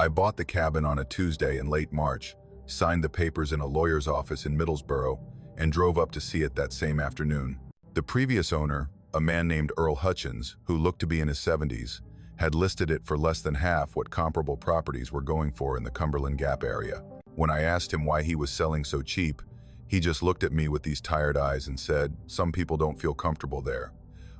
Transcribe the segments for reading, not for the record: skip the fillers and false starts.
I bought the cabin on a Tuesday in late March, signed the papers in a lawyer's office in Middlesbrough, and drove up to see it that same afternoon. The previous owner, a man named Earl Hutchins, who looked to be in his 70s, had listed it for less than half what comparable properties were going for in the Cumberland Gap area. When I asked him why he was selling so cheap, he just looked at me with these tired eyes and said, "Some people don't feel comfortable there."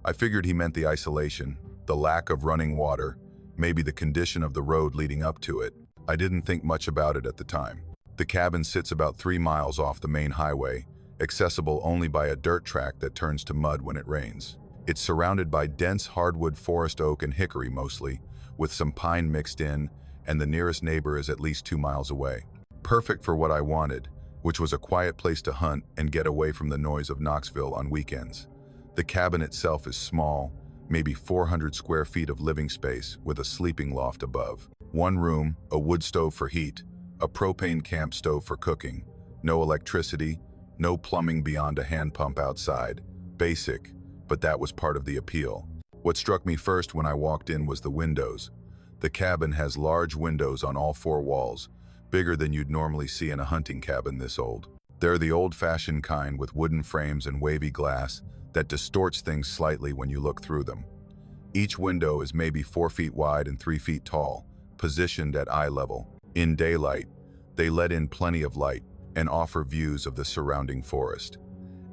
I figured he meant the isolation, the lack of running water, maybe the condition of the road leading up to it. I didn't think much about it at the time. The cabin sits about 3 miles off the main highway, accessible only by a dirt track that turns to mud when it rains. It's surrounded by dense hardwood forest oak and hickory mostly, with some pine mixed in, and the nearest neighbor is at least 2 miles away. Perfect for what I wanted, which was a quiet place to hunt and get away from the noise of Knoxville on weekends. The cabin itself is small, maybe 400 square feet of living space with a sleeping loft above. One room, a wood stove for heat, a propane camp stove for cooking, no electricity, no plumbing beyond a hand pump outside. Basic, but that was part of the appeal. What struck me first when I walked in was the windows. The cabin has large windows on all 4 walls, bigger than you'd normally see in a hunting cabin this old. They're the old-fashioned kind with wooden frames and wavy glass that distorts things slightly when you look through them. Each window is maybe 4 feet wide and 3 feet tall, positioned at eye level. In daylight, they let in plenty of light and offer views of the surrounding forest.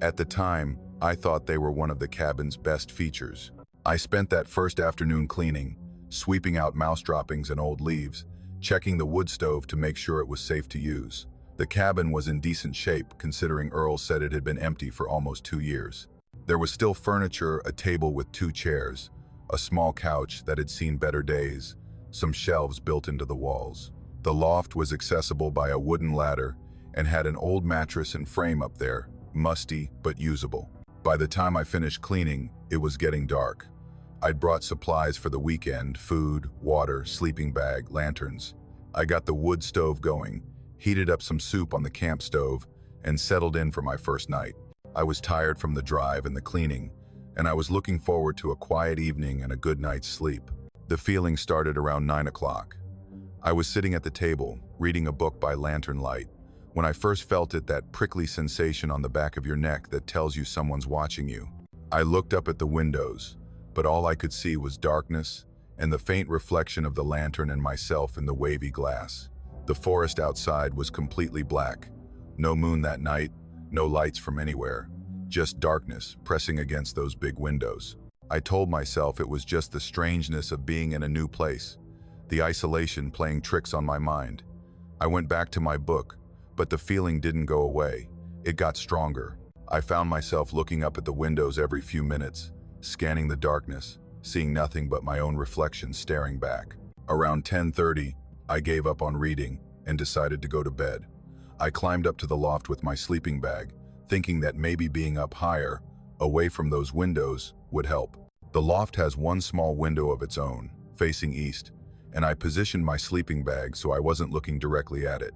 At the time, I thought they were one of the cabin's best features. I spent that first afternoon cleaning, sweeping out mouse droppings and old leaves, checking the wood stove to make sure it was safe to use. The cabin was in decent shape, considering Earl said it had been empty for almost 2 years. There was still furniture, a table with 2 chairs, a small couch that had seen better days, some shelves built into the walls. The loft was accessible by a wooden ladder and had an old mattress and frame up there, musty but usable. By the time I finished cleaning, it was getting dark. I'd brought supplies for the weekend: food, water, sleeping bag, lanterns. I got the wood stove going, heated up some soup on the camp stove, and settled in for my first night. I was tired from the drive and the cleaning, and I was looking forward to a quiet evening and a good night's sleep. The feeling started around 9 o'clock. I was sitting at the table, reading a book by lantern light, when I first felt it, that prickly sensation on the back of your neck that tells you someone's watching you. I looked up at the windows, but all I could see was darkness and the faint reflection of the lantern and myself in the wavy glass. The forest outside was completely black. No moon that night, no lights from anywhere, just darkness pressing against those big windows. I told myself it was just the strangeness of being in a new place, the isolation playing tricks on my mind. I went back to my book, but the feeling didn't go away. It got stronger. I found myself looking up at the windows every few minutes, scanning the darkness, seeing nothing but my own reflection staring back. Around 10:30, I gave up on reading and decided to go to bed. I climbed up to the loft with my sleeping bag, thinking that maybe being up higher, away from those windows, would help. The loft has one small window of its own, facing east, and I positioned my sleeping bag so I wasn't looking directly at it.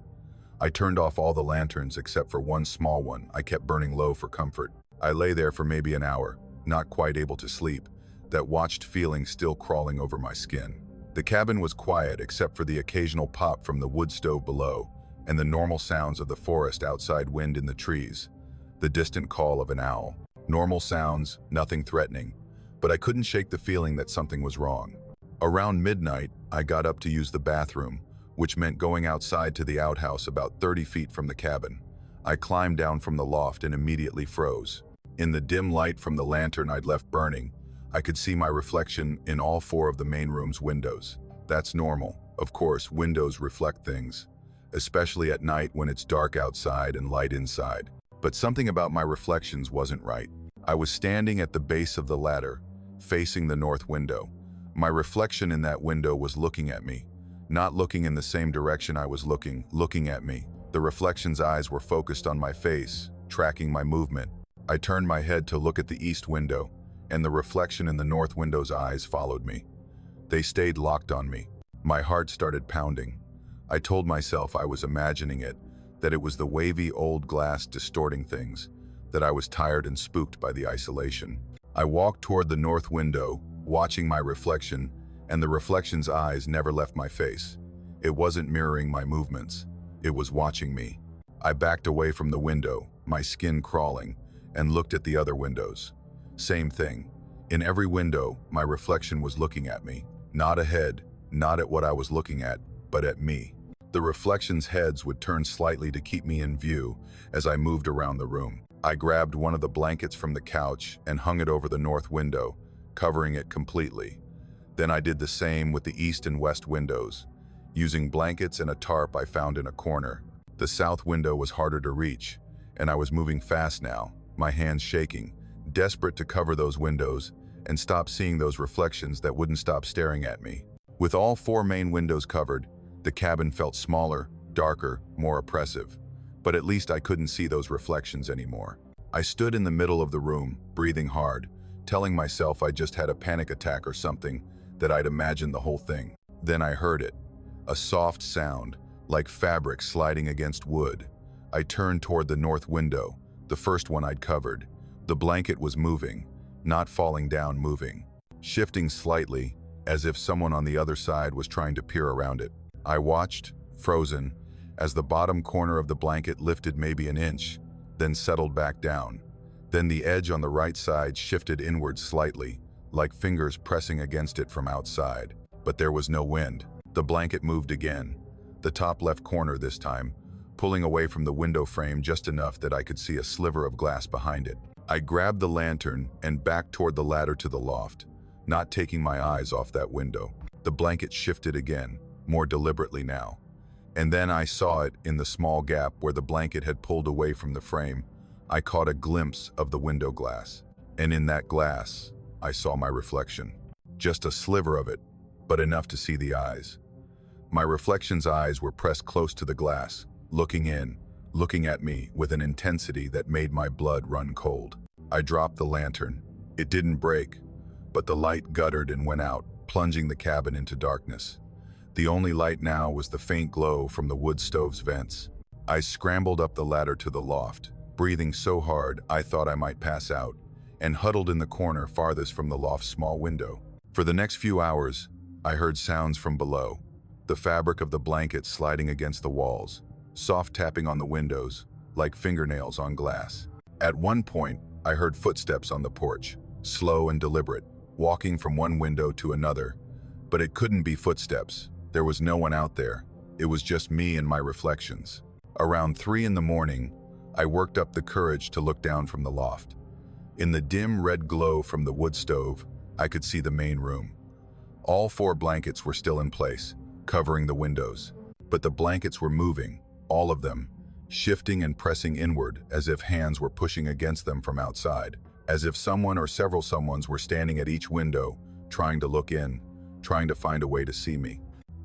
I turned off all the lanterns except for one small one I kept burning low for comfort. I lay there for maybe an hour, not quite able to sleep, that watched feeling still crawling over my skin. The cabin was quiet except for the occasional pop from the wood stove below and the normal sounds of the forest outside, wind in the trees, the distant call of an owl. Normal sounds, nothing threatening, but I couldn't shake the feeling that something was wrong. Around midnight, I got up to use the bathroom, which meant going outside to the outhouse about 30 feet from the cabin. I climbed down from the loft and immediately froze. In the dim light from the lantern I'd left burning, I could see my reflection in all 4 of the main room's windows. That's normal. Of course, windows reflect things, especially at night when it's dark outside and light inside. But something about my reflections wasn't right. I was standing at the base of the ladder, facing the north window. My reflection in that window was looking at me, not looking in the same direction I was looking at me. The reflection's eyes were focused on my face, tracking my movement. I turned my head to look at the east window, and the reflection in the north window's eyes followed me. They stayed locked on me. My heart started pounding. I told myself I was imagining it, that it was the wavy old glass distorting things, that I was tired and spooked by the isolation. I walked toward the north window, watching my reflection, and the reflection's eyes never left my face. It wasn't mirroring my movements. It was watching me. I backed away from the window, my skin crawling, and looked at the other windows. Same thing. In every window, my reflection was looking at me. Not ahead, not at what I was looking at, but at me. The reflections' heads would turn slightly to keep me in view as I moved around the room. I grabbed one of the blankets from the couch and hung it over the north window, covering it completely. Then I did the same with the east and west windows, using blankets and a tarp I found in a corner. The south window was harder to reach, and I was moving fast now, my hands shaking, desperate to cover those windows and stop seeing those reflections that wouldn't stop staring at me. With all 4 main windows covered, the cabin felt smaller, darker, more oppressive. But at least I couldn't see those reflections anymore. I stood in the middle of the room, breathing hard, telling myself I just had a panic attack or something, that I'd imagined the whole thing. Then I heard it. A soft sound, like fabric sliding against wood. I turned toward the north window, the first one I'd covered. The blanket was moving, not falling down, moving, shifting slightly, as if someone on the other side was trying to peer around it. I watched, frozen, as the bottom corner of the blanket lifted maybe an inch, then settled back down. Then the edge on the right side shifted inward slightly, like fingers pressing against it from outside. But there was no wind. The blanket moved again, the top left corner this time, pulling away from the window frame just enough that I could see a sliver of glass behind it. I grabbed the lantern and backed toward the ladder to the loft, not taking my eyes off that window. The blanket shifted again, more deliberately now. And then I saw it in the small gap where the blanket had pulled away from the frame. I caught a glimpse of the window glass. And in that glass, I saw my reflection. Just a sliver of it, but enough to see the eyes. My reflection's eyes were pressed close to the glass, looking in, looking at me with an intensity that made my blood run cold. I dropped the lantern. It didn't break, but the light guttered and went out, plunging the cabin into darkness. The only light now was the faint glow from the wood stove's vents. I scrambled up the ladder to the loft, breathing so hard I thought I might pass out, and huddled in the corner farthest from the loft's small window. For the next few hours, I heard sounds from below, the fabric of the blanket sliding against the walls, soft tapping on the windows, like fingernails on glass. At one point, I heard footsteps on the porch, slow and deliberate, walking from one window to another. But it couldn't be footsteps. There was no one out there. It was just me and my reflections. Around 3 in the morning, I worked up the courage to look down from the loft. In the dim red glow from the wood stove, I could see the main room. All 4 blankets were still in place, covering the windows. But the blankets were moving, all of them, shifting and pressing inward as if hands were pushing against them from outside, as if someone or several someones were standing at each window, trying to look in, trying to find a way to see me.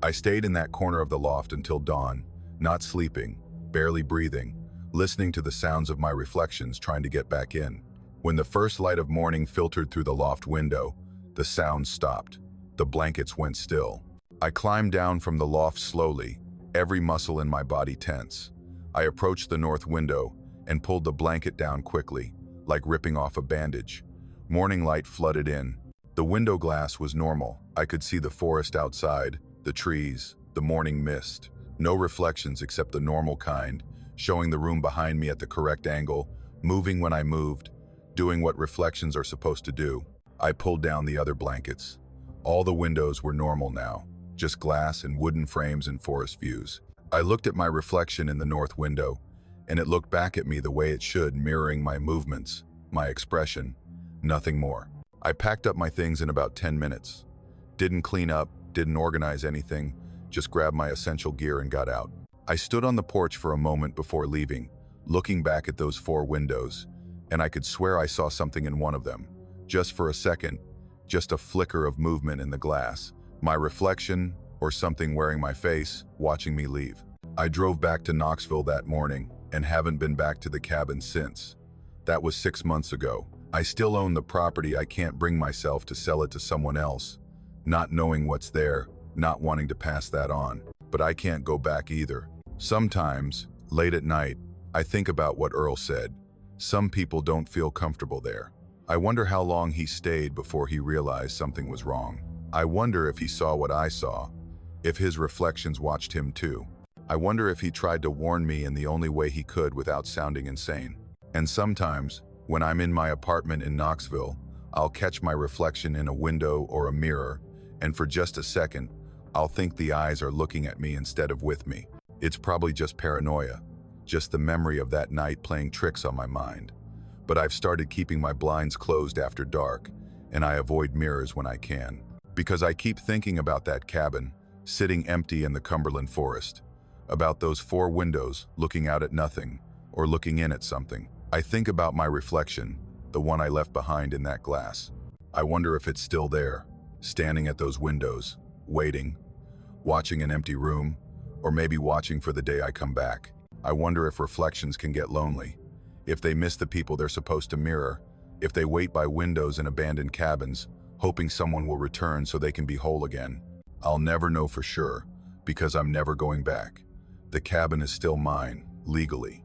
I stayed in that corner of the loft until dawn, not sleeping, barely breathing, listening to the sounds of my reflections trying to get back in. When the first light of morning filtered through the loft window, the sound stopped. The blankets went still. I climbed down from the loft slowly, every muscle in my body tense. I approached the north window and pulled the blanket down quickly, like ripping off a bandage. Morning light flooded in. The window glass was normal. I could see the forest outside, the trees, the morning mist. No reflections except the normal kind, showing the room behind me at the correct angle, moving when I moved, doing what reflections are supposed to do. I pulled down the other blankets. All the windows were normal now, just glass and wooden frames and forest views. I looked at my reflection in the north window, and it looked back at me the way it should, mirroring my movements, my expression, nothing more. I packed up my things in about 10 minutes. Didn't clean up, didn't organize anything, just grabbed my essential gear and got out. I stood on the porch for a moment before leaving, looking back at those 4 windows, and I could swear I saw something in one of them. Just for a second, just a flicker of movement in the glass. My reflection, or something wearing my face, watching me leave. I drove back to Knoxville that morning and haven't been back to the cabin since. That was 6 months ago. I still own the property. I can't bring myself to sell it to someone else, not knowing what's there, not wanting to pass that on. But I can't go back either. Sometimes, late at night, I think about what Earl said. Some people don't feel comfortable there. I wonder how long he stayed before he realized something was wrong. I wonder if he saw what I saw, if his reflections watched him too. I wonder if he tried to warn me in the only way he could without sounding insane. And sometimes, when I'm in my apartment in Knoxville, I'll catch my reflection in a window or a mirror, and for just a second, I'll think the eyes are looking at me instead of with me. It's probably just paranoia, just the memory of that night playing tricks on my mind. But I've started keeping my blinds closed after dark, and I avoid mirrors when I can. Because I keep thinking about that cabin, sitting empty in the Cumberland forest, about those 4 windows looking out at nothing, or looking in at something. I think about my reflection, the one I left behind in that glass. I wonder if it's still there, standing at those windows, waiting, watching an empty room, or maybe watching for the day I come back. I wonder if reflections can get lonely, if they miss the people they're supposed to mirror, if they wait by windows in abandoned cabins, hoping someone will return so they can be whole again. I'll never know for sure, because I'm never going back. The cabin is still mine, legally.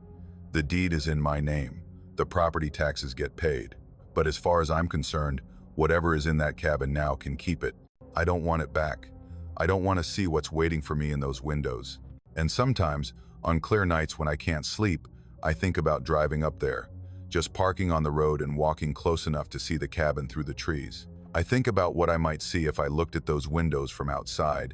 The deed is in my name. The property taxes get paid. But as far as I'm concerned, whatever is in that cabin now can keep it. I don't want it back. I don't want to see what's waiting for me in those windows. And sometimes, on clear nights when I can't sleep, I think about driving up there, just parking on the road and walking close enough to see the cabin through the trees. I think about what I might see if I looked at those windows from outside,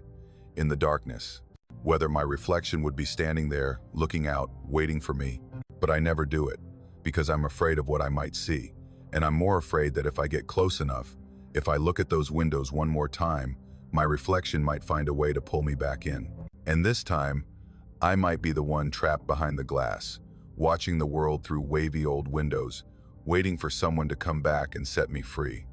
in the darkness. Whether my reflection would be standing there, looking out, waiting for me. But I never do it, because I'm afraid of what I might see. And I'm more afraid that if I get close enough, if I look at those windows one more time, my reflection might find a way to pull me back in. And this time, I might be the one trapped behind the glass, watching the world through wavy old windows, waiting for someone to come back and set me free.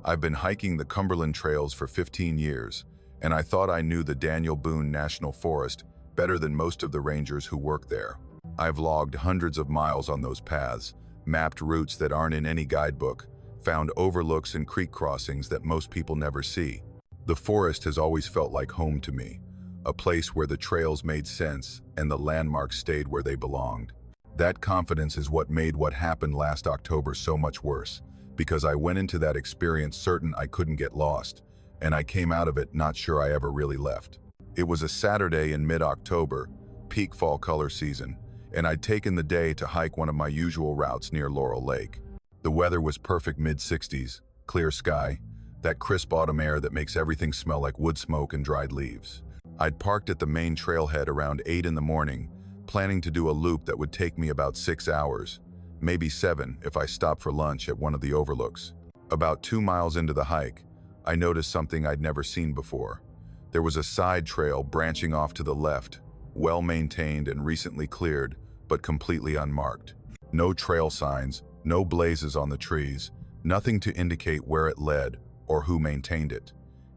I've been hiking the Cumberland trails for 15 years, and I thought I knew the Daniel Boone National Forest better than most of the rangers who work there. I've logged hundreds of miles on those paths, mapped routes that aren't in any guidebook, found overlooks and creek crossings that most people never see. The forest has always felt like home to me, a place where the trails made sense and the landmarks stayed where they belonged. That confidence is what made what happened last October so much worse, because I went into that experience certain I couldn't get lost, and I came out of it not sure I ever really left. It was a Saturday in mid-October, peak fall color season, and I'd taken the day to hike one of my usual routes near Laurel Lake. The weather was perfect mid-60s, clear sky, that crisp autumn air that makes everything smell like wood smoke and dried leaves. I'd parked at the main trailhead around 8 in the morning, planning to do a loop that would take me about 6 hours, maybe 7 if I stopped for lunch at one of the overlooks. About 2 miles into the hike, I noticed something I'd never seen before. There was a side trail branching off to the left, well-maintained and recently cleared, but completely unmarked. No trail signs, no blazes on the trees, nothing to indicate where it led or who maintained it.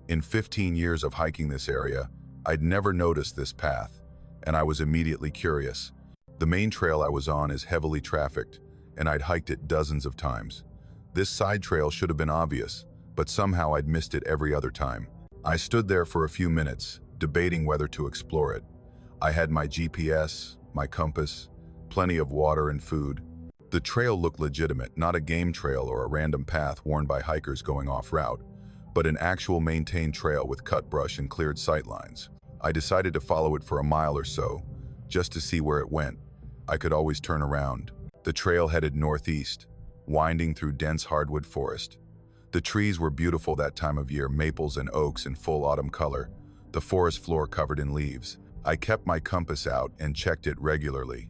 In 15 years of hiking this area, I'd never noticed this path, and I was immediately curious. The main trail I was on is heavily trafficked, and I'd hiked it dozens of times. This side trail should have been obvious, but somehow I'd missed it every other time. I stood there for a few minutes, debating whether to explore it. I had my GPS, my compass, plenty of water and food. The trail looked legitimate, not a game trail or a random path worn by hikers going off-route, but an actual maintained trail with cut brush and cleared sightlines. I decided to follow it for a mile or so, just to see where it went. I could always turn around. The trail headed northeast, winding through dense hardwood forest. The trees were beautiful that time of year, maples and oaks in full autumn color, the forest floor covered in leaves. I kept my compass out and checked it regularly.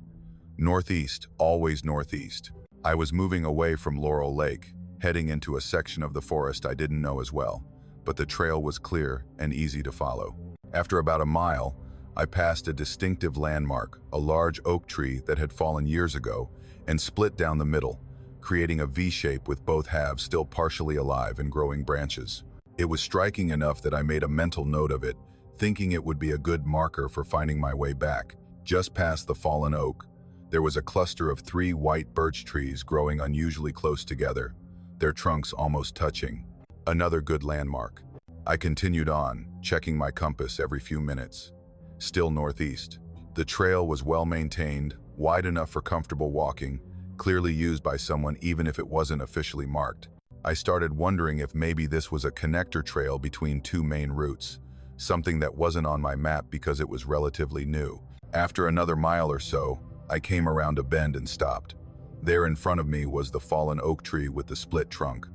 Northeast, always northeast. I was moving away from Laurel Lake, heading into a section of the forest I didn't know as well, but the trail was clear and easy to follow. After about a mile, I passed a distinctive landmark, a large oak tree that had fallen years ago and split down the middle, creating a V-shape with both halves still partially alive and growing branches. It was striking enough that I made a mental note of it, thinking it would be a good marker for finding my way back. Just past the fallen oak, there was a cluster of 3 white birch trees growing unusually close together, their trunks almost touching. Another good landmark. I continued on, checking my compass every few minutes. Still northeast. The trail was well maintained, wide enough for comfortable walking, clearly used by someone even if it wasn't officially marked. I started wondering if maybe this was a connector trail between 2 main routes, something that wasn't on my map because it was relatively new. After another mile or so, I came around a bend and stopped. There in front of me was the fallen oak tree with the split trunk,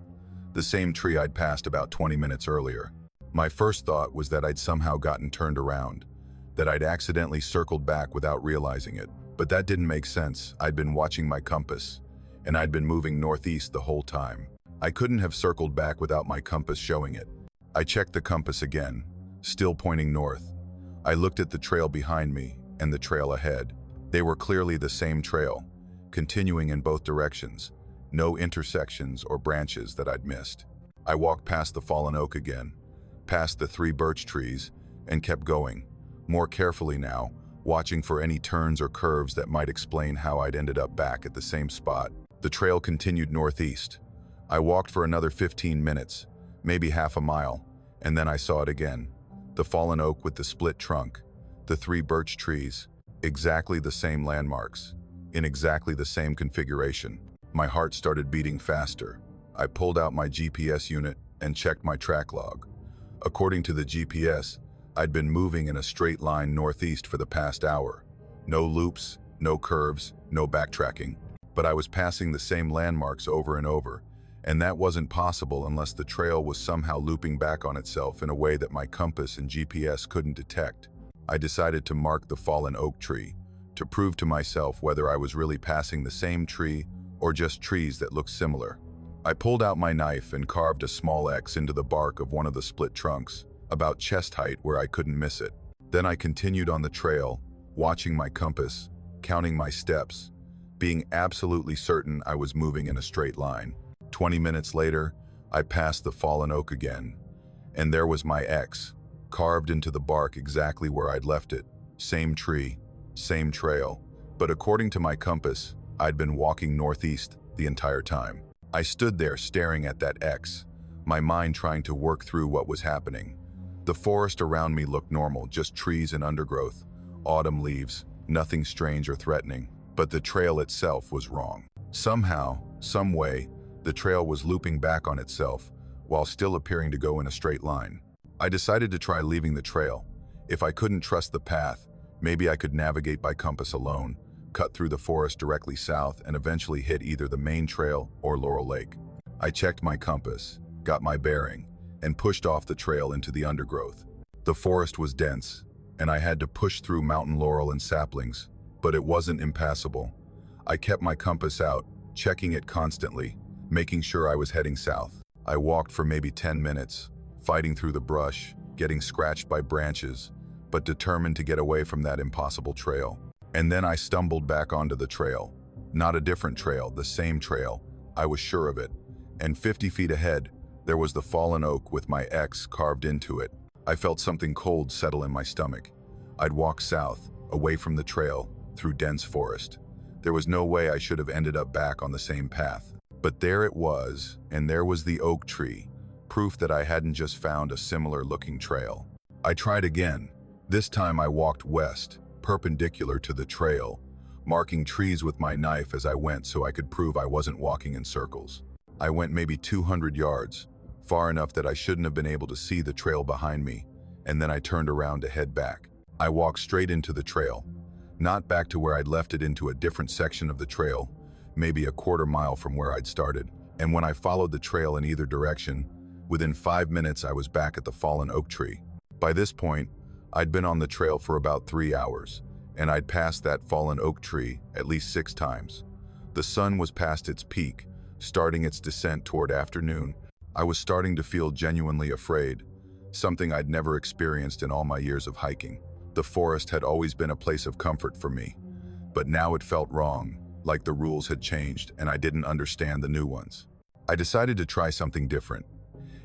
the same tree I'd passed about 20 minutes earlier. My first thought was that I'd somehow gotten turned around, that I'd accidentally circled back without realizing it. But that didn't make sense. I'd been watching my compass, and I'd been moving northeast the whole time. I couldn't have circled back without my compass showing it. I checked the compass again, still pointing north. I looked at the trail behind me and the trail ahead. They were clearly the same trail, continuing in both directions, no intersections or branches that I'd missed. I walked past the fallen oak again, past the 3 birch trees, and kept going, more carefully now, watching for any turns or curves that might explain how I'd ended up back at the same spot. The trail continued northeast. I walked for another 15 minutes, maybe half a mile, and then I saw it again. The fallen oak with the split trunk, the 3 birch trees, exactly the same landmarks, in exactly the same configuration. My heart started beating faster. I pulled out my GPS unit and checked my track log. According to the GPS, I'd been moving in a straight line northeast for the past hour. No loops, no curves, no backtracking. But I was passing the same landmarks over and over, and that wasn't possible unless the trail was somehow looping back on itself in a way that my compass and GPS couldn't detect. I decided to mark the fallen oak tree, to prove to myself whether I was really passing the same tree or just trees that looked similar. I pulled out my knife and carved a small X into the bark of one of the split trunks, about chest height where I couldn't miss it. Then I continued on the trail, watching my compass, counting my steps, being absolutely certain I was moving in a straight line. 20 minutes later, I passed the fallen oak again, and there was my X, carved into the bark exactly where I'd left it. Same tree, same trail, but according to my compass, I'd been walking northeast the entire time. I stood there staring at that X, my mind trying to work through what was happening. The forest around me looked normal, just trees and undergrowth, autumn leaves, nothing strange or threatening. But the trail itself was wrong. Somehow, some way, the trail was looping back on itself while still appearing to go in a straight line. I decided to try leaving the trail. If I couldn't trust the path, maybe I could navigate by compass alone, cut through the forest directly south, and eventually hit either the main trail or Laurel Lake. I checked my compass, got my bearing, and pushed off the trail into the undergrowth. The forest was dense, and I had to push through mountain laurel and saplings, but it wasn't impassable. I kept my compass out, checking it constantly, making sure I was heading south. I walked for maybe 10 minutes, fighting through the brush, getting scratched by branches, but determined to get away from that impossible trail. And then I stumbled back onto the trail. Not a different trail, the same trail. I was sure of it. And 50 feet ahead, there was the fallen oak with my X carved into it. I felt something cold settle in my stomach. I'd walked south, away from the trail, through dense forest. There was no way I should have ended up back on the same path. But there it was, and there was the oak tree, proof that I hadn't just found a similar-looking trail. I tried again. This time I walked west, perpendicular to the trail, marking trees with my knife as I went so I could prove I wasn't walking in circles. I went maybe 200 yards, far enough that I shouldn't have been able to see the trail behind me, and then I turned around to head back. I walked straight into the trail, not back to where I'd left it, into a different section of the trail, maybe a quarter mile from where I'd started. And when I followed the trail in either direction, within 5 minutes I was back at the fallen oak tree. By this point, I'd been on the trail for about 3 hours, and I'd passed that fallen oak tree at least 6 times. The sun was past its peak, starting its descent toward afternoon. I was starting to feel genuinely afraid, something I'd never experienced in all my years of hiking. The forest had always been a place of comfort for me, but now it felt wrong, like the rules had changed and I didn't understand the new ones. I decided to try something different.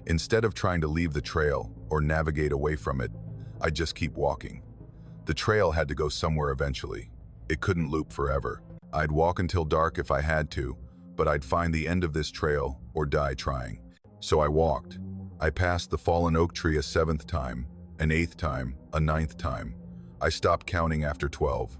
Instead of trying to leave the trail or navigate away from it, I'd just keep walking. The trail had to go somewhere eventually. It couldn't loop forever. I'd walk until dark if I had to, but I'd find the end of this trail or die trying. So I walked. I passed the fallen oak tree a 7th time, an 8th time, a 9th time. I stopped counting after 12.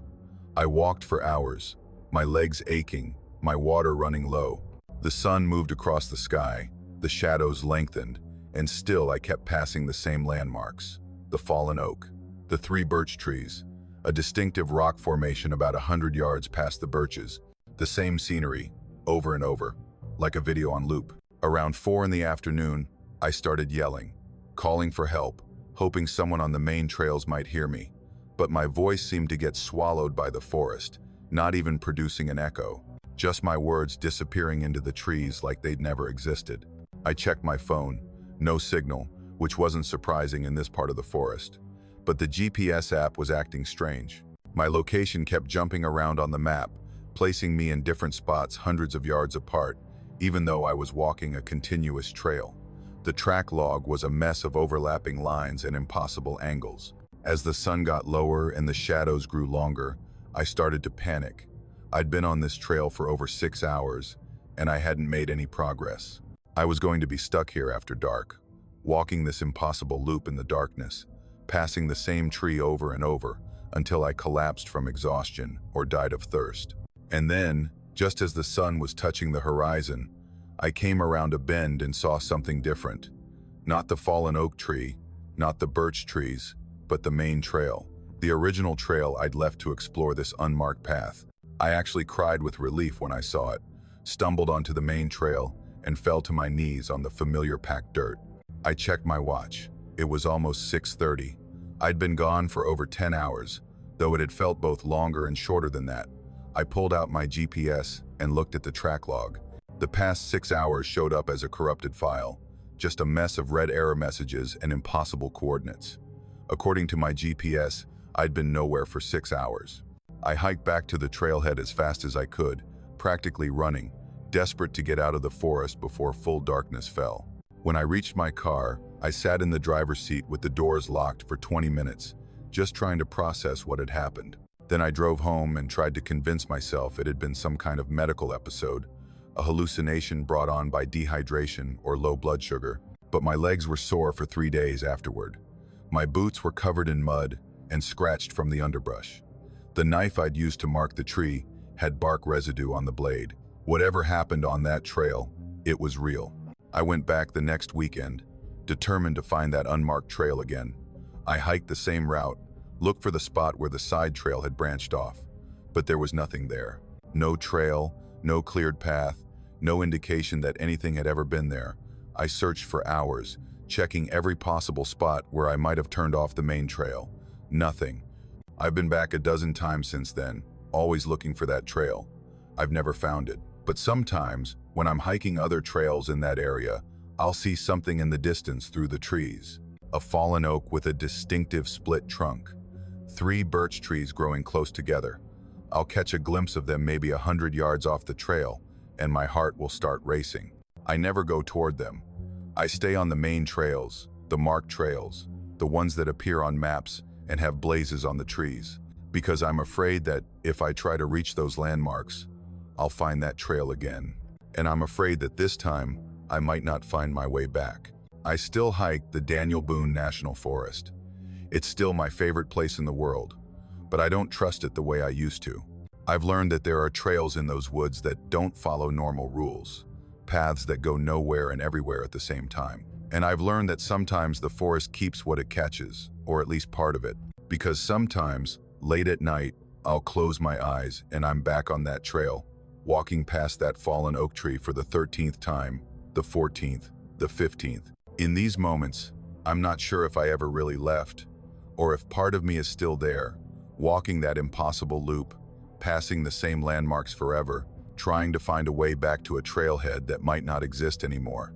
I walked for hours, my legs aching, my water running low. The sun moved across the sky, the shadows lengthened, and still I kept passing the same landmarks. the fallen oak, the 3 birch trees, a distinctive rock formation about 100 yards past the birches, the same scenery, over and over, like a video on loop. Around 4 in the afternoon, I started yelling, calling for help, hoping someone on the main trails might hear me. But my voice seemed to get swallowed by the forest, not even producing an echo, just my words disappearing into the trees like they'd never existed. I checked my phone, no signal, which wasn't surprising in this part of the forest. But the GPS app was acting strange. My location kept jumping around on the map, placing me in different spots hundreds of yards apart, even though I was walking a continuous trail. The track log was a mess of overlapping lines and impossible angles. As the sun got lower and the shadows grew longer, I started to panic. I'd been on this trail for over 6 hours, and I hadn't made any progress. I was going to be stuck here after dark, walking this impossible loop in the darkness, passing the same tree over and over until I collapsed from exhaustion or died of thirst. And then, just as the sun was touching the horizon, I came around a bend and saw something different. Not the fallen oak tree, not the birch trees, but the main trail. The original trail I'd left to explore this unmarked path. I actually cried with relief when I saw it, stumbled onto the main trail, and fell to my knees on the familiar packed dirt. I checked my watch. It was almost 6:30. I'd been gone for over 10 hours, though it had felt both longer and shorter than that. I pulled out my GPS and looked at the track log. The past 6 hours showed up as a corrupted file, just a mess of red error messages and impossible coordinates. According to my GPS, I'd been nowhere for 6 hours. I hiked back to the trailhead as fast as I could, practically running, desperate to get out of the forest before full darkness fell. When I reached my car, I sat in the driver's seat with the doors locked for 20 minutes, just trying to process what had happened. Then I drove home and tried to convince myself it had been some kind of medical episode, a hallucination brought on by dehydration or low blood sugar. But my legs were sore for 3 days afterward. My boots were covered in mud and scratched from the underbrush. The knife I'd used to mark the tree had bark residue on the blade. Whatever happened on that trail, it was real. I went back the next weekend, determined to find that unmarked trail again. I hiked the same route, looked for the spot where the side trail had branched off, but there was nothing there. No trail, no cleared path, no indication that anything had ever been there. I searched for hours, checking every possible spot where I might have turned off the main trail. Nothing. I've been back a dozen times since then, always looking for that trail. I've never found it. But sometimes, when I'm hiking other trails in that area, I'll see something in the distance through the trees. A fallen oak with a distinctive split trunk. 3 birch trees growing close together. I'll catch a glimpse of them maybe 100 yards off the trail, and my heart will start racing. I never go toward them. I stay on the main trails, the marked trails, the ones that appear on maps and have blazes on the trees, because I'm afraid that if I try to reach those landmarks, I'll find that trail again. And I'm afraid that this time, I might not find my way back. I still hike the Daniel Boone National Forest. It's still my favorite place in the world, but I don't trust it the way I used to. I've learned that there are trails in those woods that don't follow normal rules, paths that go nowhere and everywhere at the same time. And I've learned that sometimes the forest keeps what it catches, or at least part of it, because sometimes, late at night, I'll close my eyes and I'm back on that trail, walking past that fallen oak tree for the 13th time, the 14th, the 15th. In these moments, I'm not sure if I ever really left, or if part of me is still there, walking that impossible loop, passing the same landmarks forever, trying to find a way back to a trailhead that might not exist anymore.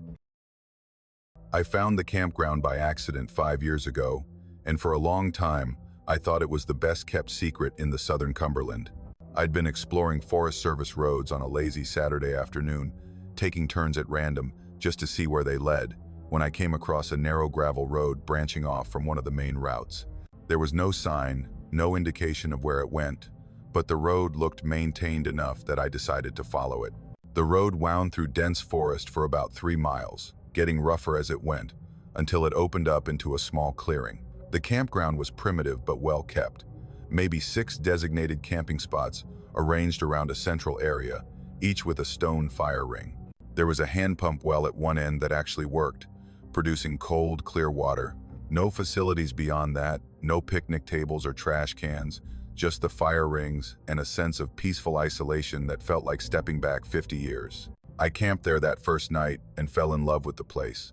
I found the campground by accident 5 years ago, and for a long time, I thought it was the best-kept secret in the southern Cumberland. I'd been exploring Forest Service roads on a lazy Saturday afternoon, taking turns at random just to see where they led, when I came across a narrow gravel road branching off from one of the main routes. There was no sign, no indication of where it went, but the road looked maintained enough that I decided to follow it. The road wound through dense forest for about 3 miles, getting rougher as it went, until it opened up into a small clearing. The campground was primitive but well kept. Maybe 6 designated camping spots arranged around a central area, each with a stone fire ring. There was a hand pump well at one end that actually worked, producing cold, clear water, No facilities beyond that, no picnic tables or trash cans, just the fire rings and a sense of peaceful isolation that felt like stepping back 50 years. I camped there that first night and fell in love with the place.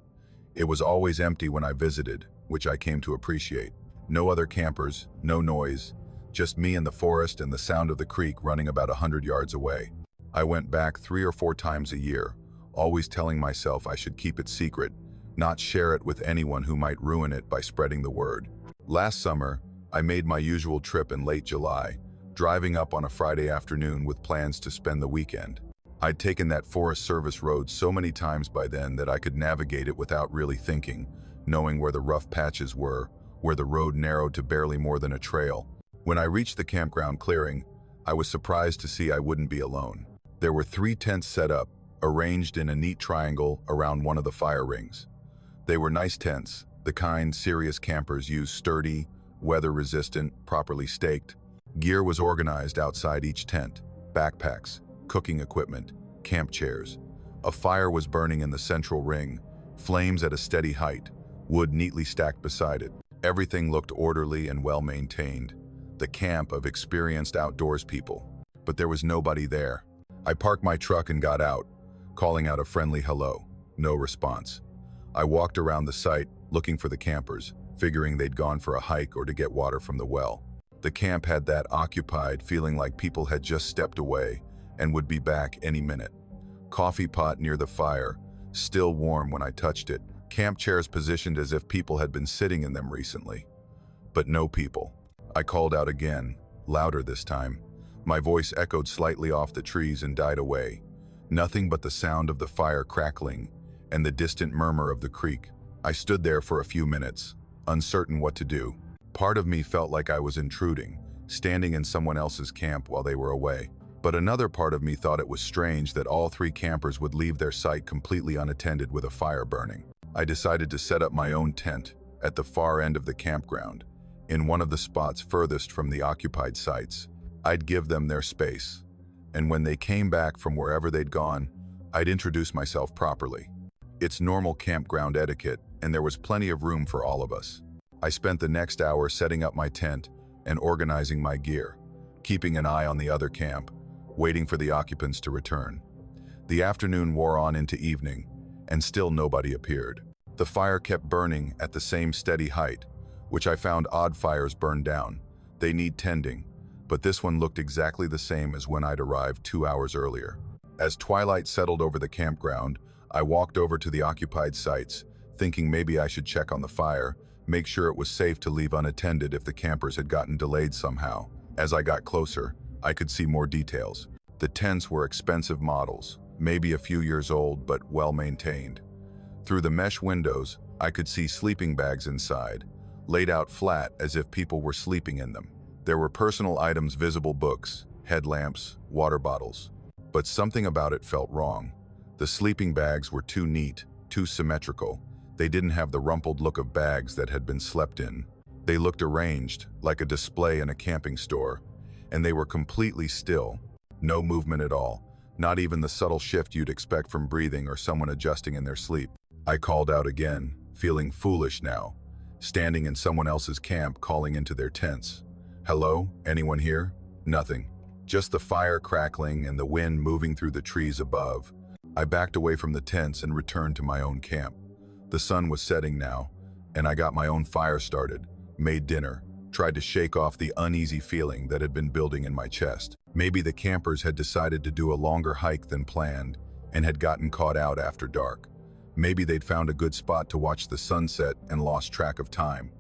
It was always empty when I visited, which I came to appreciate. No other campers, no noise, just me in the forest and the sound of the creek running about 100 yards away. I went back 3 or 4 times a year, always telling myself I should keep it secret, not share it with anyone who might ruin it by spreading the word. Last summer, I made my usual trip in late July, driving up on a Friday afternoon with plans to spend the weekend. I'd taken that Forest Service road so many times by then that I could navigate it without really thinking, knowing where the rough patches were, where the road narrowed to barely more than a trail. When I reached the campground clearing, I was surprised to see I wouldn't be alone. There were 3 tents set up, arranged in a neat triangle around one of the fire rings. They were nice tents, the kind serious campers use, sturdy, weather-resistant, properly staked. Gear was organized outside each tent: backpacks, cooking equipment, camp chairs. A fire was burning in the central ring, flames at a steady height, wood neatly stacked beside it. Everything looked orderly and well-maintained, the camp of experienced outdoors people. But there was nobody there. I parked my truck and got out, calling out a friendly hello. No response. I walked around the site, looking for the campers, figuring they'd gone for a hike or to get water from the well. The camp had that occupied feeling, like people had just stepped away and would be back any minute. Coffee pot near the fire, still warm when I touched it. Camp chairs positioned as if people had been sitting in them recently. But no people. I called out again, louder this time. My voice echoed slightly off the trees and died away. Nothing but the sound of the fire crackling and the distant murmur of the creek. I stood there for a few minutes, uncertain what to do. Part of me felt like I was intruding, standing in someone else's camp while they were away. But another part of me thought it was strange that all 3 campers would leave their site completely unattended with a fire burning. I decided to set up my own tent at the far end of the campground, in one of the spots furthest from the occupied sites. I'd give them their space, and when they came back from wherever they'd gone, I'd introduce myself properly. It's normal campground etiquette, and there was plenty of room for all of us. I spent the next hour setting up my tent and organizing my gear, keeping an eye on the other camp, waiting for the occupants to return. The afternoon wore on into evening, and still nobody appeared. The fire kept burning at the same steady height, which I found odd. Fires burn down. They need tending, but this one looked exactly the same as when I'd arrived 2 hours earlier. As twilight settled over the campground, I walked over to the occupied sites, thinking maybe I should check on the fire, make sure it was safe to leave unattended if the campers had gotten delayed somehow. As I got closer, I could see more details. The tents were expensive models, maybe a few years old but well maintained. Through the mesh windows, I could see sleeping bags inside, laid out flat as if people were sleeping in them. There were personal items visible: books, headlamps, water bottles. But something about it felt wrong. The sleeping bags were too neat, too symmetrical. They didn't have the rumpled look of bags that had been slept in. They looked arranged, like a display in a camping store, and they were completely still. No movement at all, not even the subtle shift you'd expect from breathing or someone adjusting in their sleep. I called out again, feeling foolish now, standing in someone else's camp calling into their tents. Hello, anyone here? Nothing. Just the fire crackling and the wind moving through the trees above. I backed away from the tents and returned to my own camp. The sun was setting now, and I got my own fire started, made dinner, tried to shake off the uneasy feeling that had been building in my chest. Maybe the campers had decided to do a longer hike than planned and had gotten caught out after dark. Maybe they'd found a good spot to watch the sunset and lost track of time.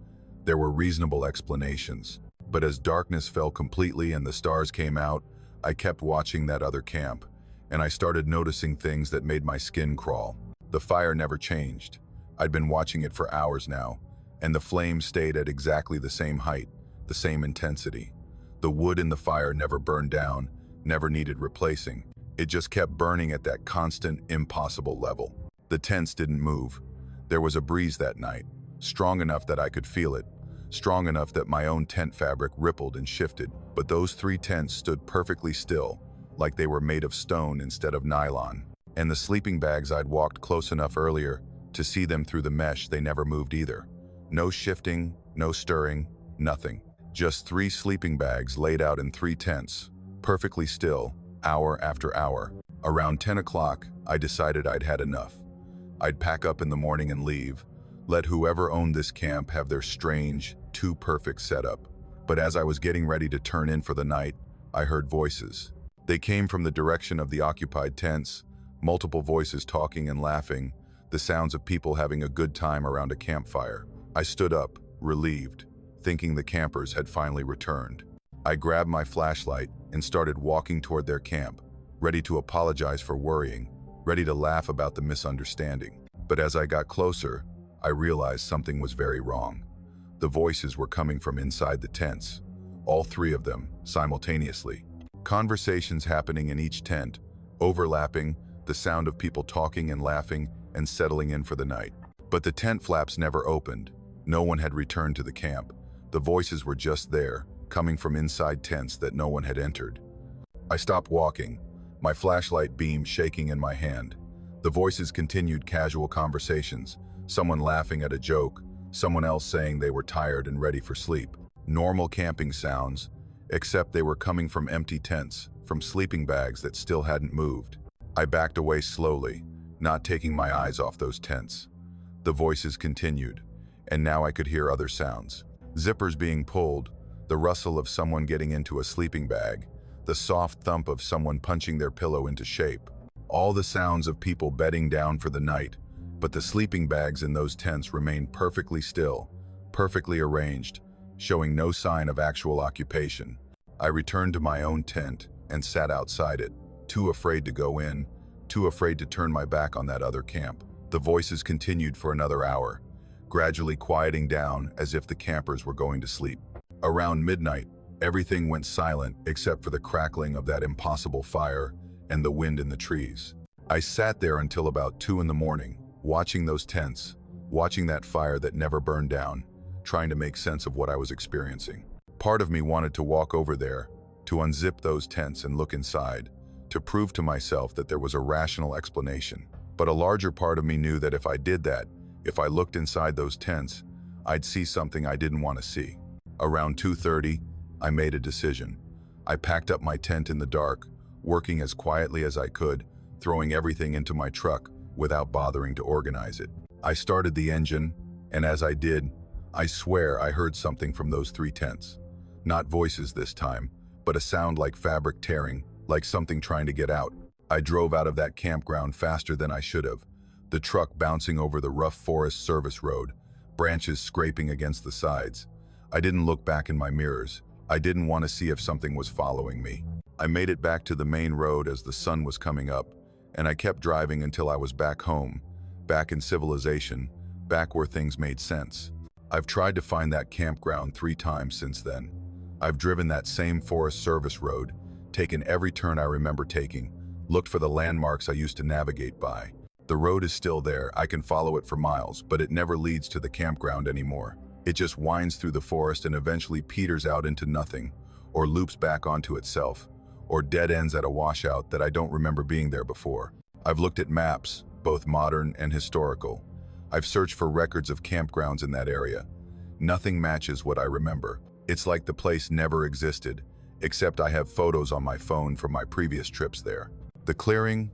There were reasonable explanations. But as darkness fell completely and the stars came out, I kept watching that other camp, and I started noticing things that made my skin crawl. The fire never changed. I'd been watching it for hours now, and the flames stayed at exactly the same height, the same intensity. The wood in the fire never burned down, never needed replacing. It just kept burning at that constant, impossible level. The tents didn't move. There was a breeze that night, strong enough that I could feel it, strong enough that my own tent fabric rippled and shifted. But those 3 tents stood perfectly still, like they were made of stone instead of nylon. And the sleeping bags, I'd walked close enough earlier to see them through the mesh, they never moved either. No shifting, no stirring, nothing. Just 3 sleeping bags laid out in 3 tents, perfectly still, hour after hour. Around 10 o'clock, I decided I'd had enough. I'd pack up in the morning and leave, let whoever owned this camp have their strange, too perfect setup. But as I was getting ready to turn in for the night, I heard voices. They came from the direction of the occupied tents, multiple voices talking and laughing, the sounds of people having a good time around a campfire. I stood up, relieved, thinking the campers had finally returned. I grabbed my flashlight and started walking toward their camp, ready to apologize for worrying, ready to laugh about the misunderstanding. But as I got closer, I realized something was very wrong. The voices were coming from inside the tents, all 3 of them, simultaneously. Conversations happening in each tent, overlapping, the sound of people talking and laughing and settling in for the night. But the tent flaps never opened. No one had returned to the camp. The voices were just there, coming from inside tents that no one had entered. I stopped walking, my flashlight beam shaking in my hand. The voices continued casual conversations, someone laughing at a joke, someone else saying they were tired and ready for sleep. Normal camping sounds, except they were coming from empty tents, from sleeping bags that still hadn't moved. I backed away slowly, not taking my eyes off those tents. The voices continued, and now I could hear other sounds. Zippers being pulled, the rustle of someone getting into a sleeping bag, the soft thump of someone punching their pillow into shape. All the sounds of people bedding down for the night, but the sleeping bags in those tents remained perfectly still, perfectly arranged, showing no sign of actual occupation. I returned to my own tent and sat outside it, too afraid to go in, too afraid to turn my back on that other camp. The voices continued for another hour, gradually quieting down as if the campers were going to sleep. Around midnight, everything went silent except for the crackling of that impossible fire and the wind in the trees. I sat there until about 2 in the morning, watching those tents, watching that fire that never burned down, trying to make sense of what I was experiencing. Part of me wanted to walk over there, to unzip those tents and look inside, to prove to myself that there was a rational explanation. But a larger part of me knew that if I did that, if I looked inside those tents, I'd see something I didn't want to see. Around 2:30, I made a decision. I packed up my tent in the dark, working as quietly as I could, throwing everything into my truck without bothering to organize it. I started the engine, and as I did, I swear I heard something from those 3 tents. Not voices this time, but a sound like fabric tearing, like something trying to get out. I drove out of that campground faster than I should have, the truck bouncing over the rough Forest Service road, branches scraping against the sides. I didn't look back in my mirrors. I didn't want to see if something was following me. I made it back to the main road as the sun was coming up, and I kept driving until I was back home, back in civilization, back where things made sense. I've tried to find that campground 3 times since then. I've driven that same Forest Service road, taken every turn I remember taking, looked for the landmarks I used to navigate by. The road is still there, I can follow it for miles, but it never leads to the campground anymore. It just winds through the forest and eventually peters out into nothing, or loops back onto itself, or dead ends at a washout that I don't remember being there before. I've looked at maps, both modern and historical. I've searched for records of campgrounds in that area. Nothing matches what I remember. It's like the place never existed, except I have photos on my phone from my previous trips there. The clearing,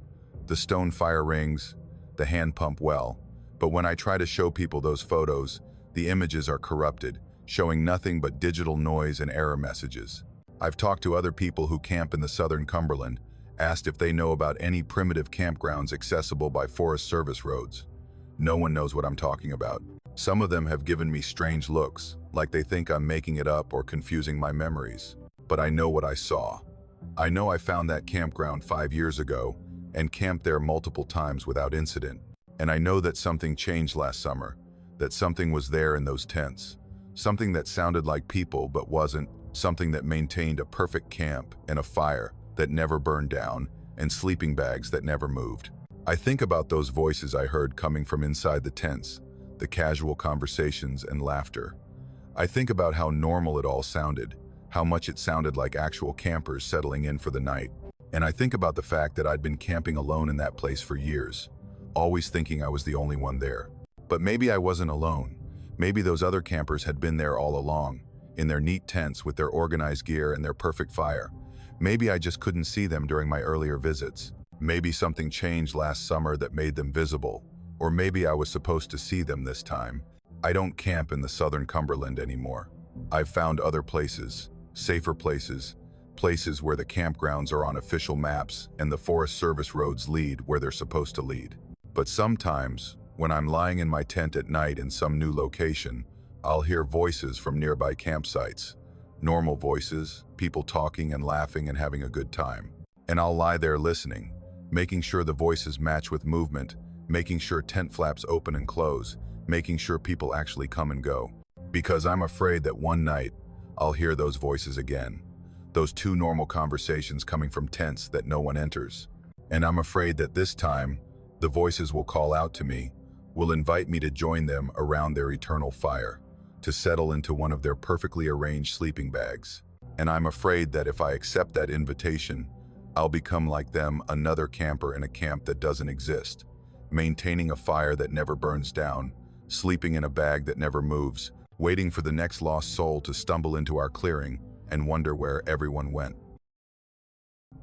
the stone fire rings, the hand pump well. But when I try to show people those photos, the images are corrupted, showing nothing but digital noise and error messages. I've talked to other people who camp in the southern Cumberland, asked if they know about any primitive campgrounds accessible by Forest Service roads. No one knows what I'm talking about. Some of them have given me strange looks, like they think I'm making it up or confusing my memories. But I know what I saw. I know I found that campground 5 years ago and camped there multiple times without incident. And I know that something changed last summer, that something was there in those tents. Something that sounded like people but wasn't, something that maintained a perfect camp and a fire that never burned down and sleeping bags that never moved. I think about those voices I heard coming from inside the tents, the casual conversations and laughter. I think about how normal it all sounded, how much it sounded like actual campers settling in for the night. And I think about the fact that I'd been camping alone in that place for years, always thinking I was the only one there. But maybe I wasn't alone. Maybe those other campers had been there all along, in their neat tents with their organized gear and their perfect fire. Maybe I just couldn't see them during my earlier visits. Maybe something changed last summer that made them visible. Or maybe I was supposed to see them this time. I don't camp in the southern Cumberland anymore. I've found other places, safer places, places where the campgrounds are on official maps and the Forest Service roads lead where they're supposed to lead. But sometimes, when I'm lying in my tent at night in some new location, I'll hear voices from nearby campsites. Normal voices, people talking and laughing and having a good time. And I'll lie there listening, making sure the voices match with movement, making sure tent flaps open and close, making sure people actually come and go. Because I'm afraid that one night, I'll hear those voices again. Those two normal conversations coming from tents that no one enters. And I'm afraid that this time, the voices will call out to me, will invite me to join them around their eternal fire, to settle into one of their perfectly arranged sleeping bags. And I'm afraid that if I accept that invitation, I'll become like them, another camper in a camp that doesn't exist, maintaining a fire that never burns down, sleeping in a bag that never moves, waiting for the next lost soul to stumble into our clearing and wonder where everyone went.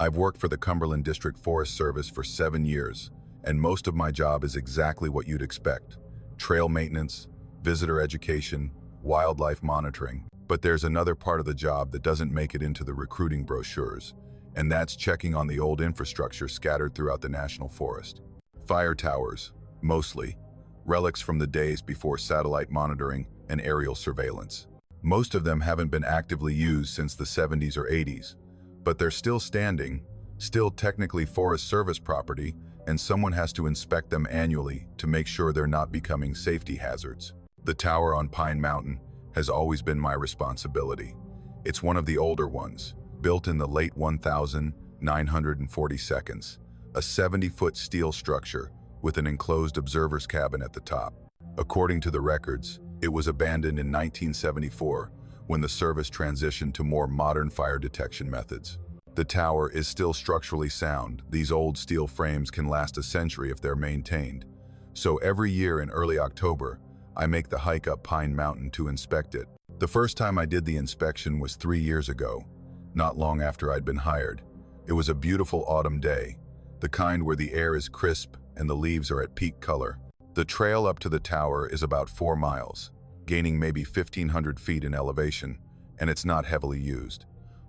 I've worked for the Cumberland District Forest Service for 7 years, and most of my job is exactly what you'd expect: trail maintenance, visitor education, wildlife monitoring. But there's another part of the job that doesn't make it into the recruiting brochures, and that's checking on the old infrastructure scattered throughout the national forest. Fire towers, mostly, relics from the days before satellite monitoring and aerial surveillance. Most of them haven't been actively used since the 70s or 80s, but they're still standing, still technically Forest Service property, and someone has to inspect them annually to make sure they're not becoming safety hazards. The tower on Pine Mountain has always been my responsibility. It's one of the older ones, built in the late 1942s, a 70-foot steel structure with an enclosed observer's cabin at the top. According to the records, it was abandoned in 1974 when the service transitioned to more modern fire detection methods. The tower is still structurally sound. These old steel frames can last a century if they're maintained. So every year in early October, I make the hike up Pine Mountain to inspect it. The first time I did the inspection was 3 years ago, not long after I'd been hired. It was a beautiful autumn day, the kind where the air is crisp and the leaves are at peak color. The trail up to the tower is about 4 miles, gaining maybe 1,500 feet in elevation, and it's not heavily used.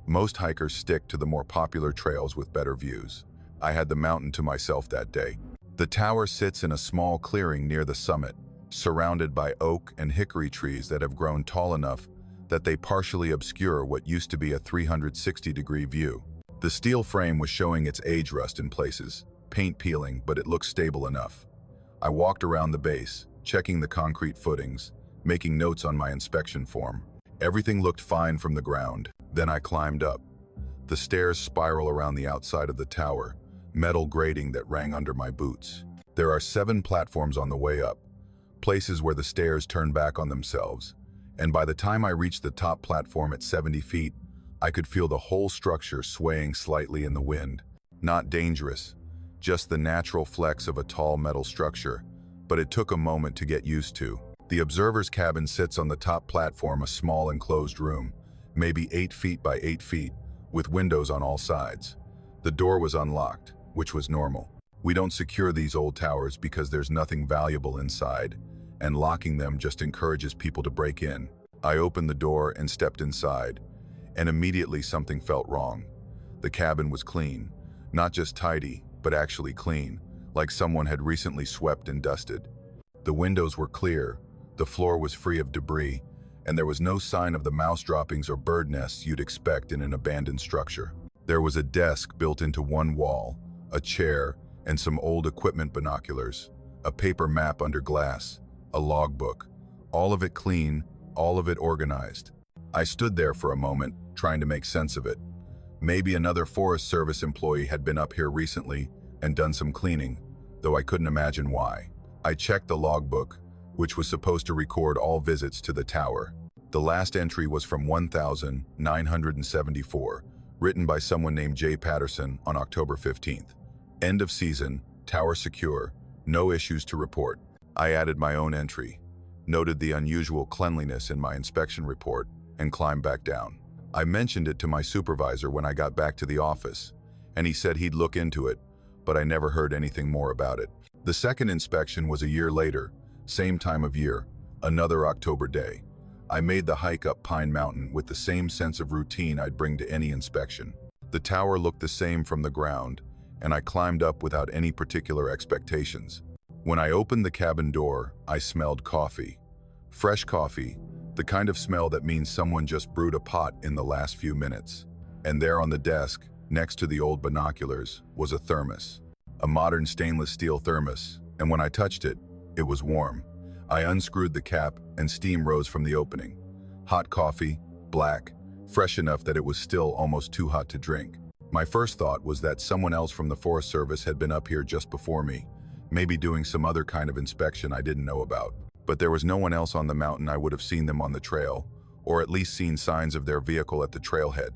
Most hikers stick to the more popular trails with better views. I had the mountain to myself that day. The tower sits in a small clearing near the summit, surrounded by oak and hickory trees that have grown tall enough that they partially obscure what used to be a 360-degree view. The steel frame was showing its age rust in places, paint peeling, but it looked stable enough. I walked around the base, checking the concrete footings, making notes on my inspection form. Everything looked fine from the ground. Then I climbed up. The stairs spiral around the outside of the tower, metal grating that rang under my boots. There are 7 platforms on the way up, places where the stairs turn back on themselves. And by the time I reached the top platform at 70 feet, I could feel the whole structure swaying slightly in the wind. Not dangerous, just the natural flex of a tall metal structure, but it took a moment to get used to. The observer's cabin sits on the top platform, a small enclosed room, maybe 8 feet by 8 feet, with windows on all sides. The door was unlocked, which was normal. We don't secure these old towers because there's nothing valuable inside, and locking them just encourages people to break in. I opened the door and stepped inside, and immediately something felt wrong. The cabin was clean, not just tidy, but actually clean, like someone had recently swept and dusted. The windows were clear, the floor was free of debris, and there was no sign of the mouse droppings or bird nests you'd expect in an abandoned structure. There was a desk built into one wall, a chair, and some old equipment binoculars, a paper map under glass, a logbook, all of it clean, all of it organized. I stood there for a moment, trying to make sense of it. Maybe another Forest Service employee had been up here recently and done some cleaning, though I couldn't imagine why. I checked the logbook, which was supposed to record all visits to the tower. The last entry was from 1974, written by someone named J. Patterson on October 15th. End of season, tower secure, no issues to report. I added my own entry. noted the unusual cleanliness in my inspection report, and climbed back down. I mentioned it to my supervisor when I got back to the office, and he said he'd look into it, but I never heard anything more about it. The second inspection was a year later, same time of year, another October day. I made the hike up Pine Mountain with the same sense of routine I'd bring to any inspection. The tower looked the same from the ground, and I climbed up without any particular expectations. When I opened the cabin door, I smelled coffee. Fresh coffee, the kind of smell that means someone just brewed a pot in the last few minutes. And there on the desk, next to the old binoculars, was a thermos. A modern stainless steel thermos, and when I touched it, it was warm. I unscrewed the cap and steam rose from the opening. Hot coffee, black, fresh enough that it was still almost too hot to drink. My first thought was that someone else from the Forest Service had been up here just before me, maybe doing some other kind of inspection I didn't know about. But there was no one else on the mountain. I would have seen them on the trail, or at least seen signs of their vehicle at the trailhead.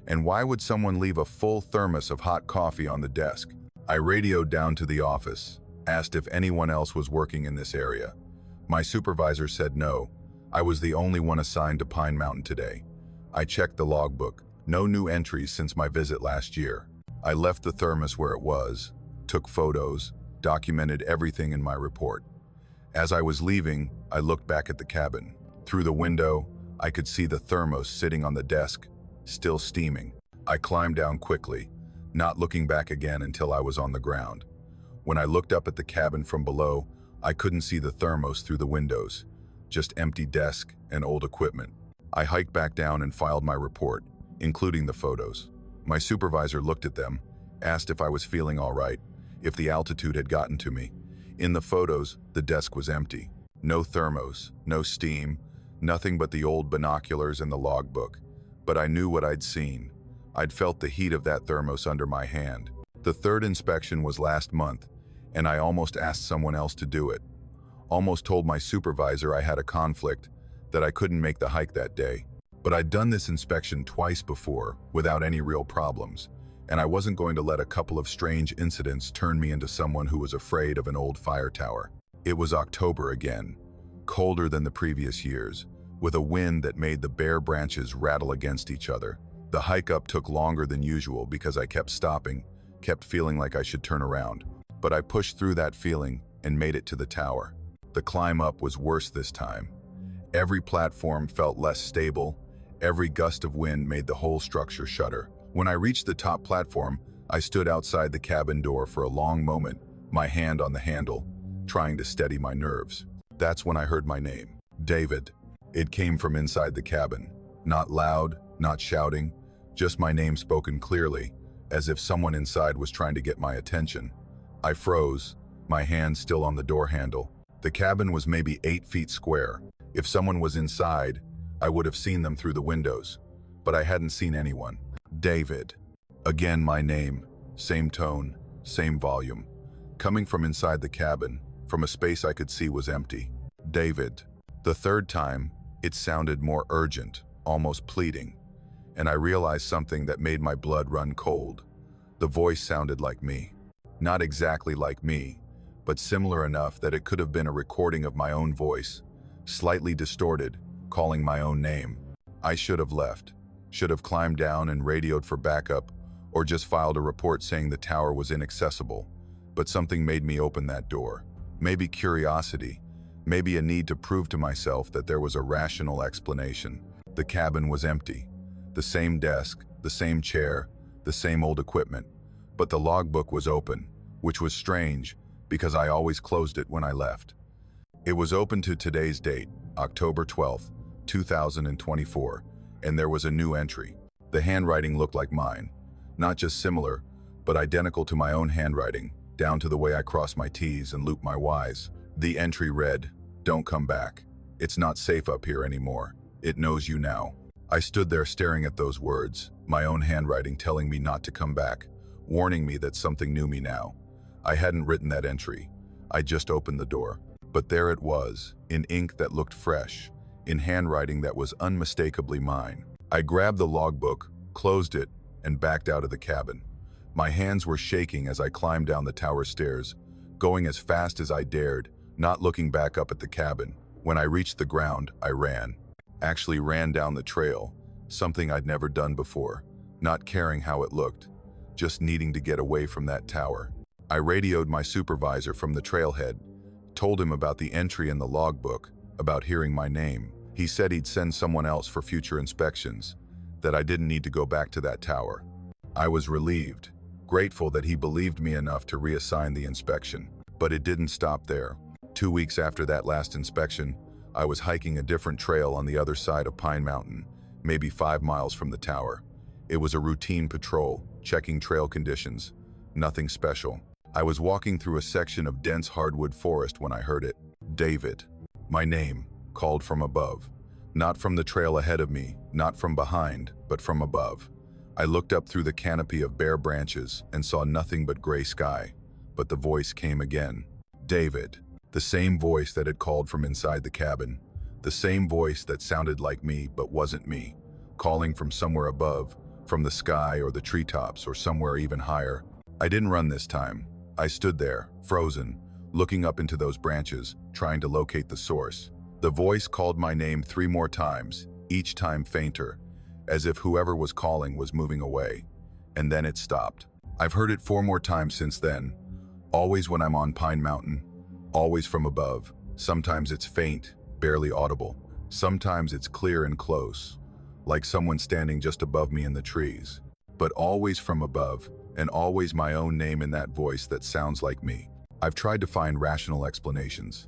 And why would someone leave a full thermos of hot coffee on the desk? I radioed down to the office, asked if anyone else was working in this area. My supervisor said no. I was the only one assigned to Pine Mountain today. I checked the logbook. No new entries since my visit last year. I left the thermos where it was, took photos, documented everything in my report. As I was leaving, I looked back at the cabin. Through the window, I could see the thermos sitting on the desk, still steaming. I climbed down quickly, not looking back again until I was on the ground. When I looked up at the cabin from below, I couldn't see the thermos through the windows, just empty desk and old equipment. I hiked back down and filed my report, including the photos. My supervisor looked at them, asked if I was feeling all right, if the altitude had gotten to me. In the photos, the desk was empty. No thermos, no steam, nothing but the old binoculars and the logbook. But I knew what I'd seen. I'd felt the heat of that thermos under my hand. The third inspection was last month, and I almost asked someone else to do it. Almost told my supervisor I had a conflict, that I couldn't make the hike that day. But I'd done this inspection twice before, without any real problems, and I wasn't going to let a couple of strange incidents turn me into someone who was afraid of an old fire tower. It was October again, colder than the previous years, with a wind that made the bare branches rattle against each other. The hike up took longer than usual because I kept stopping, kept feeling like I should turn around. But I pushed through that feeling and made it to the tower. The climb up was worse this time. Every platform felt less stable. Every gust of wind made the whole structure shudder. When I reached the top platform, I stood outside the cabin door for a long moment, my hand on the handle, trying to steady my nerves. That's when I heard my name, David. It came from inside the cabin. Not loud, not shouting, just my name spoken clearly, as if someone inside was trying to get my attention. I froze, my hand still on the door handle. The cabin was maybe 8 feet square. If someone was inside, I would have seen them through the windows, but I hadn't seen anyone. David. Again my name, same tone, same volume. Coming from inside the cabin, from a space I could see was empty. David. The third time, it sounded more urgent, almost pleading, and I realized something that made my blood run cold. The voice sounded like me. Not exactly like me, but similar enough that it could have been a recording of my own voice, slightly distorted, calling my own name. I should have left, should have climbed down and radioed for backup, or just filed a report saying the tower was inaccessible. But something made me open that door. Maybe curiosity, maybe a need to prove to myself that there was a rational explanation. The cabin was empty. The same desk, the same chair, the same old equipment. But the logbook was open, which was strange because I always closed it when I left. It was open to today's date, October 12th, 2024, and there was a new entry. The handwriting looked like mine. Not just similar, but identical to my own handwriting, down to the way I cross my T's and loop my Y's. The entry read, "Don't come back. It's not safe up here anymore. It knows you now." I stood there staring at those words, my own handwriting telling me not to come back, warning me that something knew me now. I hadn't written that entry. I just opened the door. But there it was, in ink that looked fresh, in handwriting that was unmistakably mine. I grabbed the logbook, closed it, and backed out of the cabin. My hands were shaking as I climbed down the tower stairs, going as fast as I dared, not looking back up at the cabin, When I reached the ground, I ran. Actually ran down the trail, something I'd never done before, not caring how it looked, just needing to get away from that tower. I radioed my supervisor from the trailhead, told him about the entry in the logbook, about hearing my name. He said he'd send someone else for future inspections, that I didn't need to go back to that tower. I was relieved, grateful that he believed me enough to reassign the inspection. But it didn't stop there. 2 weeks after that last inspection, I was hiking a different trail on the other side of Pine Mountain, maybe 5 miles from the tower. It was a routine patrol, checking trail conditions. Nothing special. I was walking through a section of dense hardwood forest when I heard it. David. My name, called from above. Not from the trail ahead of me, not from behind, but from above. I looked up through the canopy of bare branches and saw nothing but gray sky. But the voice came again. David. The same voice that had called from inside the cabin. The same voice that sounded like me but wasn't me. Calling from somewhere above, from the sky or the treetops or somewhere even higher. I didn't run this time. I stood there, frozen, looking up into those branches, trying to locate the source. The voice called my name 3 more times, each time fainter, as if whoever was calling was moving away. And then it stopped. I've heard it 4 more times since then. Always when I'm on Pine Mountain, always from above. Sometimes it's faint, barely audible. Sometimes it's clear and close, like someone standing just above me in the trees. But always from above, and always my own name in that voice that sounds like me. I've tried to find rational explanations.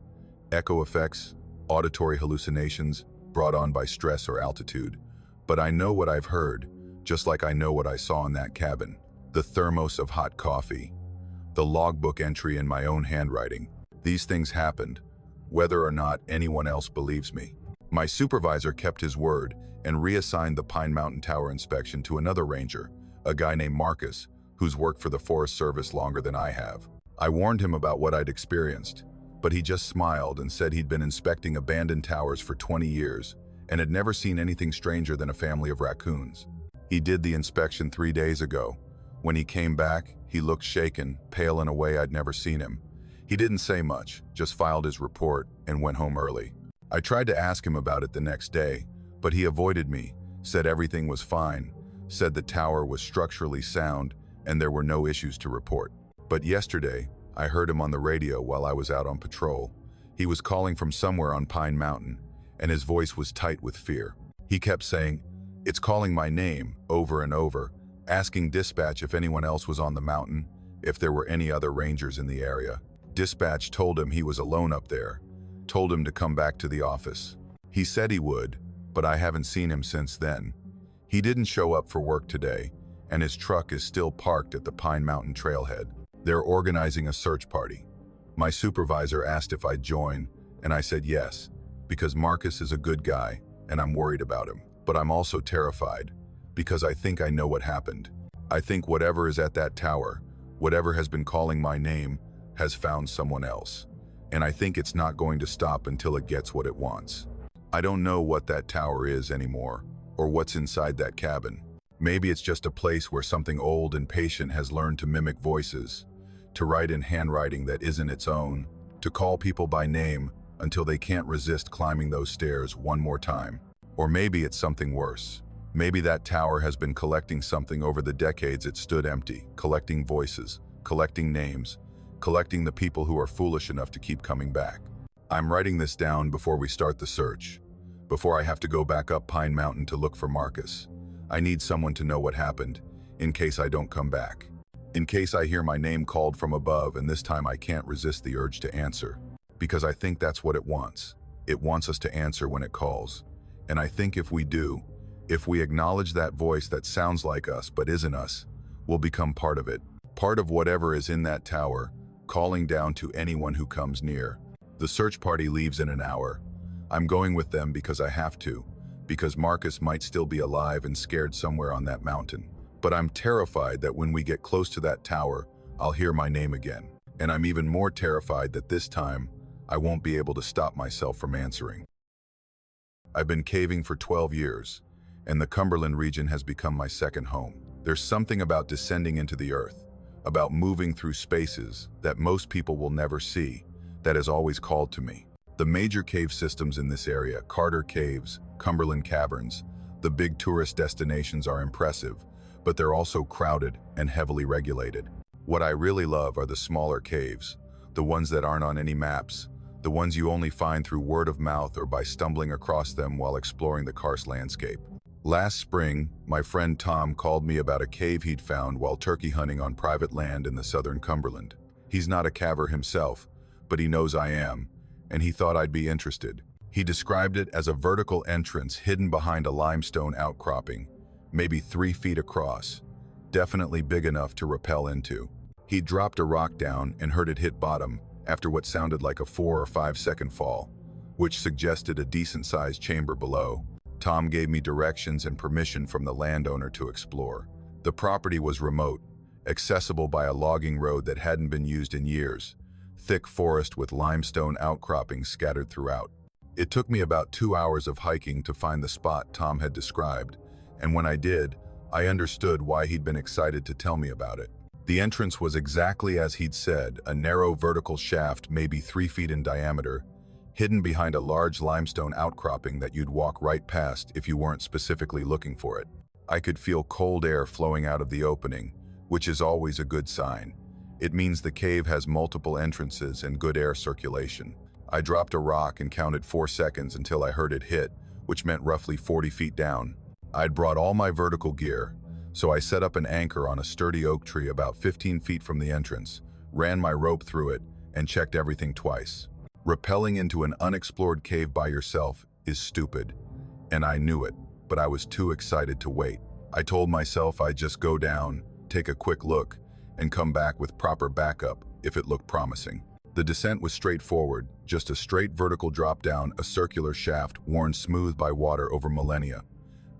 Echo effects, auditory hallucinations, brought on by stress or altitude. But I know what I've heard, just like I know what I saw in that cabin. The thermos of hot coffee. The logbook entry in my own handwriting. These things happened, whether or not anyone else believes me. My supervisor kept his word and reassigned the Pine Mountain Tower inspection to another ranger, a guy named Marcus, who's worked for the Forest Service longer than I have. I warned him about what I'd experienced, but he just smiled and said he'd been inspecting abandoned towers for 20 years and had never seen anything stranger than a family of raccoons. He did the inspection 3 days ago. When he came back, he looked shaken, pale in a way I'd never seen him. He didn't say much, just filed his report and went home early. I tried to ask him about it the next day, but he avoided me, said everything was fine, said the tower was structurally sound and there were no issues to report. But yesterday, I heard him on the radio while I was out on patrol. He was calling from somewhere on Pine Mountain, and his voice was tight with fear. He kept saying, "It's calling my name," over and over, asking dispatch if anyone else was on the mountain, if there were any other rangers in the area. Dispatch told him he was alone up there, told him to come back to the office. He said he would, but I haven't seen him since then. He didn't show up for work today, and his truck is still parked at the Pine Mountain trailhead. They're organizing a search party. My supervisor asked if I'd join, and I said yes, because Marcus is a good guy, and I'm worried about him. But I'm also terrified, because I think I know what happened. I think whatever is at that tower, whatever has been calling my name, has found someone else. And I think it's not going to stop until it gets what it wants. I don't know what that tower is anymore, or what's inside that cabin. Maybe it's just a place where something old and patient has learned to mimic voices, to write in handwriting that isn't its own, to call people by name until they can't resist climbing those stairs one more time. Or maybe it's something worse. Maybe that tower has been collecting something over the decades it stood empty, collecting voices, collecting names, collecting the people who are foolish enough to keep coming back. I'm writing this down before we start the search, before I have to go back up Pine Mountain to look for Marcus. I need someone to know what happened, in case I don't come back. In case I hear my name called from above and this time I can't resist the urge to answer. Because I think that's what it wants. It wants us to answer when it calls. And I think if we do, if we acknowledge that voice that sounds like us but isn't us, we'll become part of it. Part of whatever is in that tower, calling down to anyone who comes near. The search party leaves in an hour. I'm going with them because I have to, because Marcus might still be alive and scared somewhere on that mountain. But I'm terrified that when we get close to that tower, I'll hear my name again. And I'm even more terrified that this time, I won't be able to stop myself from answering. I've been caving for 12 years, and the Cumberland region has become my second home. There's something about descending into the earth, about moving through spaces that most people will never see, that has always called to me. The major cave systems in this area, Carter Caves, Cumberland Caverns, the big tourist destinations are impressive, but they're also crowded and heavily regulated. What I really love are the smaller caves, the ones that aren't on any maps, the ones you only find through word of mouth or by stumbling across them while exploring the karst landscape. Last spring, my friend Tom called me about a cave he'd found while turkey hunting on private land in the southern Cumberland. He's not a caver himself, but he knows I am, and he thought I'd be interested. He described it as a vertical entrance hidden behind a limestone outcropping, maybe 3 feet across, definitely big enough to rappel into. He dropped a rock down and heard it hit bottom after what sounded like a 4 or 5 second fall, which suggested a decent-sized chamber below. Tom gave me directions and permission from the landowner to explore. The property was remote, accessible by a logging road that hadn't been used in years, thick forest with limestone outcroppings scattered throughout. It took me about 2 hours of hiking to find the spot Tom had described, and when I did, I understood why he'd been excited to tell me about it. The entrance was exactly as he'd said, a narrow vertical shaft maybe 3 feet in diameter, hidden behind a large limestone outcropping that you'd walk right past if you weren't specifically looking for it. I could feel cold air flowing out of the opening, which is always a good sign. It means the cave has multiple entrances and good air circulation. I dropped a rock and counted 4 seconds until I heard it hit, which meant roughly 40 feet down. I'd brought all my vertical gear, so I set up an anchor on a sturdy oak tree about 15 feet from the entrance, ran my rope through it, and checked everything twice. Rappelling into an unexplored cave by yourself is stupid, and I knew it, but I was too excited to wait. I told myself I'd just go down, take a quick look, and come back with proper backup if it looked promising. The descent was straightforward, just a straight vertical drop down a circular shaft worn smooth by water over millennia.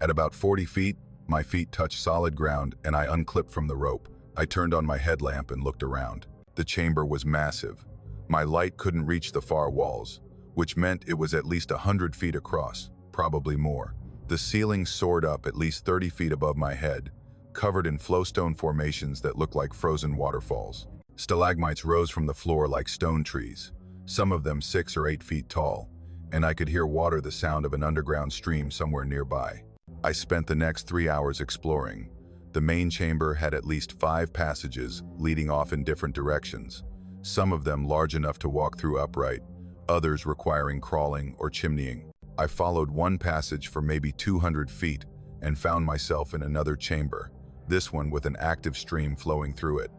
At about 40 feet, my feet touched solid ground and I unclipped from the rope. I turned on my headlamp and looked around. The chamber was massive. My light couldn't reach the far walls, which meant it was at least 100 feet across, probably more. The ceiling soared up at least 30 feet above my head, covered in flowstone formations that looked like frozen waterfalls. Stalagmites rose from the floor like stone trees, some of them 6 or 8 feet tall, and I could hear water the sound of an underground stream somewhere nearby. I spent the next 3 hours exploring. The main chamber had at least 5 passages leading off in different directions, some of them large enough to walk through upright, others requiring crawling or chimneying. I followed one passage for maybe 200 feet and found myself in another chamber, this one with an active stream flowing through it.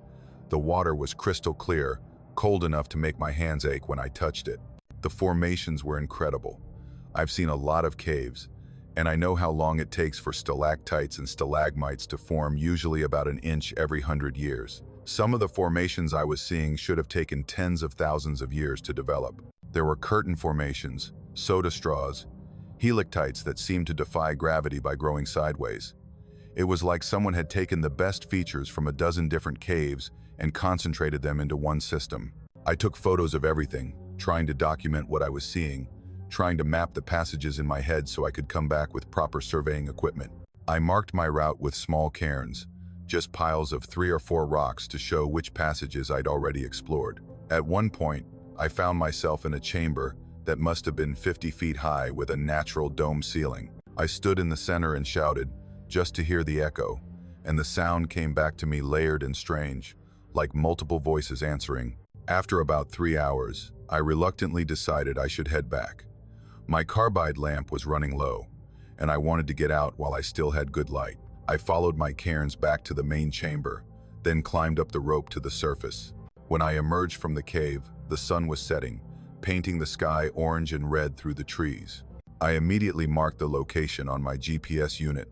The water was crystal clear, cold enough to make my hands ache when I touched it. The formations were incredible. I've seen a lot of caves, and I know how long it takes for stalactites and stalagmites to form, usually about an inch every 100 years. Some of the formations I was seeing should have taken tens of thousands of years to develop. There were curtain formations, soda straws, helictites that seemed to defy gravity by growing sideways. It was like someone had taken the best features from a dozen different caves and concentrated them into one system. I took photos of everything, trying to document what I was seeing, trying to map the passages in my head so I could come back with proper surveying equipment. I marked my route with small cairns, just piles of 3 or 4 rocks to show which passages I'd already explored. At one point, I found myself in a chamber that must have been 50 feet high with a natural dome ceiling. I stood in the center and shouted, just to hear the echo, and the sound came back to me layered and strange, like multiple voices answering. After about 3 hours, I reluctantly decided I should head back. My carbide lamp was running low, and I wanted to get out while I still had good light. I followed my cairns back to the main chamber, then climbed up the rope to the surface. When I emerged from the cave, the sun was setting, painting the sky orange and red through the trees. I immediately marked the location on my GPS unit,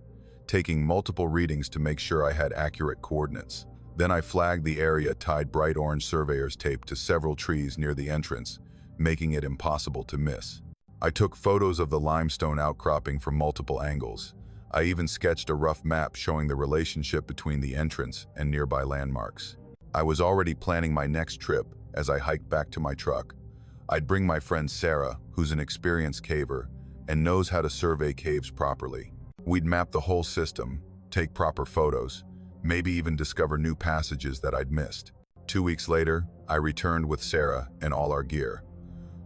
taking multiple readings to make sure I had accurate coordinates. Then I flagged the area, tied bright orange surveyor's tape to several trees near the entrance, making it impossible to miss. I took photos of the limestone outcropping from multiple angles. I even sketched a rough map showing the relationship between the entrance and nearby landmarks. I was already planning my next trip as I hiked back to my truck. I'd bring my friend Sarah, who's an experienced caver and knows how to survey caves properly. We'd map the whole system, take proper photos, maybe even discover new passages that I'd missed. 2 weeks later, I returned with Sarah and all our gear.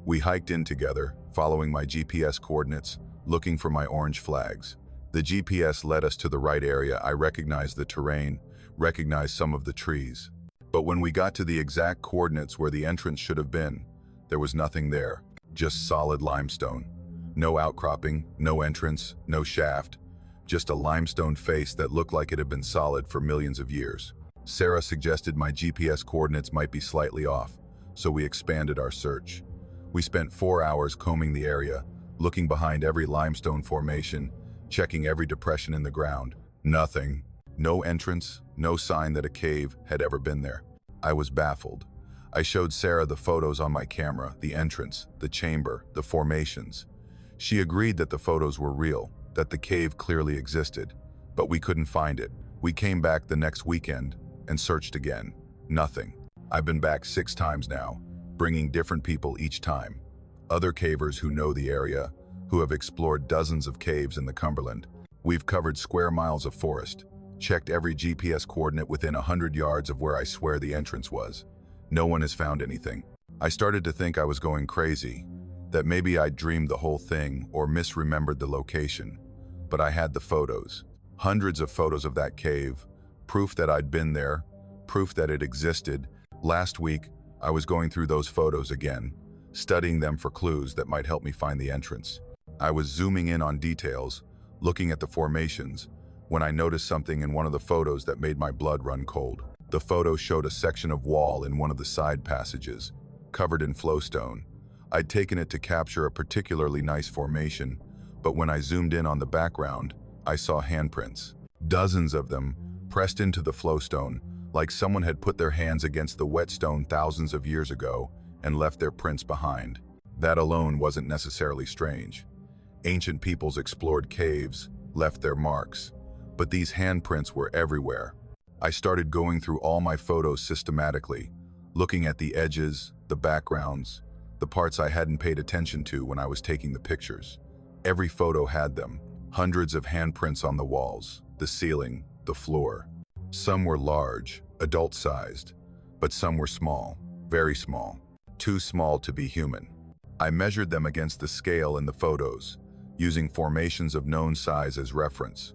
We hiked in together, following my GPS coordinates, looking for my orange flags. The GPS led us to the right area. I recognized the terrain, recognized some of the trees. But when we got to the exact coordinates where the entrance should have been, there was nothing there, just solid limestone. No outcropping, no entrance, no shaft, just a limestone face that looked like it had been solid for millions of years. Sarah suggested my GPS coordinates might be slightly off, so we expanded our search. We spent 4 hours combing the area, looking behind every limestone formation, checking every depression in the ground. Nothing. No entrance, no sign that a cave had ever been there. I was baffled. I showed Sarah the photos on my camera, the entrance, the chamber, the formations. She agreed that the photos were real, that the cave clearly existed, but we couldn't find it. We came back the next weekend and searched again. Nothing. I've been back 6 times now, bringing different people each time. Other cavers who know the area, who have explored dozens of caves in the Cumberland. We've covered square miles of forest, checked every GPS coordinate within 100 yards of where I swear the entrance was. No one has found anything. I started to think I was going crazy, that maybe I'd dreamed the whole thing or misremembered the location. But I had the photos. Hundreds of photos of that cave, proof that I'd been there, proof that it existed. Last week, I was going through those photos again, studying them for clues that might help me find the entrance. I was zooming in on details, looking at the formations, when I noticed something in one of the photos that made my blood run cold. The photo showed a section of wall in one of the side passages, covered in flowstone. I'd taken it to capture a particularly nice formation, but when I zoomed in on the background, I saw handprints. Dozens of them, pressed into the flowstone, like someone had put their hands against the wet stone thousands of years ago and left their prints behind. That alone wasn't necessarily strange. Ancient peoples explored caves, left their marks, but these handprints were everywhere. I started going through all my photos systematically, looking at the edges, the backgrounds, the parts I hadn't paid attention to when I was taking the pictures. Every photo had them, hundreds of handprints on the walls, the ceiling, the floor. Some were large, adult-sized, but some were small, very small, too small to be human. I measured them against the scale in the photos, using formations of known size as reference.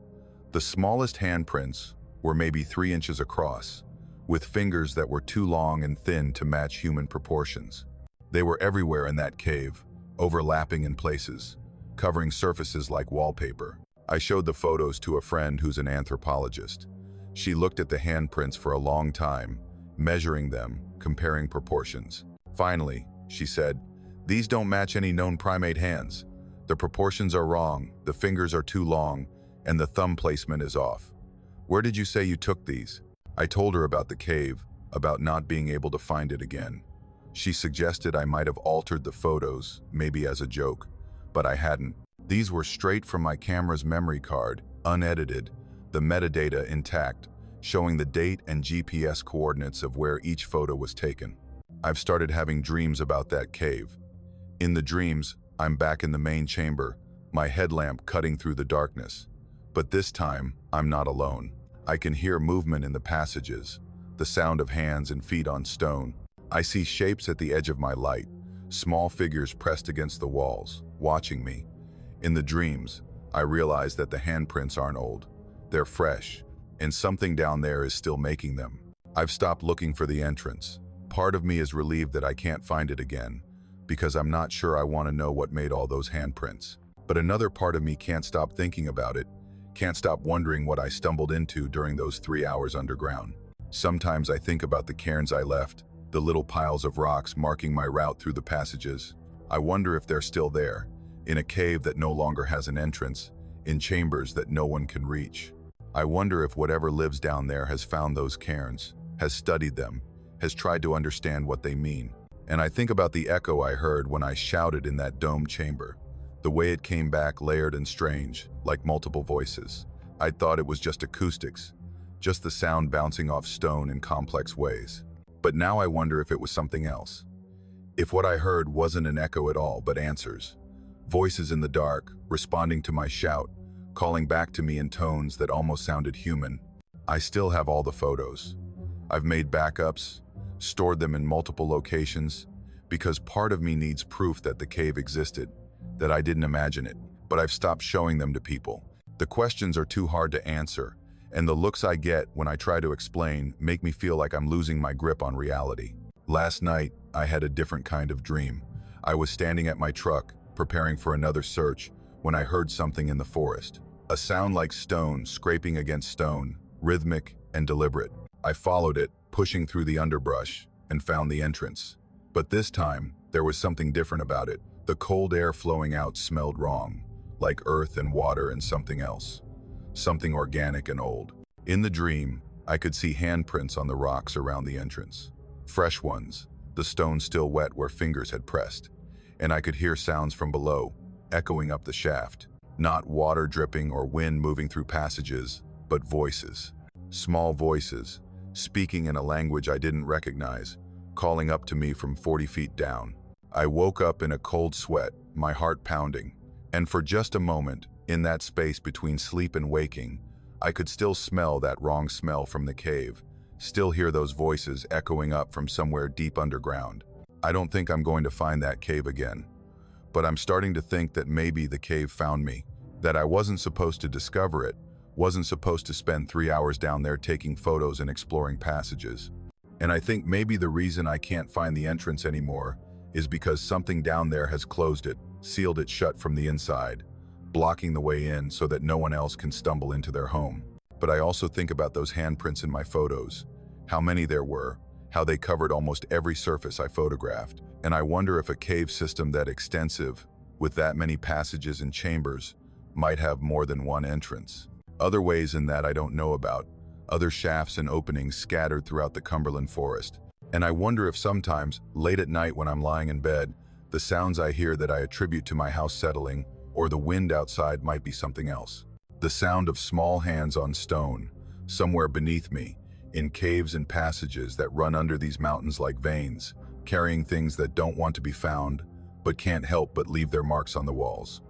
The smallest handprints were maybe 3 inches across, with fingers that were too long and thin to match human proportions. They were everywhere in that cave, overlapping in places, covering surfaces like wallpaper. I showed the photos to a friend who's an anthropologist. She looked at the handprints for a long time, measuring them, comparing proportions. Finally, she said, "These don't match any known primate hands. The proportions are wrong, the fingers are too long, and the thumb placement is off. Where did you say you took these?" I told her about the cave, about not being able to find it again. She suggested I might have altered the photos, maybe as a joke, but I hadn't. These were straight from my camera's memory card, unedited, the metadata intact, showing the date and GPS coordinates of where each photo was taken. I've started having dreams about that cave. In the dreams, I'm back in the main chamber, my headlamp cutting through the darkness. But this time, I'm not alone. I can hear movement in the passages, the sound of hands and feet on stone. I see shapes at the edge of my light, small figures pressed against the walls, watching me. In the dreams, I realize that the handprints aren't old. They're fresh, and something down there is still making them. I've stopped looking for the entrance. Part of me is relieved that I can't find it again, because I'm not sure I want to know what made all those handprints. But another part of me can't stop thinking about it, can't stop wondering what I stumbled into during those 3 hours underground. Sometimes I think about the cairns I left, the little piles of rocks marking my route through the passages. I wonder if they're still there, in a cave that no longer has an entrance, in chambers that no one can reach. I wonder if whatever lives down there has found those cairns, has studied them, has tried to understand what they mean. And I think about the echo I heard when I shouted in that domed chamber. The way it came back layered and strange, like multiple voices. I thought it was just acoustics, just the sound bouncing off stone in complex ways. But now I wonder if it was something else. If what I heard wasn't an echo at all, but answers. Voices in the dark, responding to my shout, calling back to me in tones that almost sounded human. I still have all the photos. I've made backups, stored them in multiple locations, because part of me needs proof that the cave existed, that I didn't imagine it, but I've stopped showing them to people. The questions are too hard to answer, and the looks I get when I try to explain make me feel like I'm losing my grip on reality. Last night, I had a different kind of dream. I was standing at my truck, preparing for another search, when I heard something in the forest. A sound like stone scraping against stone, rhythmic and deliberate. I followed it, pushing through the underbrush, and found the entrance. But this time, there was something different about it. The cold air flowing out smelled wrong, like earth and water and something else. Something organic and old. In the dream, I could see handprints on the rocks around the entrance. Fresh ones, the stone still wet where fingers had pressed. And I could hear sounds from below, echoing up the shaft. Not water dripping or wind moving through passages, but voices. Small voices, speaking in a language I didn't recognize, calling up to me from 40 feet down. I woke up in a cold sweat, my heart pounding. And for just a moment, in that space between sleep and waking, I could still smell that wrong smell from the cave, still hear those voices echoing up from somewhere deep underground. I don't think I'm going to find that cave again. But I'm starting to think that maybe the cave found me, that I wasn't supposed to discover it, wasn't supposed to spend 3 hours down there taking photos and exploring passages. And I think maybe the reason I can't find the entrance anymore is because something down there has closed it, sealed it shut from the inside, blocking the way in so that no one else can stumble into their home. But I also think about those handprints in my photos, how many there were, how they covered almost every surface I photographed. And I wonder if a cave system that extensive, with that many passages and chambers, might have more than one entrance. Other ways in that I don't know about, other shafts and openings scattered throughout the Cumberland forest. And I wonder if sometimes, late at night when I'm lying in bed, the sounds I hear that I attribute to my house settling, or the wind outside might be something else. The sound of small hands on stone, somewhere beneath me, in caves and passages that run under these mountains like veins, carrying things that don't want to be found, but can't help but leave their marks on the walls.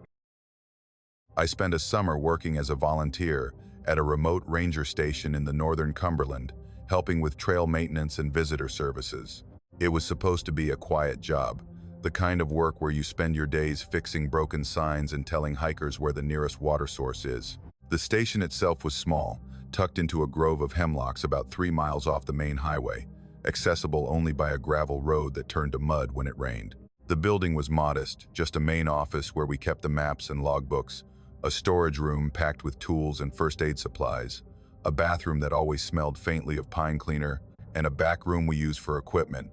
I spent a summer working as a volunteer at a remote ranger station in the northern Cumberland, helping with trail maintenance and visitor services. It was supposed to be a quiet job, the kind of work where you spend your days fixing broken signs and telling hikers where the nearest water source is. The station itself was small, tucked into a grove of hemlocks about 3 miles off the main highway, accessible only by a gravel road that turned to mud when it rained. The building was modest, just a main office where we kept the maps and logbooks, a storage room packed with tools and first aid supplies, a bathroom that always smelled faintly of pine cleaner, and a back room we used for equipment.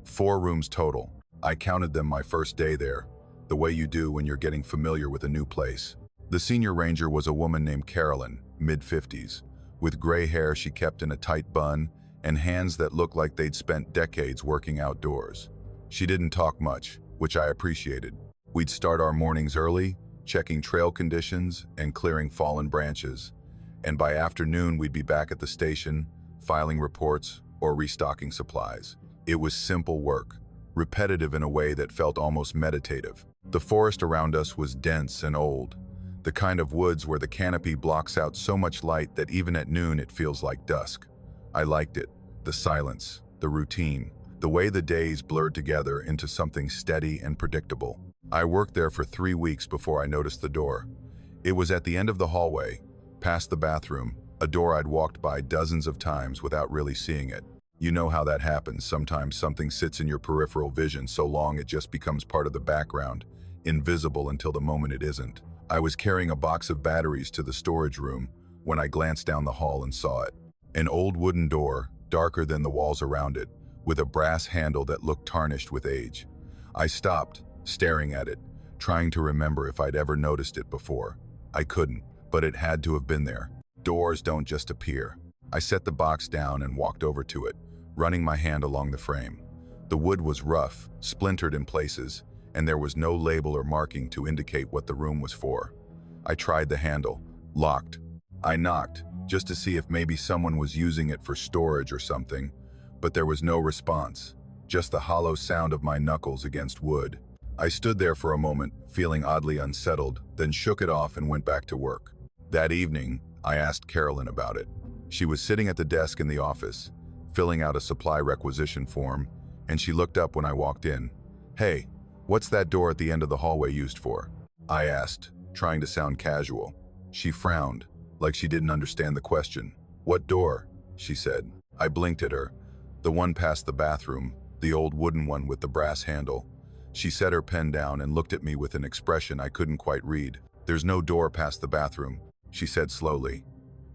4 rooms total. I counted them my first day there, the way you do when you're getting familiar with a new place. The senior ranger was a woman named Carolyn, mid-50s. With gray hair she kept in a tight bun, and hands that looked like they'd spent decades working outdoors. She didn't talk much, which I appreciated. We'd start our mornings early, checking trail conditions and clearing fallen branches. And by afternoon we'd be back at the station, filing reports or restocking supplies. It was simple work, repetitive in a way that felt almost meditative. The forest around us was dense and old, the kind of woods where the canopy blocks out so much light that even at noon it feels like dusk. I liked it, the silence, the routine, the way the days blurred together into something steady and predictable. I worked there for 3 weeks before I noticed the door. It was at the end of the hallway, past the bathroom, a door I'd walked by dozens of times without really seeing it. You know how that happens. Sometimes something sits in your peripheral vision so long it just becomes part of the background, invisible until the moment it isn't. I was carrying a box of batteries to the storage room when I glanced down the hall and saw it. An old wooden door, darker than the walls around it, with a brass handle that looked tarnished with age. I stopped, staring at it, trying to remember if I'd ever noticed it before. I couldn't, but it had to have been there. Doors don't just appear. I set the box down and walked over to it, running my hand along the frame. The wood was rough, splintered in places, and there was no label or marking to indicate what the room was for. I tried the handle, locked. I knocked, just to see if maybe someone was using it for storage or something, but there was no response, just the hollow sound of my knuckles against wood. I stood there for a moment, feeling oddly unsettled, then shook it off and went back to work. That evening, I asked Carolyn about it. She was sitting at the desk in the office, filling out a supply requisition form, and she looked up when I walked in. "Hey, what's that door at the end of the hallway used for?" I asked, trying to sound casual. She frowned, like she didn't understand the question. "What door?" she said. I blinked at her. "The one past the bathroom, the old wooden one with the brass handle." She set her pen down and looked at me with an expression I couldn't quite read. "There's no door past the bathroom," she said slowly.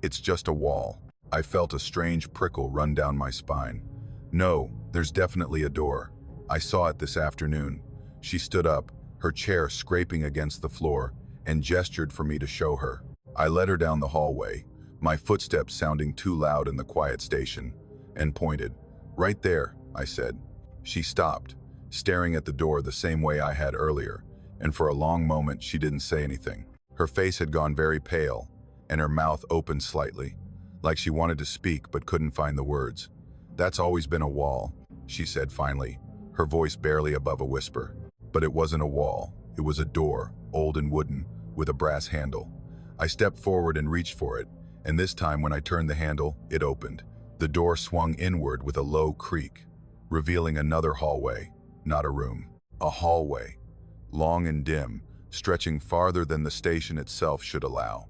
"It's just a wall." I felt a strange prickle run down my spine. "No, there's definitely a door. I saw it this afternoon." She stood up, her chair scraping against the floor, and gestured for me to show her. I led her down the hallway, my footsteps sounding too loud in the quiet station, and pointed. "Right there," I said. She stopped, staring at the door the same way I had earlier, and for a long moment she didn't say anything. Her face had gone very pale, and her mouth opened slightly, like she wanted to speak but couldn't find the words. "That's always been a wall," she said finally, her voice barely above a whisper. But it wasn't a wall, it was a door, old and wooden, with a brass handle. I stepped forward and reached for it, and this time when I turned the handle, it opened. The door swung inward with a low creak, revealing another hallway, not a room. A hallway, long and dim, stretching farther than the station itself should allow.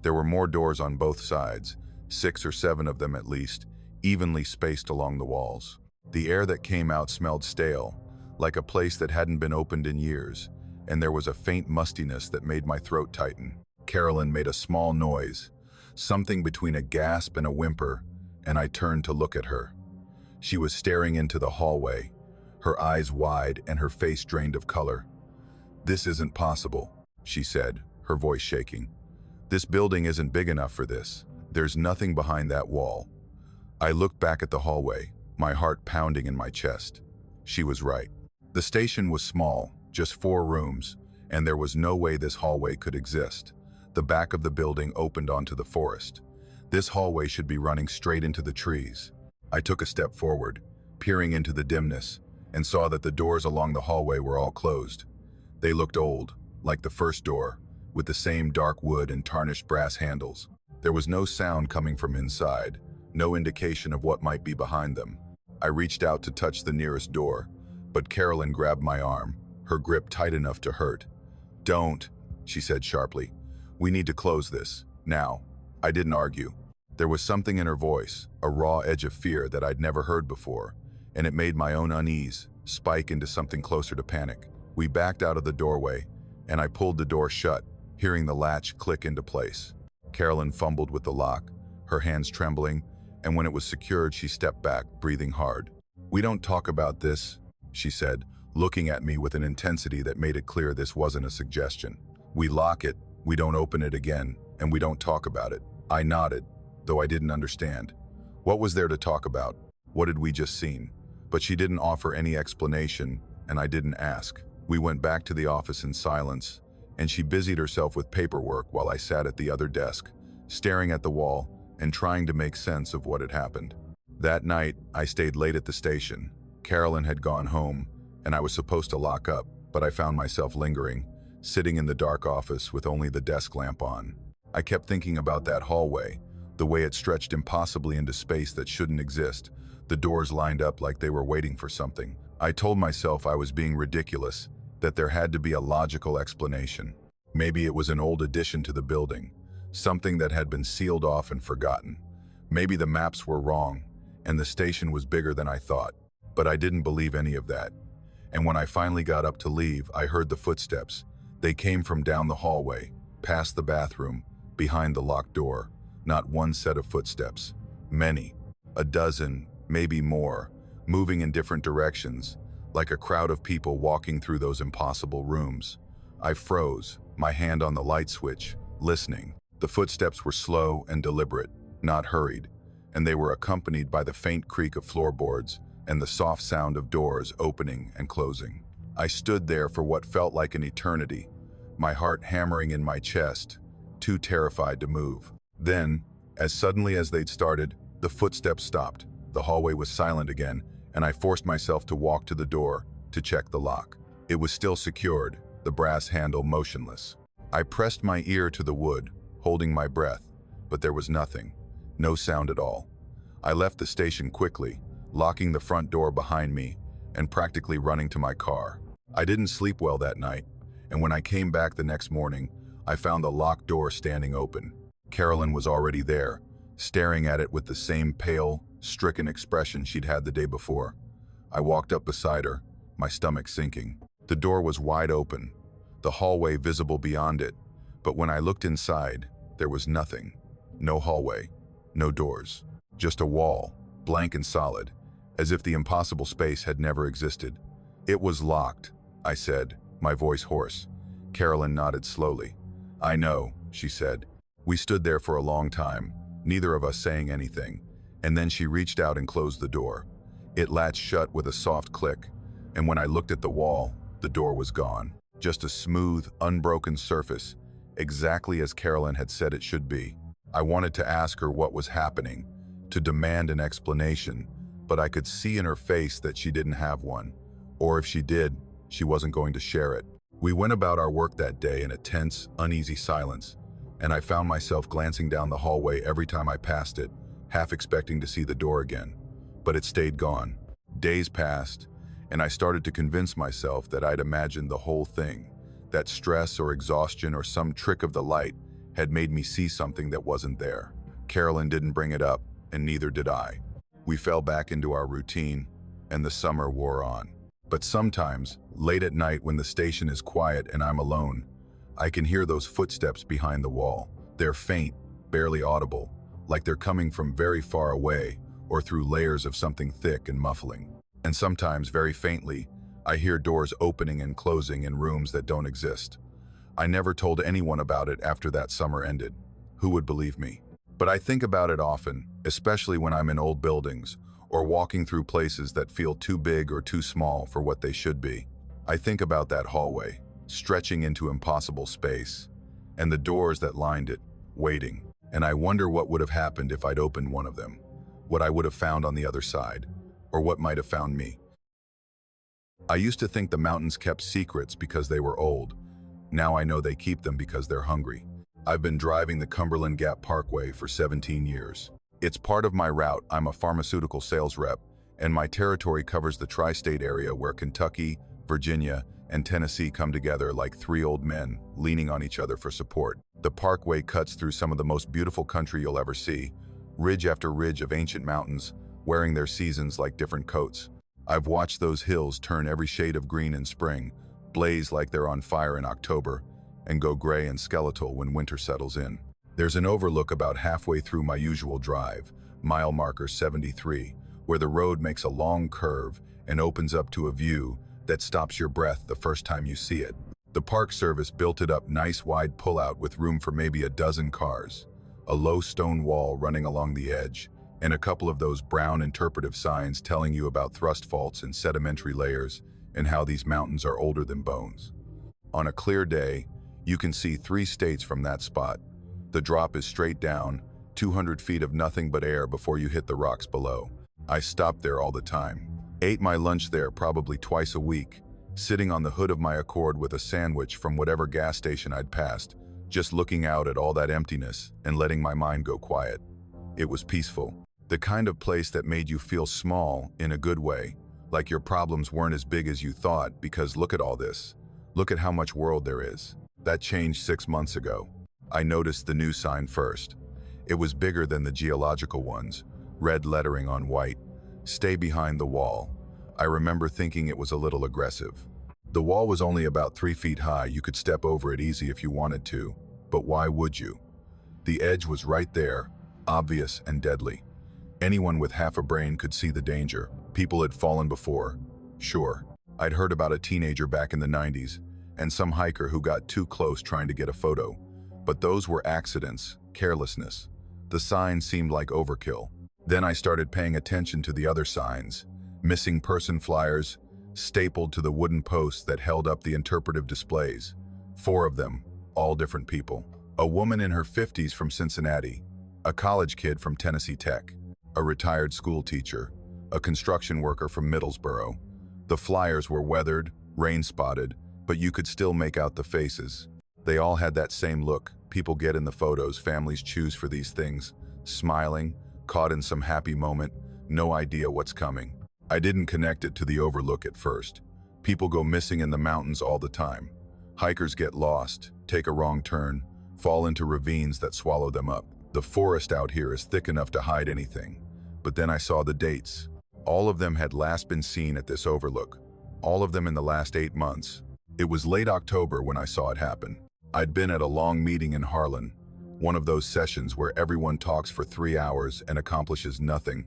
There were more doors on both sides, 6 or 7 of them at least, evenly spaced along the walls. The air that came out smelled stale, like a place that hadn't been opened in years, and there was a faint mustiness that made my throat tighten. Carolyn made a small noise, something between a gasp and a whimper, and I turned to look at her. She was staring into the hallway, her eyes wide and her face drained of color. "This isn't possible," she said, her voice shaking. "This building isn't big enough for this. There's nothing behind that wall." I looked back at the hallway, my heart pounding in my chest. She was right. The station was small, just 4 rooms, and there was no way this hallway could exist. The back of the building opened onto the forest. This hallway should be running straight into the trees. I took a step forward, peering into the dimness, and saw that the doors along the hallway were all closed. They looked old, like the first door, with the same dark wood and tarnished brass handles. There was no sound coming from inside, no indication of what might be behind them. I reached out to touch the nearest door, but Carolyn grabbed my arm, her grip tight enough to hurt. "Don't," she said sharply. "We need to close this, now." I didn't argue. There was something in her voice, a raw edge of fear that I'd never heard before, and it made my own unease spike into something closer to panic. We backed out of the doorway, and I pulled the door shut, hearing the latch click into place. Carolyn fumbled with the lock, her hands trembling, and when it was secured, she stepped back, breathing hard. "We don't talk about this," she said, looking at me with an intensity that made it clear this wasn't a suggestion. "We lock it, we don't open it again, and we don't talk about it." I nodded, though I didn't understand. What was there to talk about? What had we just seen? But she didn't offer any explanation, and I didn't ask. We went back to the office in silence, and she busied herself with paperwork while I sat at the other desk, staring at the wall and trying to make sense of what had happened. That night, I stayed late at the station. Carolyn had gone home, and I was supposed to lock up, but I found myself lingering, sitting in the dark office with only the desk lamp on. I kept thinking about that hallway, the way it stretched impossibly into space that shouldn't exist, the doors lined up like they were waiting for something. I told myself I was being ridiculous, that there had to be a logical explanation. Maybe it was an old addition to the building, something that had been sealed off and forgotten. Maybe the maps were wrong, and the station was bigger than I thought. But I didn't believe any of that. And when I finally got up to leave, I heard the footsteps. They came from down the hallway, past the bathroom, behind the locked door. Not one set of footsteps. Many. A dozen, maybe more, moving in different directions, like a crowd of people walking through those impossible rooms. I froze, my hand on the light switch, listening. The footsteps were slow and deliberate, not hurried, and they were accompanied by the faint creak of floorboards and the soft sound of doors opening and closing. I stood there for what felt like an eternity, my heart hammering in my chest, too terrified to move. Then, as suddenly as they'd started, the footsteps stopped. The hallway was silent again, and I forced myself to walk to the door to check the lock. It was still secured, the brass handle motionless. I pressed my ear to the wood, holding my breath, but there was nothing, no sound at all. I left the station quickly, locking the front door behind me and practically running to my car. I didn't sleep well that night, and when I came back the next morning, I found the locked door standing open. Carolyn was already there, staring at it with the same pale, stricken expression she'd had the day before. I walked up beside her, my stomach sinking. The door was wide open, the hallway visible beyond it, but when I looked inside, there was nothing. No hallway, no doors, just a wall, blank and solid, as if the impossible space had never existed. "It was locked," I said, my voice hoarse. Carolyn nodded slowly. "I know," she said. We stood there for a long time, neither of us saying anything, and then she reached out and closed the door. It latched shut with a soft click, and when I looked at the wall, the door was gone. Just a smooth, unbroken surface, exactly as Carolyn had said it should be. I wanted to ask her what was happening, to demand an explanation, but I could see in her face that she didn't have one. Or if she did, she wasn't going to share it. We went about our work that day in a tense, uneasy silence, and I found myself glancing down the hallway every time I passed it, half expecting to see the door again. But it stayed gone. Days passed, and I started to convince myself that I'd imagined the whole thing, that stress or exhaustion or some trick of the light had made me see something that wasn't there. Carolyn didn't bring it up, and neither did I. We fell back into our routine, and the summer wore on. But sometimes, late at night when the station is quiet and I'm alone, I can hear those footsteps behind the wall. They're faint, barely audible, like they're coming from very far away or through layers of something thick and muffling. And sometimes, very faintly, I hear doors opening and closing in rooms that don't exist. I never told anyone about it after that summer ended. Who would believe me? But I think about it often, especially when I'm in old buildings or walking through places that feel too big or too small for what they should be. I think about that hallway, stretching into impossible space, and the doors that lined it, waiting. And I wonder what would have happened if I'd opened one of them, what I would have found on the other side, or what might have found me. I used to think the mountains kept secrets because they were old. Now I know they keep them because they're hungry. I've been driving the Cumberland Gap Parkway for 17 years. It's part of my route. I'm a pharmaceutical sales rep, and my territory covers the tri-state area where Kentucky, Virginia, and Tennessee come together like three old men, leaning on each other for support. The parkway cuts through some of the most beautiful country you'll ever see, ridge after ridge of ancient mountains, wearing their seasons like different coats. I've watched those hills turn every shade of green in spring, blaze like they're on fire in October, and go gray and skeletal when winter settles in. There's an overlook about halfway through my usual drive, mile marker 73, where the road makes a long curve and opens up to a view that stops your breath the first time you see it. The Park Service built it up nice wide pullout with room for maybe a dozen cars, a low stone wall running along the edge, and a couple of those brown interpretive signs telling you about thrust faults and sedimentary layers and how these mountains are older than bones. On a clear day, you can see 3 states from that spot. The drop is straight down, 200 feet of nothing but air before you hit the rocks below. I stopped there all the time. Ate my lunch there probably twice a week, sitting on the hood of my Accord with a sandwich from whatever gas station I'd passed, just looking out at all that emptiness and letting my mind go quiet. It was peaceful. The kind of place that made you feel small in a good way, like your problems weren't as big as you thought because look at all this. Look at how much world there is. That changed 6 months ago. I noticed the new sign first. It was bigger than the geological ones, red lettering on white. Stay behind the wall. I remember thinking it was a little aggressive. The wall was only about 3 feet high. You could step over it easy if you wanted to, but why would you? The edge was right there, obvious and deadly. Anyone with half a brain could see the danger. People had fallen before. Sure, I'd heard about a teenager back in the 90s and some hiker who got too close trying to get a photo. But those were accidents, carelessness. The sign seemed like overkill. Then I started paying attention to the other signs, missing person flyers, stapled to the wooden posts that held up the interpretive displays. 4 of them, all different people. A woman in her 50s from Cincinnati, a college kid from Tennessee Tech, a retired school teacher, a construction worker from Middlesboro. The flyers were weathered, rain-spotted, but you could still make out the faces. They all had that same look people get in the photos families choose for these things, smiling, caught in some happy moment, no idea what's coming. I didn't connect it to the overlook at first, People go missing in the mountains all the time. Hikers get lost, take a wrong turn, fall into ravines that swallow them up. The forest out here is thick enough to hide anything. But then I saw the dates. All of them had last been seen at this overlook. All of them in the last 8 months. It was late October when I saw it happen. I'd been at a long meeting in Harlan, one of those sessions where everyone talks for 3 hours and accomplishes nothing,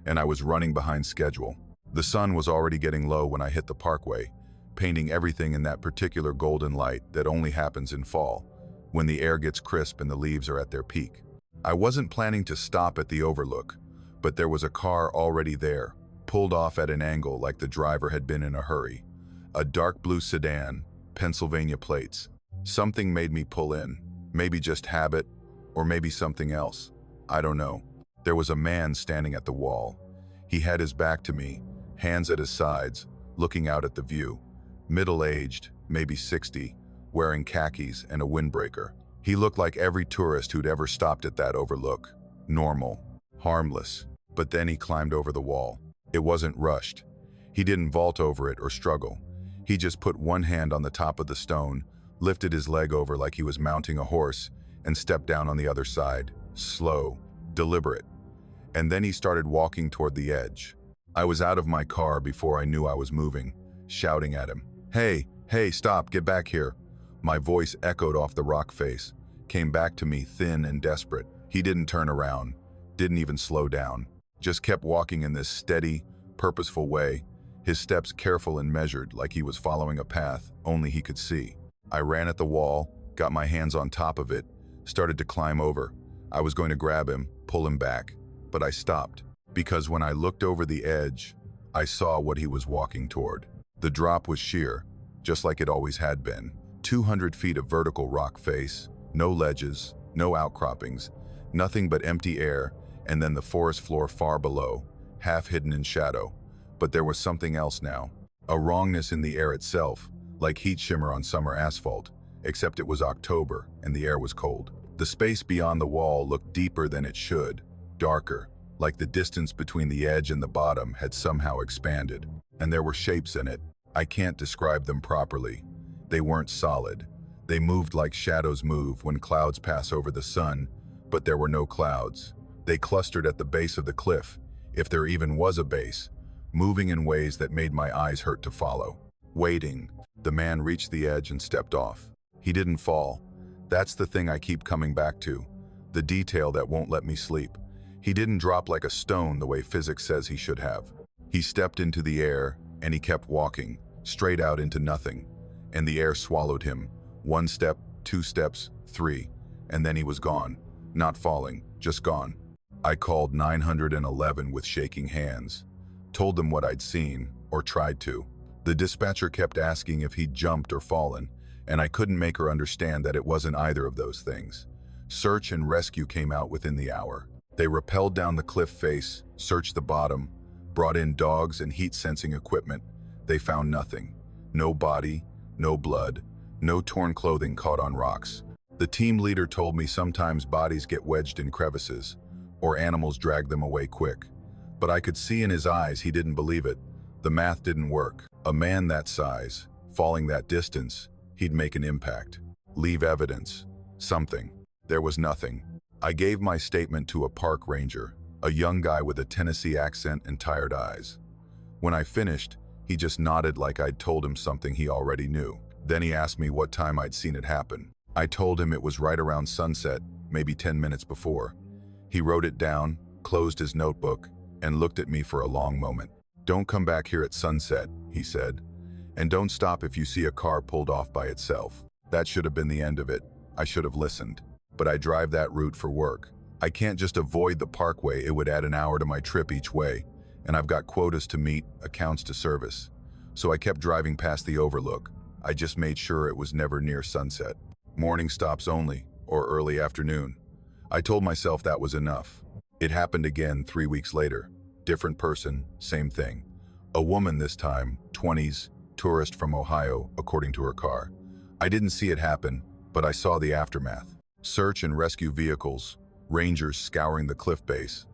and I was running behind schedule. The sun was already getting low when I hit the parkway, painting everything in that particular golden light that only happens in fall, when the air gets crisp and the leaves are at their peak. I wasn't planning to stop at the overlook, but there was a car already there, pulled off at an angle like the driver had been in a hurry. A dark blue sedan, Pennsylvania plates. Something made me pull in. Maybe just habit, or maybe something else. I don't know. There was a man standing at the wall. He had his back to me, hands at his sides, looking out at the view. Middle-aged, maybe 60, wearing khakis and a windbreaker. He looked like every tourist who'd ever stopped at that overlook. Normal, harmless. But then he climbed over the wall. It wasn't rushed. He didn't vault over it or struggle. He just put one hand on the top of the stone, lifted his leg over like he was mounting a horse, and stepped down on the other side. Slow, deliberate. And then he started walking toward the edge. I was out of my car before I knew I was moving, shouting at him, "Hey, hey, stop, get back here." My voice echoed off the rock face, came back to me thin and desperate. He didn't turn around, didn't even slow down, just kept walking in this steady, purposeful way, his steps careful and measured like he was following a path only he could see. I ran at the wall, got my hands on top of it, started to climb over. I was going to grab him, pull him back, but I stopped, because when I looked over the edge, I saw what he was walking toward. The drop was sheer, just like it always had been. 200 feet of vertical rock face, no ledges, no outcroppings, nothing but empty air, and then the forest floor far below, half hidden in shadow. But there was something else now. A wrongness in the air itself, like heat shimmer on summer asphalt, except it was October and the air was cold. The space beyond the wall looked deeper than it should, darker, like the distance between the edge and the bottom had somehow expanded. And there were shapes in it. I can't describe them properly. They weren't solid. They moved like shadows move when clouds pass over the sun, but there were no clouds. They clustered at the base of the cliff, if there even was a base, moving in ways that made my eyes hurt to follow. Waiting, the man reached the edge and stepped off. He didn't fall. That's the thing I keep coming back to, the detail that won't let me sleep. He didn't drop like a stone the way physics says he should have. He stepped into the air, and he kept walking, straight out into nothing. And the air swallowed him. 1 step, 2 steps, 3, and then he was gone. Not falling, just gone. I called 911 with shaking hands. Told them what I'd seen, or tried to. The dispatcher kept asking if he'd jumped or fallen, and I couldn't make her understand that it wasn't either of those things. Search and rescue came out within the hour. They rappelled down the cliff face, searched the bottom, brought in dogs and heat-sensing equipment. They found nothing. No body, no blood, no torn clothing caught on rocks. The team leader told me sometimes bodies get wedged in crevices, or animals drag them away quick. But I could see in his eyes he didn't believe it. The math didn't work. A man that size, falling that distance, he'd make an impact. Leave evidence. Something. There was nothing. I gave my statement to a park ranger, a young guy with a Tennessee accent and tired eyes. When I finished, he just nodded like I'd told him something he already knew. Then he asked me what time I'd seen it happen. I told him it was right around sunset, maybe 10 minutes before. He wrote it down, closed his notebook, and looked at me for a long moment. "Don't come back here at sunset," he said. "And don't stop if you see a car pulled off by itself." That should have been the end of it. I should have listened. But I drive that route for work. I can't just avoid the parkway. It would add an hour to my trip each way, and I've got quotas to meet, accounts to service. So I kept driving past the overlook. I just made sure it was never near sunset. Morning stops only, or early afternoon. I told myself that was enough. It happened again 3 weeks later. Different person, same thing. A woman this time, 20s, tourist from Ohio, according to her car. I didn't see it happen, but I saw the aftermath. Search and rescue vehicles, rangers scouring the cliff base.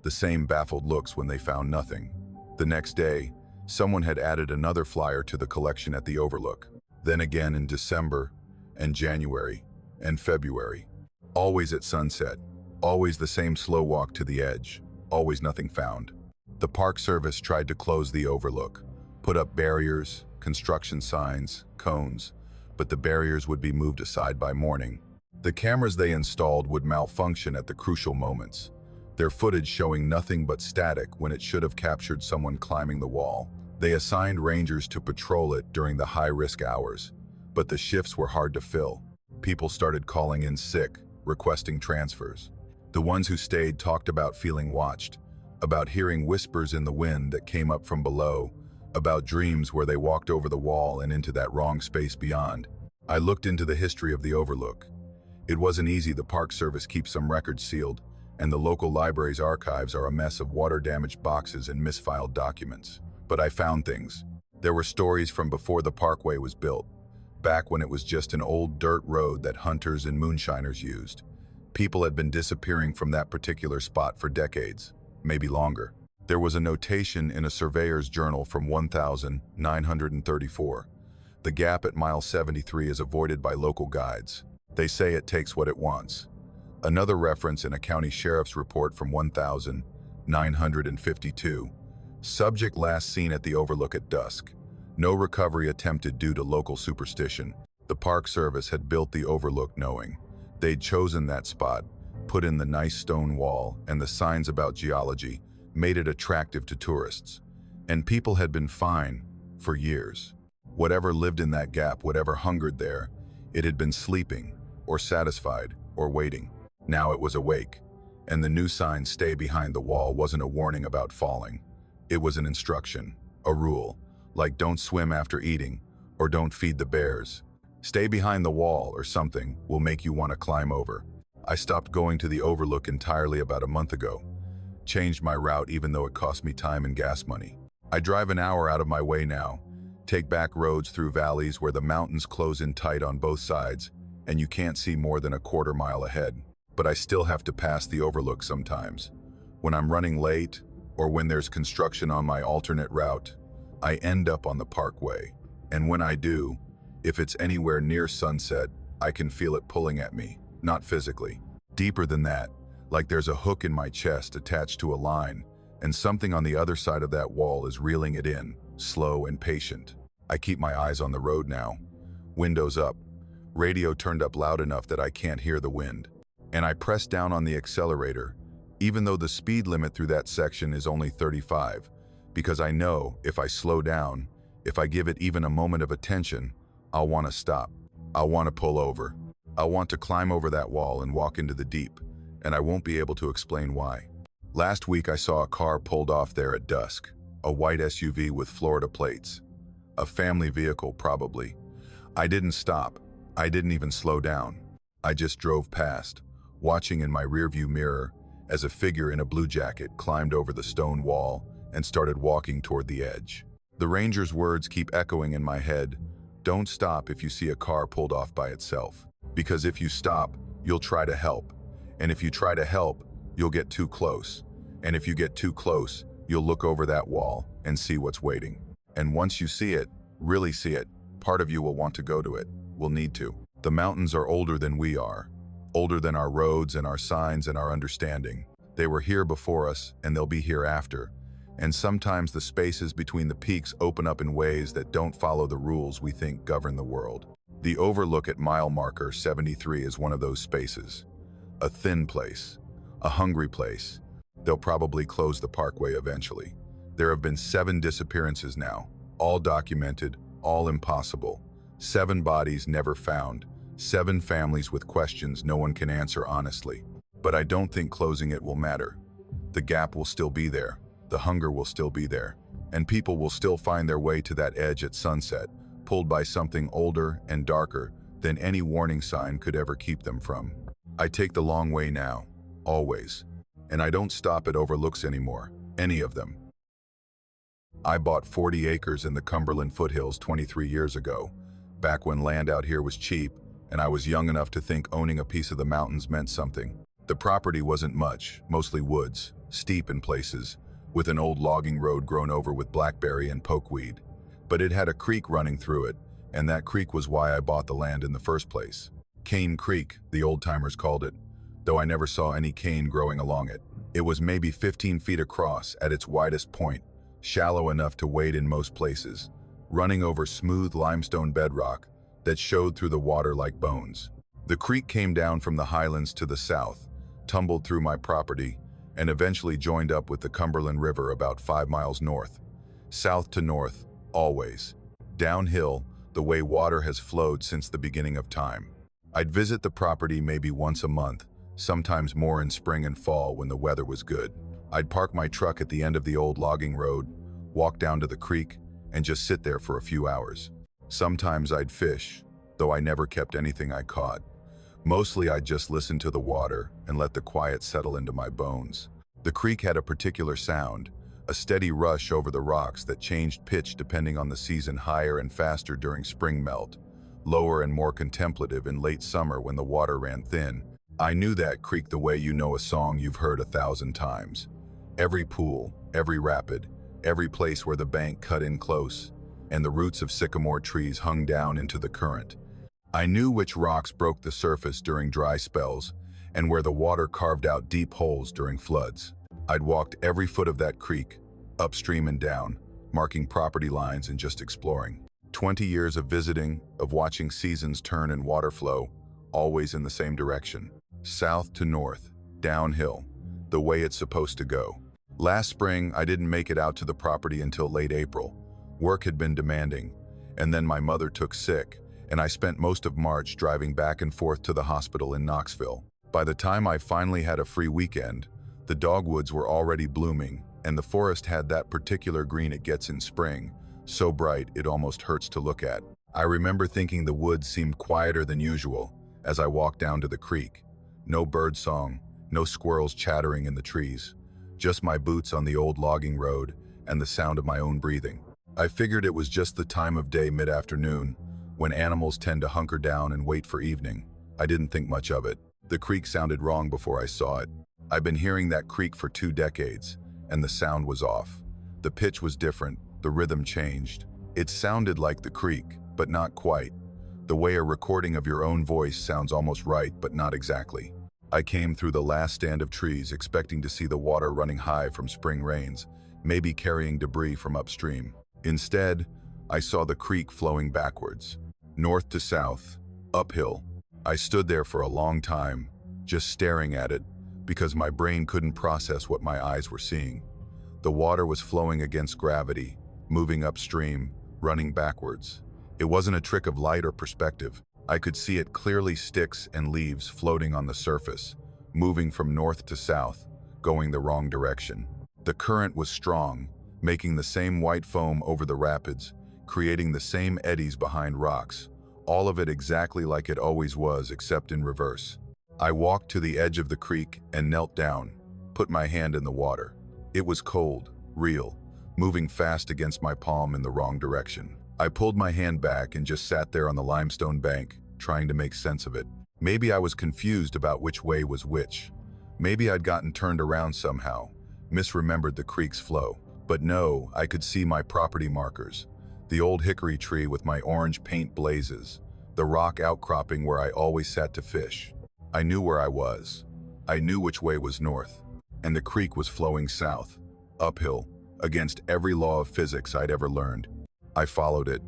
The same baffled looks when they found nothing. The next day, Someone had added another flyer to the collection at the Overlook. Then again in December, and January, and February. Always at sunset. Always the same slow walk to the edge. Always nothing found. The Park Service tried to close the Overlook, put up barriers, construction signs, cones, but the barriers would be moved aside by morning. The cameras they installed would malfunction at the crucial moments, their footage showing nothing but static when it should have captured someone climbing the wall. They assigned rangers to patrol it during the high-risk hours, but the shifts were hard to fill. People started calling in sick, requesting transfers. The ones who stayed talked about feeling watched, about hearing whispers in the wind that came up from below, about dreams where they walked over the wall and into that wrong space beyond. I looked into the history of the Overlook. It wasn't easy. The Park Service keeps some records sealed, and the local library's archives are a mess of water-damaged boxes and misfiled documents. But I found things. There were stories from before the parkway was built, back when it was just an old dirt road that hunters and moonshiners used. People had been disappearing from that particular spot for decades, maybe longer. There was a notation in a surveyor's journal from 1934. The gap at mile 73 is avoided by local guides. They say it takes what it wants. Another reference in a county sheriff's report from 1952. Subject last seen at the Overlook at dusk. No recovery attempted due to local superstition. The Park Service had built the Overlook knowing they'd chosen that spot, put in the nice stone wall, and the signs about geology made it attractive to tourists. And people had been fine for years. Whatever lived in that gap, whatever hungered there, it had been sleeping, or satisfied, or waiting. Now it was awake, and the new sign, "Stay behind the wall," wasn't a warning about falling. It was an instruction, a rule, like don't swim after eating, or don't feed the bears. Stay behind the wall or something will make you want to climb over. I stopped going to the Overlook entirely about a month ago. Changed my route even though it cost me time and gas money. I drive an hour out of my way now, take back roads through valleys where the mountains close in tight on both sides, and you can't see more than a quarter mile ahead. But I still have to pass the Overlook sometimes. When I'm running late, or when there's construction on my alternate route, I end up on the parkway. And when I do, if it's anywhere near sunset, I can feel it pulling at me, not physically. Deeper than that, like there's a hook in my chest attached to a line, and something on the other side of that wall is reeling it in, slow and patient. I keep my eyes on the road now. Windows up, radio turned up loud enough that I can't hear the wind. And I press down on the accelerator, even though the speed limit through that section is only 35, because I know if I slow down, if I give it even a moment of attention, I'll want to stop. I'll want to pull over. I'll want to climb over that wall and walk into the deep, and I won't be able to explain why. Last week I saw a car pulled off there at dusk, a white SUV with Florida plates. A family vehicle, probably. I didn't stop. I didn't even slow down. I just drove past, watching in my rearview mirror as a figure in a blue jacket climbed over the stone wall and started walking toward the edge. The ranger's words keep echoing in my head. Don't stop if you see a car pulled off by itself. Because if you stop, you'll try to help. And if you try to help, you'll get too close. And if you get too close, you'll look over that wall and see what's waiting. And once you see it, really see it, part of you will want to go to it, will need to. The mountains are older than we are. Older than our roads and our signs and our understanding. They were here before us, and they'll be here after. And sometimes the spaces between the peaks open up in ways that don't follow the rules we think govern the world. The Overlook at mile marker 73 is one of those spaces. A thin place, a hungry place. They'll probably close the parkway eventually. There have been 7 disappearances now, all documented, all impossible. 7 bodies never found. 7 families with questions no one can answer honestly. But I don't think closing it will matter. The gap will still be there, the hunger will still be there, and people will still find their way to that edge at sunset, pulled by something older and darker than any warning sign could ever keep them from. I take the long way now, always, and I don't stop at overlooks anymore, any of them. I bought 40 acres in the Cumberland foothills 23 years ago, back when land out here was cheap, and I was young enough to think owning a piece of the mountains meant something. The property wasn't much, mostly woods, steep in places, with an old logging road grown over with blackberry and pokeweed. But it had a creek running through it, and that creek was why I bought the land in the first place. Cane Creek, the old-timers called it, though I never saw any cane growing along it. It was maybe 15 feet across at its widest point, shallow enough to wade in most places, running over smooth limestone bedrock that showed through the water like bones. The creek came down from the highlands to the south, tumbled through my property, and eventually joined up with the Cumberland River about 5 miles north. South to north, always. Downhill, the way water has flowed since the beginning of time. I'd visit the property maybe once a month, sometimes more in spring and fall when the weather was good. I'd park my truck at the end of the old logging road, walk down to the creek, and just sit there for a few hours. Sometimes I'd fish, though I never kept anything I caught. Mostly I'd just listen to the water and let the quiet settle into my bones. The creek had a particular sound, a steady rush over the rocks that changed pitch depending on the season, higher and faster during spring melt, lower and more contemplative in late summer when the water ran thin. I knew that creek the way you know a song you've heard 1,000 times. Every pool, every rapid, every place where the bank cut in close, and the roots of sycamore trees hung down into the current. I knew which rocks broke the surface during dry spells, and where the water carved out deep holes during floods. I'd walked every foot of that creek, upstream and down, marking property lines and just exploring. 20 years of visiting, of watching seasons turn and water flow, always in the same direction. South to north, downhill, the way it's supposed to go. Last spring, I didn't make it out to the property until late April. Work had been demanding, and then my mother took sick, and I spent most of March driving back and forth to the hospital in Knoxville. By the time I finally had a free weekend, the dogwoods were already blooming, and the forest had that particular green it gets in spring, so bright it almost hurts to look at. I remember thinking the woods seemed quieter than usual as I walked down to the creek. No bird song, no squirrels chattering in the trees, just my boots on the old logging road and the sound of my own breathing. I figured it was just the time of day mid-afternoon, when animals tend to hunker down and wait for evening. I didn't think much of it. The creek sounded wrong before I saw it. I've been hearing that creek for 2 decades, and the sound was off. The pitch was different, the rhythm changed. It sounded like the creek, but not quite. The way a recording of your own voice sounds almost right, but not exactly. I came through the last stand of trees expecting to see the water running high from spring rains, maybe carrying debris from upstream. Instead, I saw the creek flowing backwards, north to south, uphill. I stood there for a long time, just staring at it, because my brain couldn't process what my eyes were seeing. The water was flowing against gravity, moving upstream, running backwards. It wasn't a trick of light or perspective. I could see it clearly, sticks and leaves floating on the surface, moving from north to south, going the wrong direction. The current was strong, making the same white foam over the rapids, creating the same eddies behind rocks, all of it exactly like it always was, except in reverse. I walked to the edge of the creek and knelt down, put my hand in the water. It was cold, real, moving fast against my palm in the wrong direction. I pulled my hand back and just sat there on the limestone bank, trying to make sense of it. Maybe I was confused about which way was which. Maybe I'd gotten turned around somehow, misremembered the creek's flow. But no, I could see my property markers. The old hickory tree with my orange paint blazes, the rock outcropping where I always sat to fish. I knew where I was. I knew which way was north, and the creek was flowing south, uphill, against every law of physics I'd ever learned. I followed it.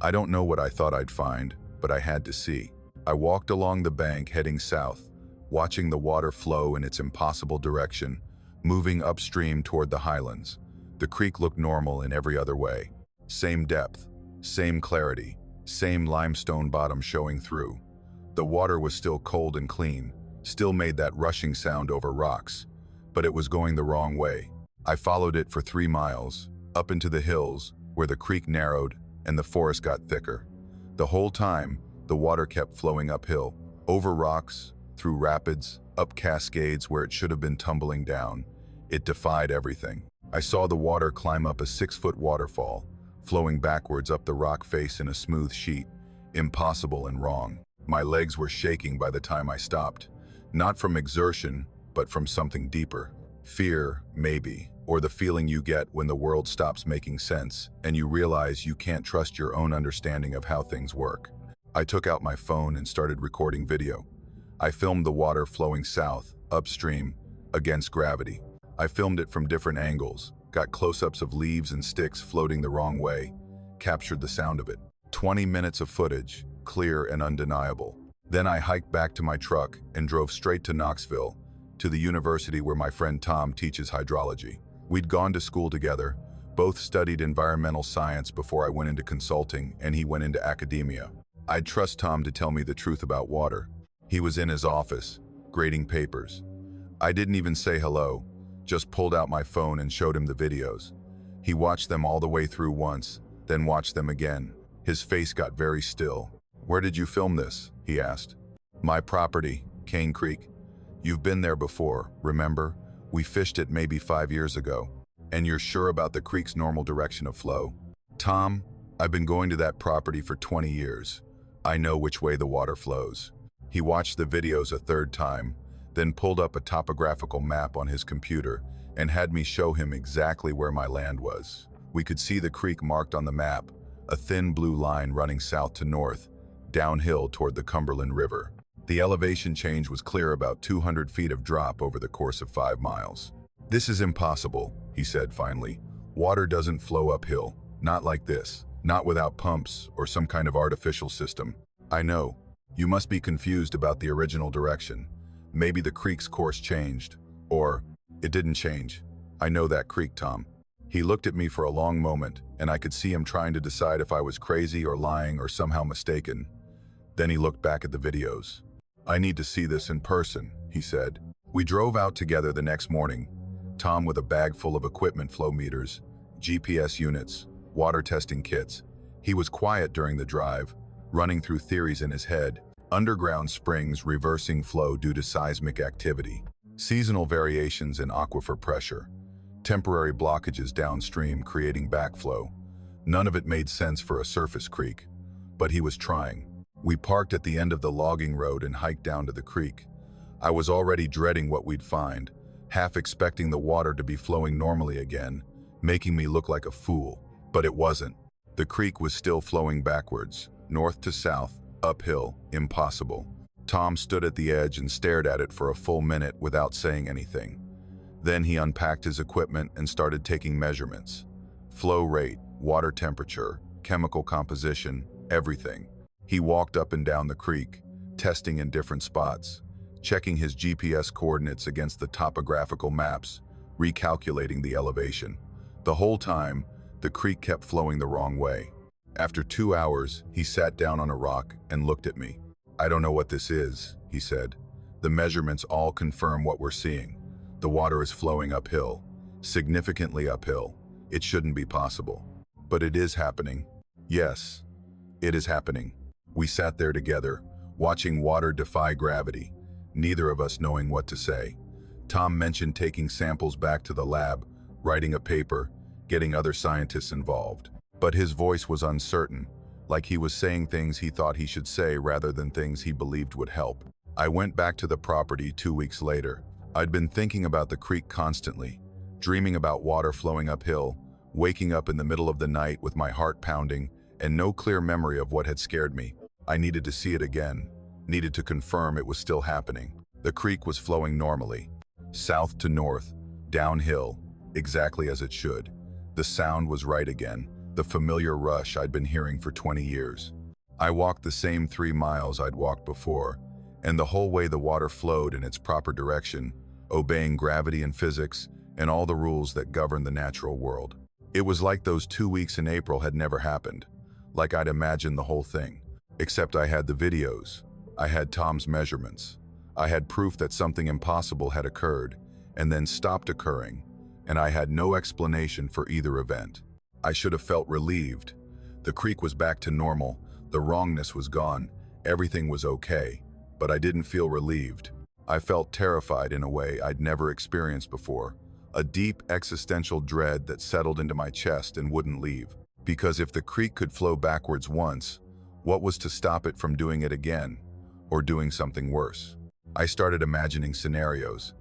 I don't know what I thought I'd find, but I had to see. I walked along the bank heading south, watching the water flow in its impossible direction, moving upstream toward the highlands. The creek looked normal in every other way. Same depth, same clarity, same limestone bottom showing through. The water was still cold and clean, still made that rushing sound over rocks, but it was going the wrong way. I followed it for 3 miles, up into the hills, where the creek narrowed and the forest got thicker. The whole time, the water kept flowing uphill, over rocks, through rapids, up cascades where it should have been tumbling down. It defied everything. I saw the water climb up a 6-foot waterfall, flowing backwards up the rock face in a smooth sheet, impossible and wrong. My legs were shaking by the time I stopped, not from exertion, but from something deeper. Fear, maybe, or the feeling you get when the world stops making sense and you realize you can't trust your own understanding of how things work. I took out my phone and started recording video. I filmed the water flowing south, upstream, against gravity. I filmed it from different angles, got close-ups of leaves and sticks floating the wrong way, captured the sound of it. 20 minutes of footage, clear and undeniable. Then I hiked back to my truck and drove straight to Knoxville, to the university where my friend Tom teaches hydrology. We'd gone to school together, both studied environmental science before I went into consulting and he went into academia. I'd trust Tom to tell me the truth about water. He was in his office, grading papers. I didn't even say hello, just pulled out my phone and showed him the videos. He watched them all the way through once, then watched them again. His face got very still. "Where did you film this?" he asked. "My property, Cane Creek. You've been there before, remember? We fished it maybe 5 years ago. And you're sure about the creek's normal direction of flow?" "Tom, I've been going to that property for 20 years. I know which way the water flows." He watched the videos a third time, then pulled up a topographical map on his computer and had me show him exactly where my land was. We could see the creek marked on the map, a thin blue line running south to north, downhill toward the Cumberland River. The elevation change was clear, about 200 feet of drop over the course of 5 miles. "This is impossible," he said finally. "Water doesn't flow uphill, not like this, not without pumps or some kind of artificial system." "I know. You must be confused about the original direction. Maybe the creek's course changed, or it didn't change. I know that creek, Tom." He looked at me for a long moment, and I could see him trying to decide if I was crazy or lying or somehow mistaken. Then he looked back at the videos. "I need to see this in person," he said. We drove out together the next morning, Tom with a bag full of equipment, flow meters, GPS units, water testing kits. He was quiet during the drive, running through theories in his head. Underground springs reversing flow due to seismic activity, seasonal variations in aquifer pressure, temporary blockages downstream creating backflow. None of it made sense for a surface creek, but he was trying. We parked at the end of the logging road and hiked down to the creek. I was already dreading what we'd find, half expecting the water to be flowing normally again, making me look like a fool. But it wasn't. The creek was still flowing backwards, north to south, uphill, impossible. Tom stood at the edge and stared at it for a full minute without saying anything. Then he unpacked his equipment and started taking measurements. Flow rate, water temperature, chemical composition, everything. He walked up and down the creek, testing in different spots, checking his GPS coordinates against the topographical maps, recalculating the elevation. The whole time, the creek kept flowing the wrong way. After 2 hours, he sat down on a rock and looked at me. "I don't know what this is," he said. "The measurements all confirm what we're seeing. The water is flowing uphill, significantly uphill. It shouldn't be possible. But it is happening. Yes, it is happening." We sat there together, watching water defy gravity, neither of us knowing what to say. Tom mentioned taking samples back to the lab, writing a paper, getting other scientists involved. But his voice was uncertain, like he was saying things he thought he should say rather than things he believed would help. I went back to the property 2 weeks later. I'd been thinking about the creek constantly, dreaming about water flowing uphill, waking up in the middle of the night with my heart pounding and no clear memory of what had scared me. I needed to see it again, needed to confirm it was still happening. The creek was flowing normally, south to north, downhill, exactly as it should. The sound was right again, the familiar rush I'd been hearing for 20 years. I walked the same 3 miles I'd walked before, and the whole way the water flowed in its proper direction, obeying gravity and physics and all the rules that govern the natural world. It was like those 2 weeks in April had never happened, like I'd imagined the whole thing. Except I had the videos, I had Tom's measurements, I had proof that something impossible had occurred and then stopped occurring, and I had no explanation for either event. I should have felt relieved. The creek was back to normal, the wrongness was gone, everything was okay, but I didn't feel relieved. I felt terrified in a way I'd never experienced before, a deep existential dread that settled into my chest and wouldn't leave. Because if the creek could flow backwards once, what was to stop it from doing it again, or doing something worse? I started imagining scenarios.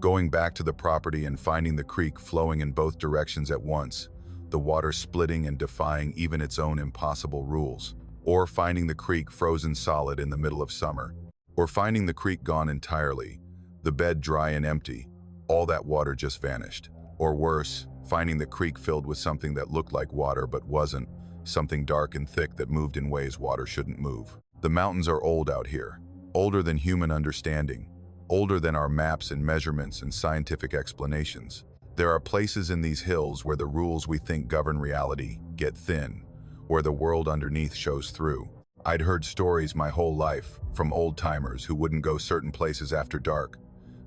Going back to the property and finding the creek flowing in both directions at once, the water splitting and defying even its own impossible rules. Or finding the creek frozen solid in the middle of summer. Or finding the creek gone entirely, the bed dry and empty, all that water just vanished. Or worse, finding the creek filled with something that looked like water but wasn't, something dark and thick that moved in ways water shouldn't move. The mountains are old out here, older than human understanding, older than our maps and measurements and scientific explanations. There are places in these hills where the rules we think govern reality get thin, where the world underneath shows through. I'd heard stories my whole life, from old-timers who wouldn't go certain places after dark,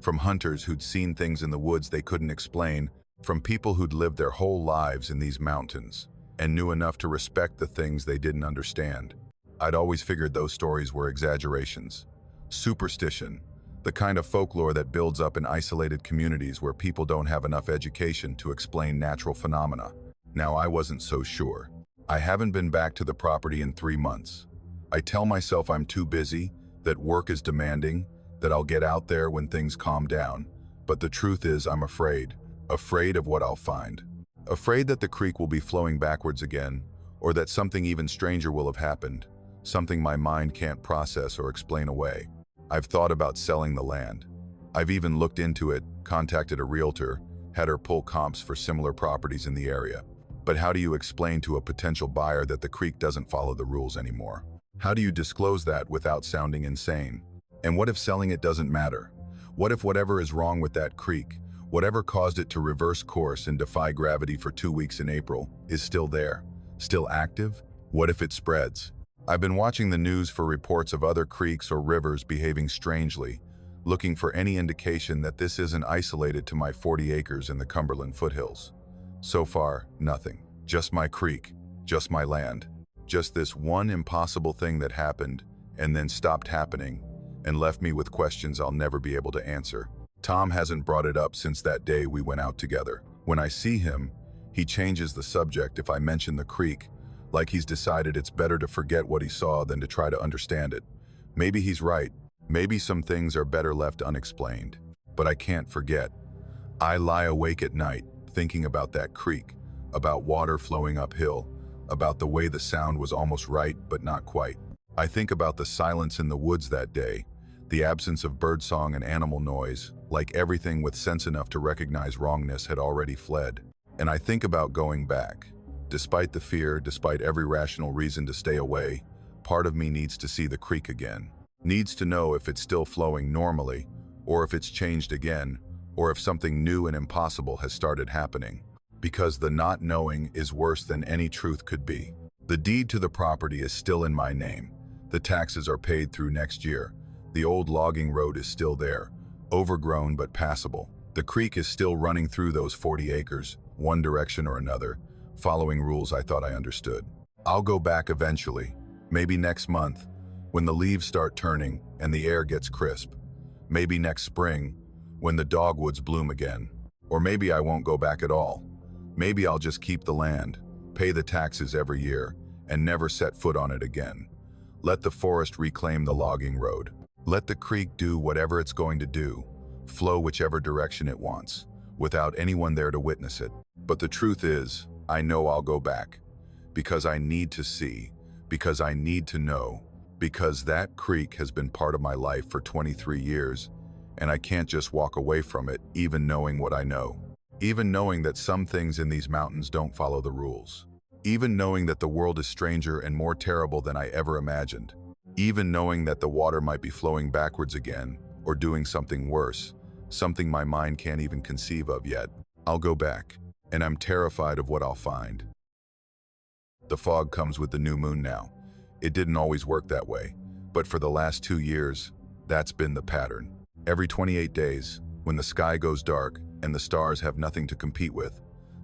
from hunters who'd seen things in the woods they couldn't explain, from people who'd lived their whole lives in these mountains and knew enough to respect the things they didn't understand. I'd always figured those stories were exaggerations, superstition, the kind of folklore that builds up in isolated communities where people don't have enough education to explain natural phenomena. Now I wasn't so sure. I haven't been back to the property in 3 months. I tell myself I'm too busy, that work is demanding, that I'll get out there when things calm down. But the truth is I'm afraid of what I'll find. Afraid that the creek will be flowing backwards again, or that something even stranger will have happened, something my mind can't process or explain away. I've thought about selling the land. I've even looked into it, contacted a realtor, had her pull comps for similar properties in the area. But how do you explain to a potential buyer that the creek doesn't follow the rules anymore? How do you disclose that without sounding insane? And what if selling it doesn't matter? What if whatever is wrong with that creek, whatever caused it to reverse course and defy gravity for 2 weeks in April, is still there, still active? What if it spreads? I've been watching the news for reports of other creeks or rivers behaving strangely, looking for any indication that this isn't isolated to my 40 acres in the Cumberland foothills. So far, nothing. Just my creek, just my land. Just this one impossible thing that happened and then stopped happening and left me with questions I'll never be able to answer. Tom hasn't brought it up since that day we went out together. When I see him, he changes the subject if I mention the creek, like he's decided it's better to forget what he saw than to try to understand it. Maybe he's right. Maybe some things are better left unexplained. But I can't forget. I lie awake at night, thinking about that creek, about water flowing uphill, about the way the sound was almost right but not quite. I think about the silence in the woods that day, the absence of birdsong and animal noise, like everything with sense enough to recognize wrongness had already fled. And I think about going back. Despite the fear, despite every rational reason to stay away, part of me needs to see the creek again. Needs to know if it's still flowing normally, or if it's changed again, or if something new and impossible has started happening. Because the not knowing is worse than any truth could be. The deed to the property is still in my name. The taxes are paid through next year. The old logging road is still there, overgrown but passable. The creek is still running through those 40 acres, one direction or another, following rules I thought I understood. I'll go back eventually, maybe next month, when the leaves start turning and the air gets crisp. Maybe next spring, when the dogwoods bloom again. Or maybe I won't go back at all. Maybe I'll just keep the land, pay the taxes every year, and never set foot on it again. Let the forest reclaim the logging road. Let the creek do whatever it's going to do, flow whichever direction it wants, without anyone there to witness it. But the truth is, I know I'll go back, because I need to see, because I need to know, because that creek has been part of my life for 23 years, and I can't just walk away from it, even knowing what I know. Even knowing that some things in these mountains don't follow the rules. Even knowing that the world is stranger and more terrible than I ever imagined. Even knowing that the water might be flowing backwards again, or doing something worse, something my mind can't even conceive of yet. I'll go back, and I'm terrified of what I'll find. The fog comes with the new moon now. It didn't always work that way, but for the last 2 years, that's been the pattern. Every 28 days, when the sky goes dark and the stars have nothing to compete with,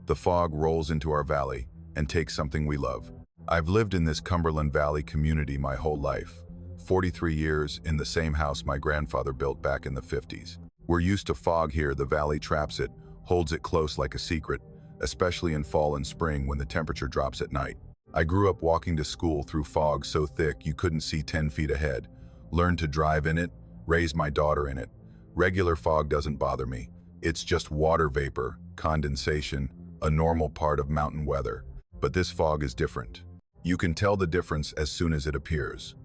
the fog rolls into our valley and takes something we love. I've lived in this Cumberland Valley community my whole life, 43 years in the same house my grandfather built back in the 50s. We're used to fog here. The valley traps it, holds it close like a secret, especially in fall and spring when the temperature drops at night. I grew up walking to school through fog so thick you couldn't see 10 feet ahead, learned to drive in it, raised my daughter in it. Regular fog doesn't bother me, It's just water vapor, condensation, a normal part of mountain weather. But this fog is different. You can tell the difference as soon as it appears.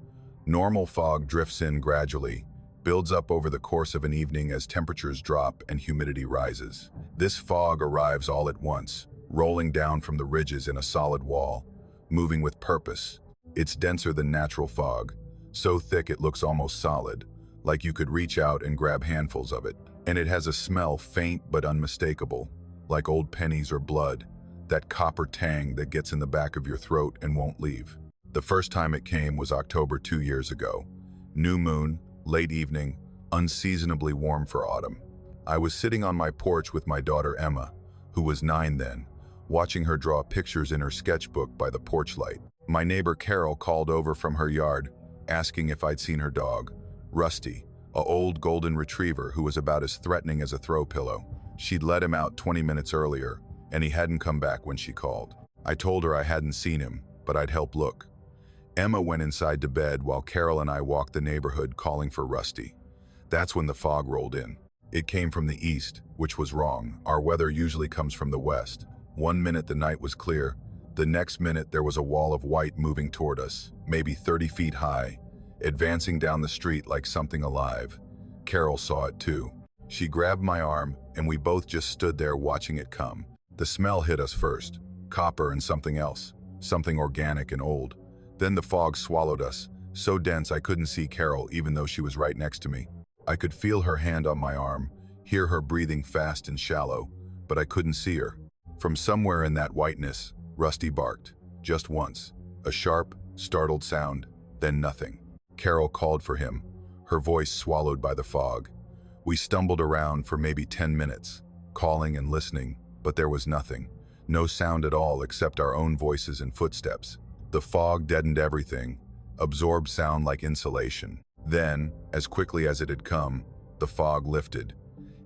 Normal fog drifts in gradually, builds up over the course of an evening as temperatures drop and humidity rises. This fog arrives all at once, rolling down from the ridges in a solid wall, moving with purpose. It's denser than natural fog, so thick it looks almost solid, like you could reach out and grab handfuls of it. And it has a smell faint but unmistakable, like old pennies or blood, that copper tang that gets in the back of your throat and won't leave. The first time it came was October 2 years ago. New moon, late evening, unseasonably warm for autumn. I was sitting on my porch with my daughter Emma, who was 9 then, watching her draw pictures in her sketchbook by the porch light. My neighbor Carol called over from her yard, asking if I'd seen her dog, Rusty, an old golden retriever who was about as threatening as a throw pillow. She'd let him out 20 minutes earlier, and he hadn't come back when she called. I told her I hadn't seen him, but I'd help look. Emma went inside to bed while Carol and I walked the neighborhood calling for Rusty. That's when the fog rolled in. It came from the east, which was wrong. Our weather usually comes from the west. One minute the night was clear. The next minute there was a wall of white moving toward us, maybe 30 feet high, advancing down the street like something alive. Carol saw it too. She grabbed my arm, and we both just stood there watching it come. The smell hit us first, copper and something else, something organic and old. Then the fog swallowed us, so dense I couldn't see Carol even though she was right next to me. I could feel her hand on my arm, hear her breathing fast and shallow, but I couldn't see her. From somewhere in that whiteness, Rusty barked, just once, a sharp, startled sound, then nothing. Carol called for him, her voice swallowed by the fog. We stumbled around for maybe 10 minutes, calling and listening, but there was nothing. No sound at all except our own voices and footsteps. The fog deadened everything, absorbed sound like insulation. Then, as quickly as it had come, the fog lifted.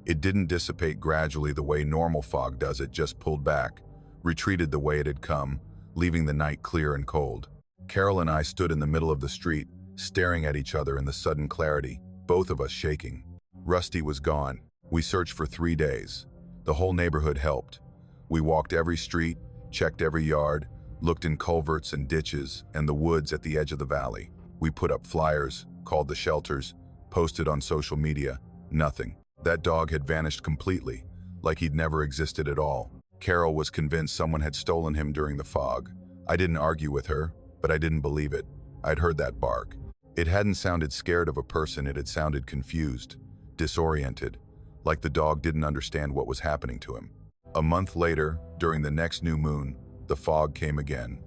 It didn't dissipate gradually the way normal fog does, it just pulled back, retreated the way it had come, leaving the night clear and cold. Carol and I stood in the middle of the street, staring at each other in the sudden clarity, both of us shaking. Rusty was gone. We searched for 3 days. The whole neighborhood helped. We walked every street, checked every yard, looked in culverts and ditches and the woods at the edge of the valley. We put up flyers, called the shelters, posted on social media. Nothing. That dog had vanished completely, like he'd never existed at all. Carol was convinced someone had stolen him during the fog. I didn't argue with her, but I didn't believe it. I'd heard that bark. It hadn't sounded scared of a person, it had sounded confused, disoriented, like the dog didn't understand what was happening to him. A month later, during the next new moon, the fog came again.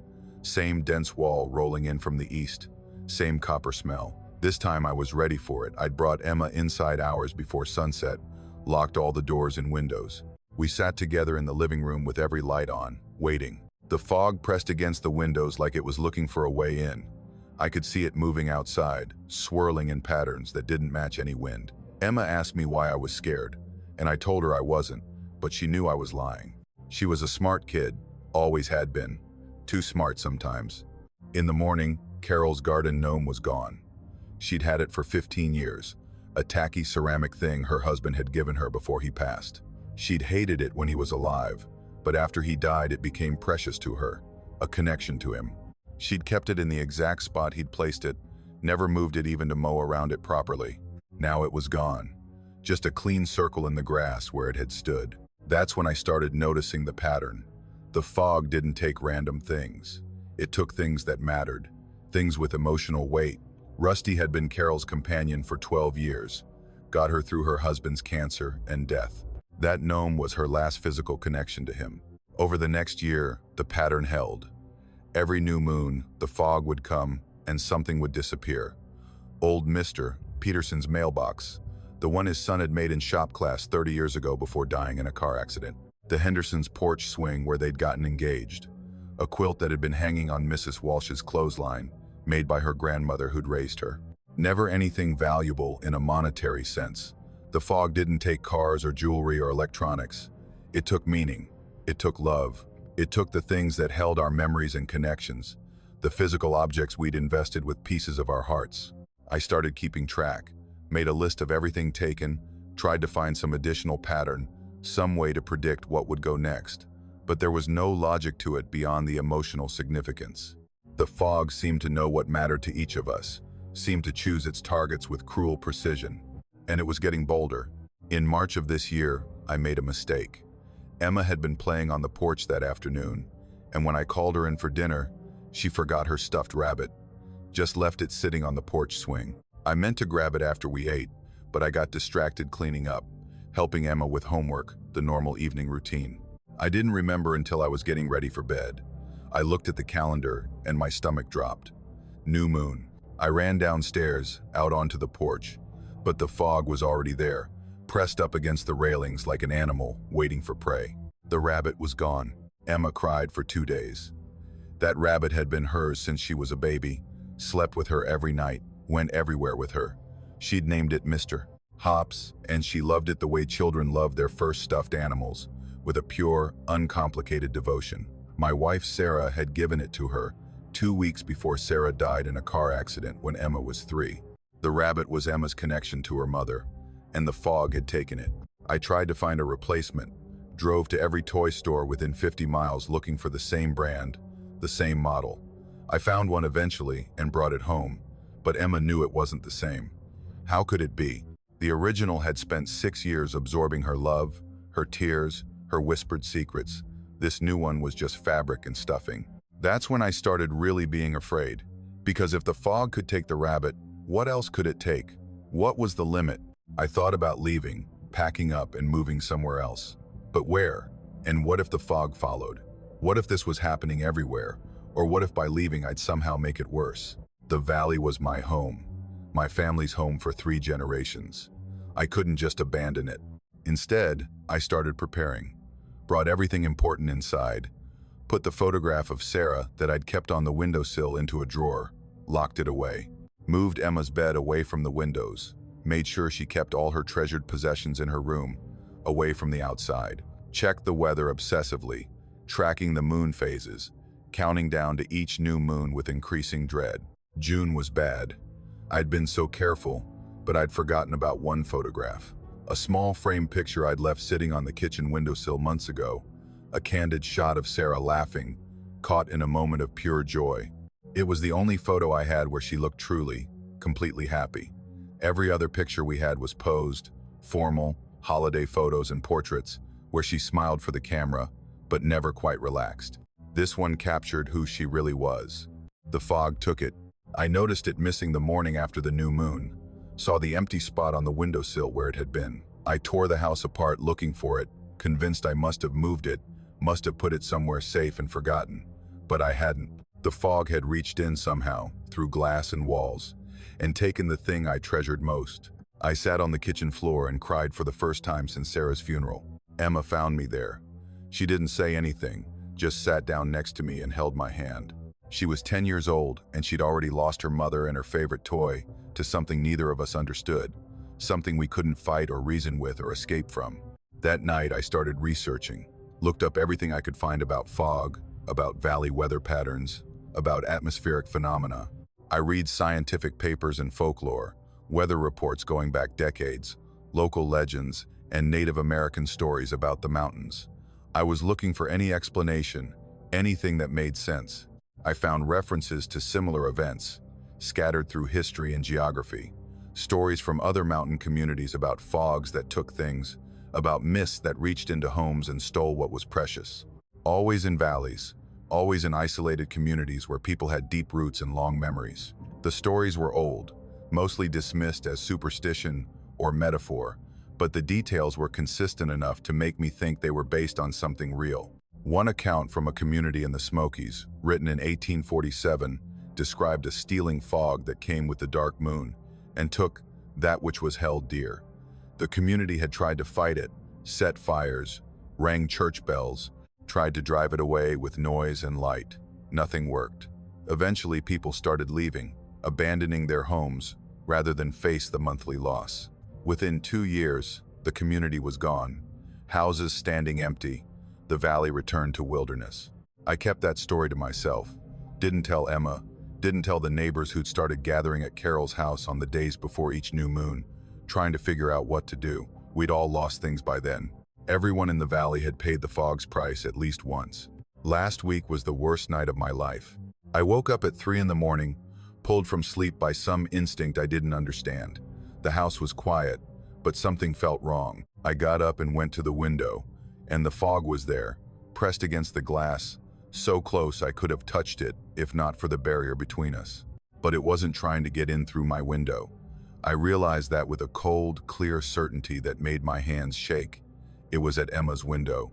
Same dense wall rolling in from the east, same copper smell. This time I was ready for it. I'd brought Emma inside hours before sunset, locked all the doors and windows. We sat together in the living room with every light on, waiting. The fog pressed against the windows like it was looking for a way in. I could see it moving outside, swirling in patterns that didn't match any wind. Emma asked me why I was scared, and I told her I wasn't, but she knew I was lying. She was a smart kid, always had been. Too smart sometimes. In the morning, Carol's garden gnome was gone. She'd had it for 15 years, a tacky ceramic thing her husband had given her before he passed. She'd hated it when he was alive, but after he died it became precious to her, a connection to him. She'd kept it in the exact spot he'd placed it, never moved it even to mow around it properly. Now it was gone, just a clean circle in the grass where it had stood. That's when I started noticing the pattern. The fog didn't take random things. It took things that mattered, things with emotional weight. Rusty had been Carol's companion for 12 years, got her through her husband's cancer and death. That gnome was her last physical connection to him. Over the next year, the pattern held. Every new moon, the fog would come and something would disappear. Old Mr. Peterson's mailbox, the one his son had made in shop class 30 years ago before dying in a car accident. The Hendersons' porch swing where they'd gotten engaged. A quilt that had been hanging on Mrs. Walsh's clothesline, made by her grandmother who'd raised her. Never anything valuable in a monetary sense. The fog didn't take cars or jewelry or electronics. It took meaning. It took love. It took the things that held our memories and connections, the physical objects we'd invested with pieces of our hearts. I started keeping track, made a list of everything taken, tried to find some additional pattern, some way to predict what would go next, but there was no logic to it beyond the emotional significance. The fog seemed to know what mattered to each of us, seemed to choose its targets with cruel precision. And it was getting bolder. In March of this year, I made a mistake. Emma had been playing on the porch that afternoon, and when I called her in for dinner, she forgot her stuffed rabbit, just left it sitting on the porch swing. I meant to grab it after we ate, but I got distracted cleaning up, helping Emma with homework, the normal evening routine. I didn't remember until I was getting ready for bed. I looked at the calendar and my stomach dropped. New moon. I ran downstairs, out onto the porch, but the fog was already there, pressed up against the railings like an animal waiting for prey. The rabbit was gone. Emma cried for 2 days. That rabbit had been hers since she was a baby, slept with her every night, went everywhere with her. She'd named it Mr. Hops, and she loved it the way children love their first stuffed animals, with a pure, uncomplicated devotion. My wife Sarah had given it to her 2 weeks before Sarah died in a car accident when Emma was 3. The rabbit was Emma's connection to her mother, and the fog had taken it. I tried to find a replacement, drove to every toy store within 50 miles looking for the same brand, the same model. I found one eventually and brought it home, but Emma knew it wasn't the same. How could it be? The original had spent 6 years absorbing her love, her tears, her whispered secrets. This new one was just fabric and stuffing. That's when I started really being afraid. Because if the fog could take the rabbit, what else could it take? What was the limit? I thought about leaving, packing up and moving somewhere else. But where? And what if the fog followed? What if this was happening everywhere? Or what if by leaving I'd somehow make it worse? The valley was my home, my family's home for 3 generations. I couldn't just abandon it. Instead, I started preparing. Brought everything important inside. Put the photograph of Sarah that I'd kept on the windowsill into a drawer, locked it away. Moved Emma's bed away from the windows. Made sure she kept all her treasured possessions in her room, away from the outside. Checked the weather obsessively, tracking the moon phases, counting down to each new moon with increasing dread. June was bad. I'd been so careful, but I'd forgotten about one photograph. A small frame picture I'd left sitting on the kitchen windowsill months ago. A candid shot of Sarah laughing, caught in a moment of pure joy. It was the only photo I had where she looked truly, completely happy. Every other picture we had was posed, formal, holiday photos and portraits, where she smiled for the camera, but never quite relaxed. This one captured who she really was. The fog took it. I noticed it missing the morning after the new moon. Saw the empty spot on the windowsill where it had been. I tore the house apart looking for it, convinced I must have moved it, must have put it somewhere safe and forgotten. But I hadn't. The fog had reached in somehow, through glass and walls, and taken the thing I treasured most. I sat on the kitchen floor and cried for the first time since Sarah's funeral. Emma found me there. She didn't say anything, just sat down next to me and held my hand. She was 10 years old, and she'd already lost her mother and her favorite toy to something neither of us understood, something we couldn't fight or reason with or escape from. That night, I started researching, looked up everything I could find about fog, about valley weather patterns, about atmospheric phenomena. I read scientific papers and folklore, weather reports going back decades, local legends, and Native American stories about the mountains. I was looking for any explanation, anything that made sense. I found references to similar events, scattered through history and geography, stories from other mountain communities about fogs that took things, about mists that reached into homes and stole what was precious. Always in valleys, always in isolated communities where people had deep roots and long memories. The stories were old, mostly dismissed as superstition or metaphor, but the details were consistent enough to make me think they were based on something real. One account from a community in the Smokies, written in 1847, described a stealing fog that came with the dark moon and took that which was held dear. The community had tried to fight it, set fires, rang church bells, tried to drive it away with noise and light. Nothing worked. Eventually, people started leaving, abandoning their homes, rather than face the monthly loss. Within 2 years, the community was gone, houses standing empty, the valley returned to wilderness. I kept that story to myself, didn't tell Emma, didn't tell the neighbors who'd started gathering at Carol's house on the days before each new moon, trying to figure out what to do. We'd all lost things by then. Everyone in the valley had paid the fog's price at least once. Last week was the worst night of my life. I woke up at 3 in the morning, pulled from sleep by some instinct I didn't understand. The house was quiet, but something felt wrong. I got up and went to the window, and the fog was there, pressed against the glass, so close I could have touched it if not for the barrier between us. But it wasn't trying to get in through my window. I realized that with a cold, clear certainty that made my hands shake. It was at Emma's window,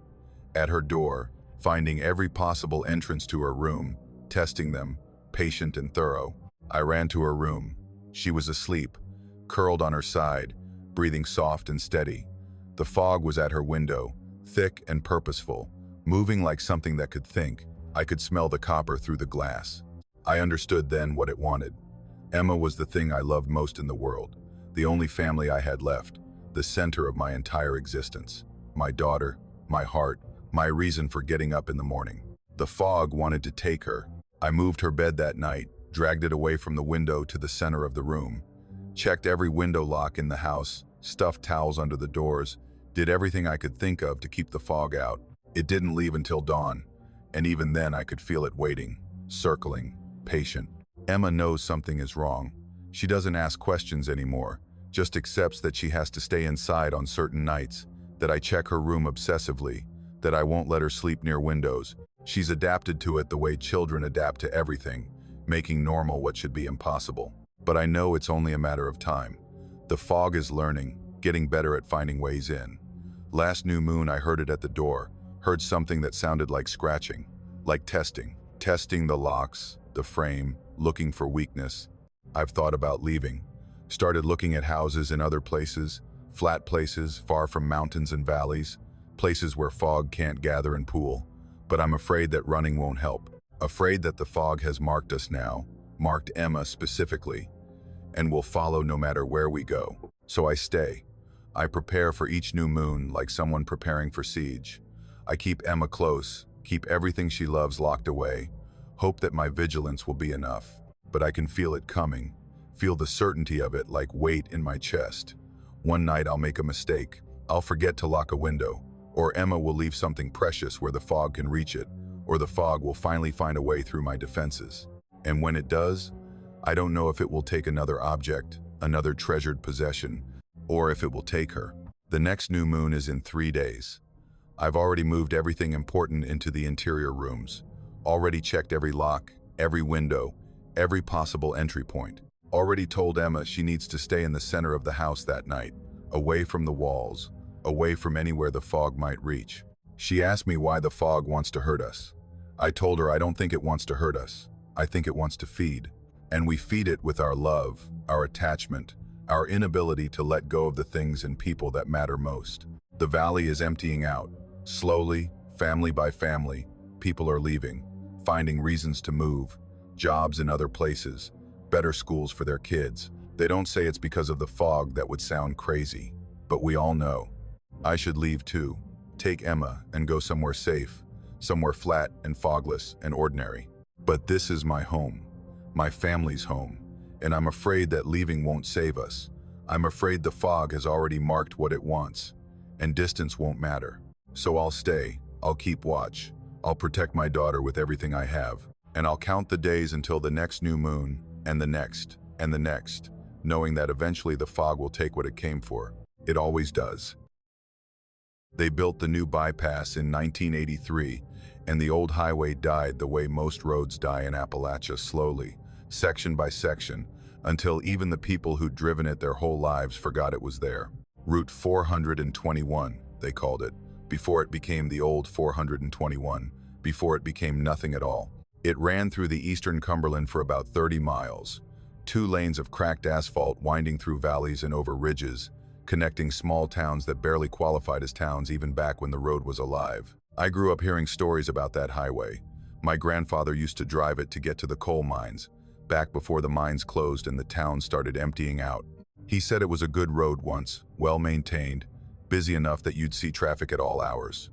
at her door, finding every possible entrance to her room, testing them, patient and thorough. I ran to her room. She was asleep, curled on her side, breathing soft and steady. The fog was at her window, thick and purposeful, moving like something that could think. I could smell the copper through the glass. I understood then what it wanted. Emma was the thing I loved most in the world, the only family I had left, the center of my entire existence. My daughter, my heart, my reason for getting up in the morning. The fog wanted to take her. I moved her bed that night, dragged it away from the window to the center of the room, checked every window lock in the house, stuffed towels under the doors, did everything I could think of to keep the fog out. It didn't leave until dawn, and even then I could feel it waiting, circling, patient. Emma knows something is wrong. She doesn't ask questions anymore, just accepts that she has to stay inside on certain nights, that I check her room obsessively, that I won't let her sleep near windows. She's adapted to it the way children adapt to everything, making normal what should be impossible. But I know it's only a matter of time. The fog is learning, getting better at finding ways in. Last new moon I heard it at the door, heard something that sounded like scratching, like testing the locks, the frame, looking for weakness. I've thought about leaving, started looking at houses in other places, flat places far from mountains and valleys, places where fog can't gather and pool. But I'm afraid that running won't help. Afraid that the fog has marked us now, marked Emma specifically, and will follow no matter where we go. So I stay. I prepare for each new moon like someone preparing for siege. I keep Emma close, keep everything she loves locked away, hope that my vigilance will be enough. But I can feel it coming, feel the certainty of it like weight in my chest. One night I'll make a mistake. I'll forget to lock a window, or Emma will leave something precious where the fog can reach it, or the fog will finally find a way through my defenses. And when it does, I don't know if it will take another object, another treasured possession, or if it will take her. The next new moon is in 3 days. I've already moved everything important into the interior rooms, already checked every lock, every window, every possible entry point. Already told Emma she needs to stay in the center of the house that night, away from the walls, away from anywhere the fog might reach. She asked me why the fog wants to hurt us. I told her I don't think it wants to hurt us. I think it wants to feed. And we feed it with our love, our attachment, our inability to let go of the things and people that matter most. The valley is emptying out. Slowly, family by family, people are leaving, finding reasons to move, jobs in other places, better schools for their kids. They don't say it's because of the fog. That would sound crazy, but we all know. I should leave too, take Emma and go somewhere safe, somewhere flat and fogless and ordinary. But this is my home, my family's home, and I'm afraid that leaving won't save us. I'm afraid the fog has already marked what it wants, and distance won't matter. So I'll stay, I'll keep watch, I'll protect my daughter with everything I have, and I'll count the days until the next new moon, and the next, and the next, knowing that eventually the fog will take what it came for. It always does. They built the new bypass in 1983, and the old highway died the way most roads die in Appalachia, slowly, section by section, until even the people who'd driven it their whole lives forgot it was there. Route 421, they called it, before it became the old 421, before it became nothing at all. It ran through the eastern Cumberland for about 30 miles, 2 lanes of cracked asphalt winding through valleys and over ridges, connecting small towns that barely qualified as towns even back when the road was alive. I grew up hearing stories about that highway. My grandfather used to drive it to get to the coal mines, back before the mines closed and the town started emptying out. He said it was a good road once, well maintained, busy enough that you'd see traffic at all hours.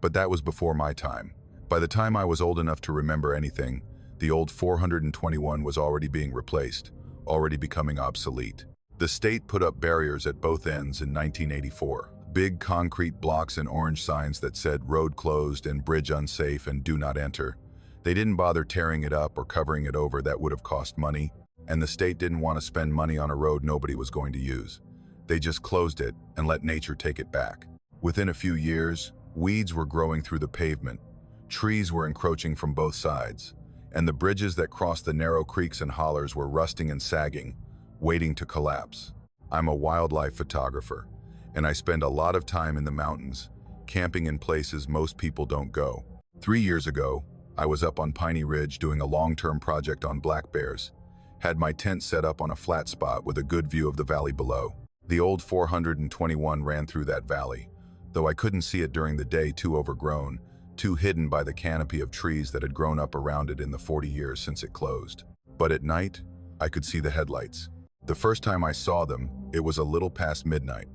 But that was before my time. By the time I was old enough to remember anything, the old 421 was already being replaced, already becoming obsolete. The state put up barriers at both ends in 1984. Big concrete blocks and orange signs that said road closed and bridge unsafe and do not enter. They didn't bother tearing it up or covering it over. That would have cost money, and the state didn't want to spend money on a road nobody was going to use. They just closed it and let nature take it back. Within a few years, weeds were growing through the pavement, trees were encroaching from both sides, and the bridges that crossed the narrow creeks and hollers were rusting and sagging, waiting to collapse. I'm a wildlife photographer, and I spend a lot of time in the mountains, camping in places most people don't go. 3 years ago, I was up on Piney Ridge doing a long-term project on black bears. Had my tent set up on a flat spot with a good view of the valley below. The old 421 ran through that valley, though I couldn't see it during the day, too overgrown, too hidden by the canopy of trees that had grown up around it in the 40 years since it closed. But at night, I could see the headlights. The first time I saw them, it was a little past midnight.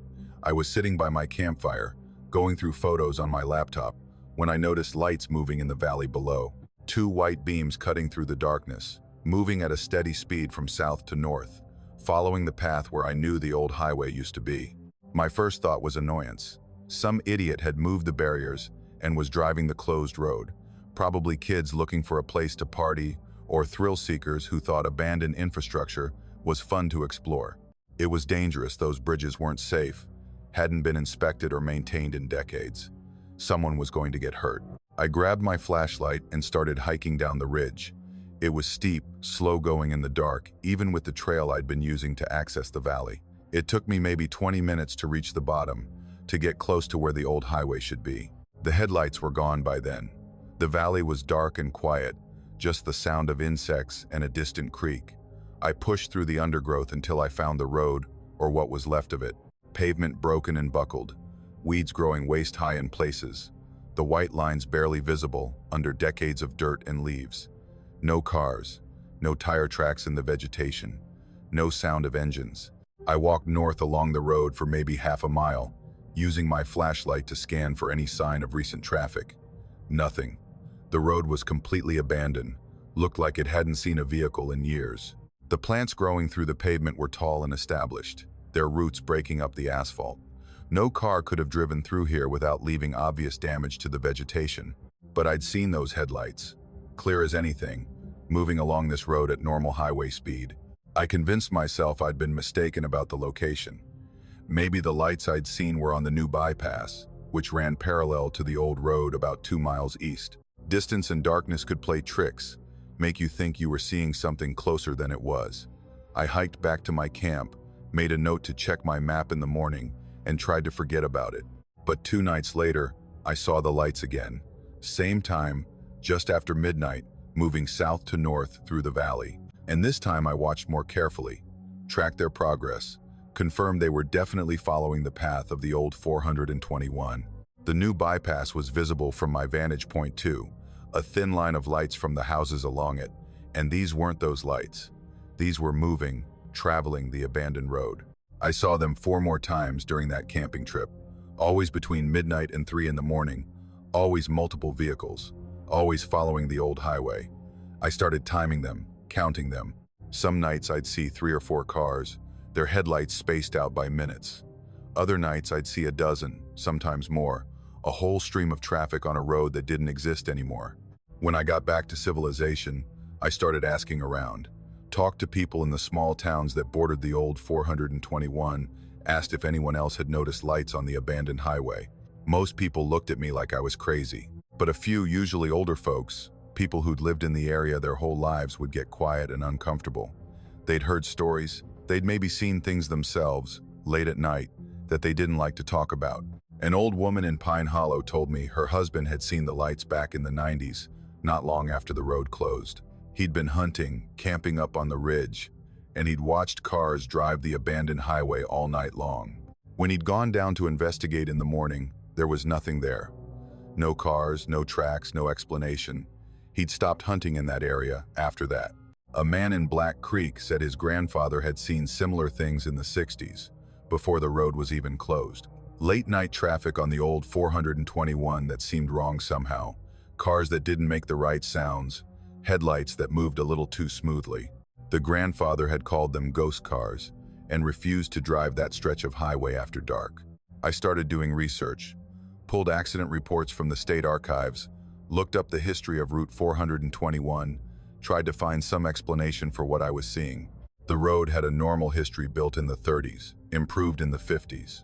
I was sitting by my campfire, going through photos on my laptop, when I noticed lights moving in the valley below. 2 white beams cutting through the darkness, moving at a steady speed from south to north, following the path where I knew the old highway used to be. My first thought was annoyance. Some idiot had moved the barriers and was driving the closed road. Probably kids looking for a place to party, or thrill seekers who thought abandoned infrastructure was fun to explore. It was dangerous. Those bridges weren't safe, hadn't been inspected or maintained in decades. Someone was going to get hurt. I grabbed my flashlight and started hiking down the ridge. It was steep, slow going in the dark, even with the trail I'd been using to access the valley. It took me maybe 20 minutes to reach the bottom, to get close to where the old highway should be. The headlights were gone by then. The valley was dark and quiet, just the sound of insects and a distant creek. I pushed through the undergrowth until I found the road, or what was left of it. Pavement broken and buckled, weeds growing waist-high in places, the white lines barely visible under decades of dirt and leaves. No cars, no tire tracks in the vegetation, no sound of engines. I walked north along the road for maybe half a mile, using my flashlight to scan for any sign of recent traffic. Nothing. The road was completely abandoned, looked like it hadn't seen a vehicle in years. The plants growing through the pavement were tall and established, their roots breaking up the asphalt. No car could have driven through here without leaving obvious damage to the vegetation. But I'd seen those headlights, clear as anything, moving along this road at normal highway speed. I convinced myself I'd been mistaken about the location. Maybe the lights I'd seen were on the new bypass, which ran parallel to the old road about 2 miles east. Distance and darkness could play tricks, make you think you were seeing something closer than it was. I hiked back to my camp, made a note to check my map in the morning, and tried to forget about it. But 2 nights later, I saw the lights again. Same time, just after midnight, moving south to north through the valley. And this time I watched more carefully, tracked their progress, confirmed they were definitely following the path of the old 421. The new bypass was visible from my vantage point too, a thin line of lights from the houses along it. And these weren't those lights. These were moving, traveling the abandoned road. I saw them 4 more times during that camping trip, always between midnight and 3 in the morning, always multiple vehicles, always following the old highway. I started timing them, counting them. Some nights I'd see 3 or 4 cars, their headlights spaced out by minutes. Other nights I'd see a dozen, sometimes more, a whole stream of traffic on a road that didn't exist anymore. When I got back to civilization, I started asking around. Talked to people in the small towns that bordered the old 421, asked if anyone else had noticed lights on the abandoned highway. Most people looked at me like I was crazy, but a few, usually older folks, people who'd lived in the area their whole lives, would get quiet and uncomfortable. They'd heard stories, they'd maybe seen things themselves, late at night, that they didn't like to talk about. An old woman in Pine Hollow told me her husband had seen the lights back in the 90s, not long after the road closed. He'd been hunting, camping up on the ridge, and he'd watched cars drive the abandoned highway all night long. When he'd gone down to investigate in the morning, there was nothing there. No cars, no tracks, no explanation. He'd stopped hunting in that area after that. A man in Black Creek said his grandfather had seen similar things in the 60s, before the road was even closed. Late night traffic on the old 421 that seemed wrong somehow. Cars that didn't make the right sounds. Headlights that moved a little too smoothly. The grandfather had called them ghost cars and refused to drive that stretch of highway after dark. I started doing research, pulled accident reports from the state archives, looked up the history of Route 421, tried to find some explanation for what I was seeing. The road had a normal history built in the 30s, improved in the 50s,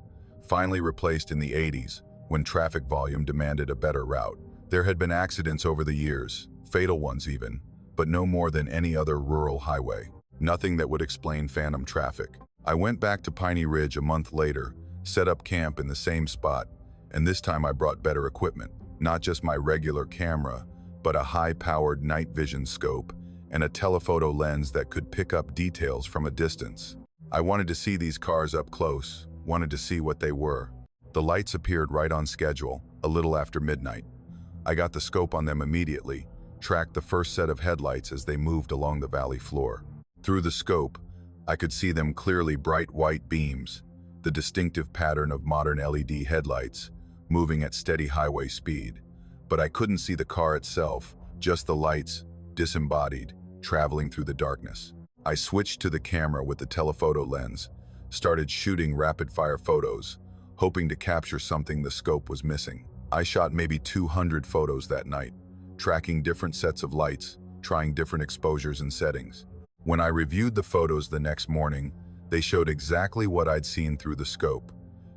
finally replaced in the 80s when traffic volume demanded a better route. There had been accidents over the years, fatal ones even, but no more than any other rural highway. Nothing that would explain phantom traffic. I went back to Piney Ridge a month later, set up camp in the same spot, and this time I brought better equipment. Not just my regular camera, but a high-powered night vision scope and a telephoto lens that could pick up details from a distance. I wanted to see these cars up close, wanted to see what they were. The lights appeared right on schedule, a little after midnight. I got the scope on them immediately, tracked the first set of headlights as they moved along the valley floor. Through the scope, I could see them clearly, bright white beams, the distinctive pattern of modern LED headlights, moving at steady highway speed. But I couldn't see the car itself, just the lights, disembodied, traveling through the darkness. I switched to the camera with the telephoto lens, started shooting rapid-fire photos, hoping to capture something the scope was missing. I shot maybe 200 photos that night, tracking different sets of lights, trying different exposures and settings. When I reviewed the photos the next morning, they showed exactly what I'd seen through the scope.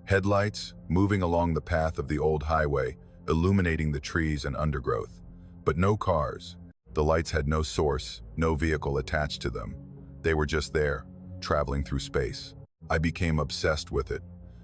Headlights moving along the path of the old highway, illuminating the trees and undergrowth. But no cars. The lights had no source, no vehicle attached to them. They were just there, traveling through space. I became obsessed with it.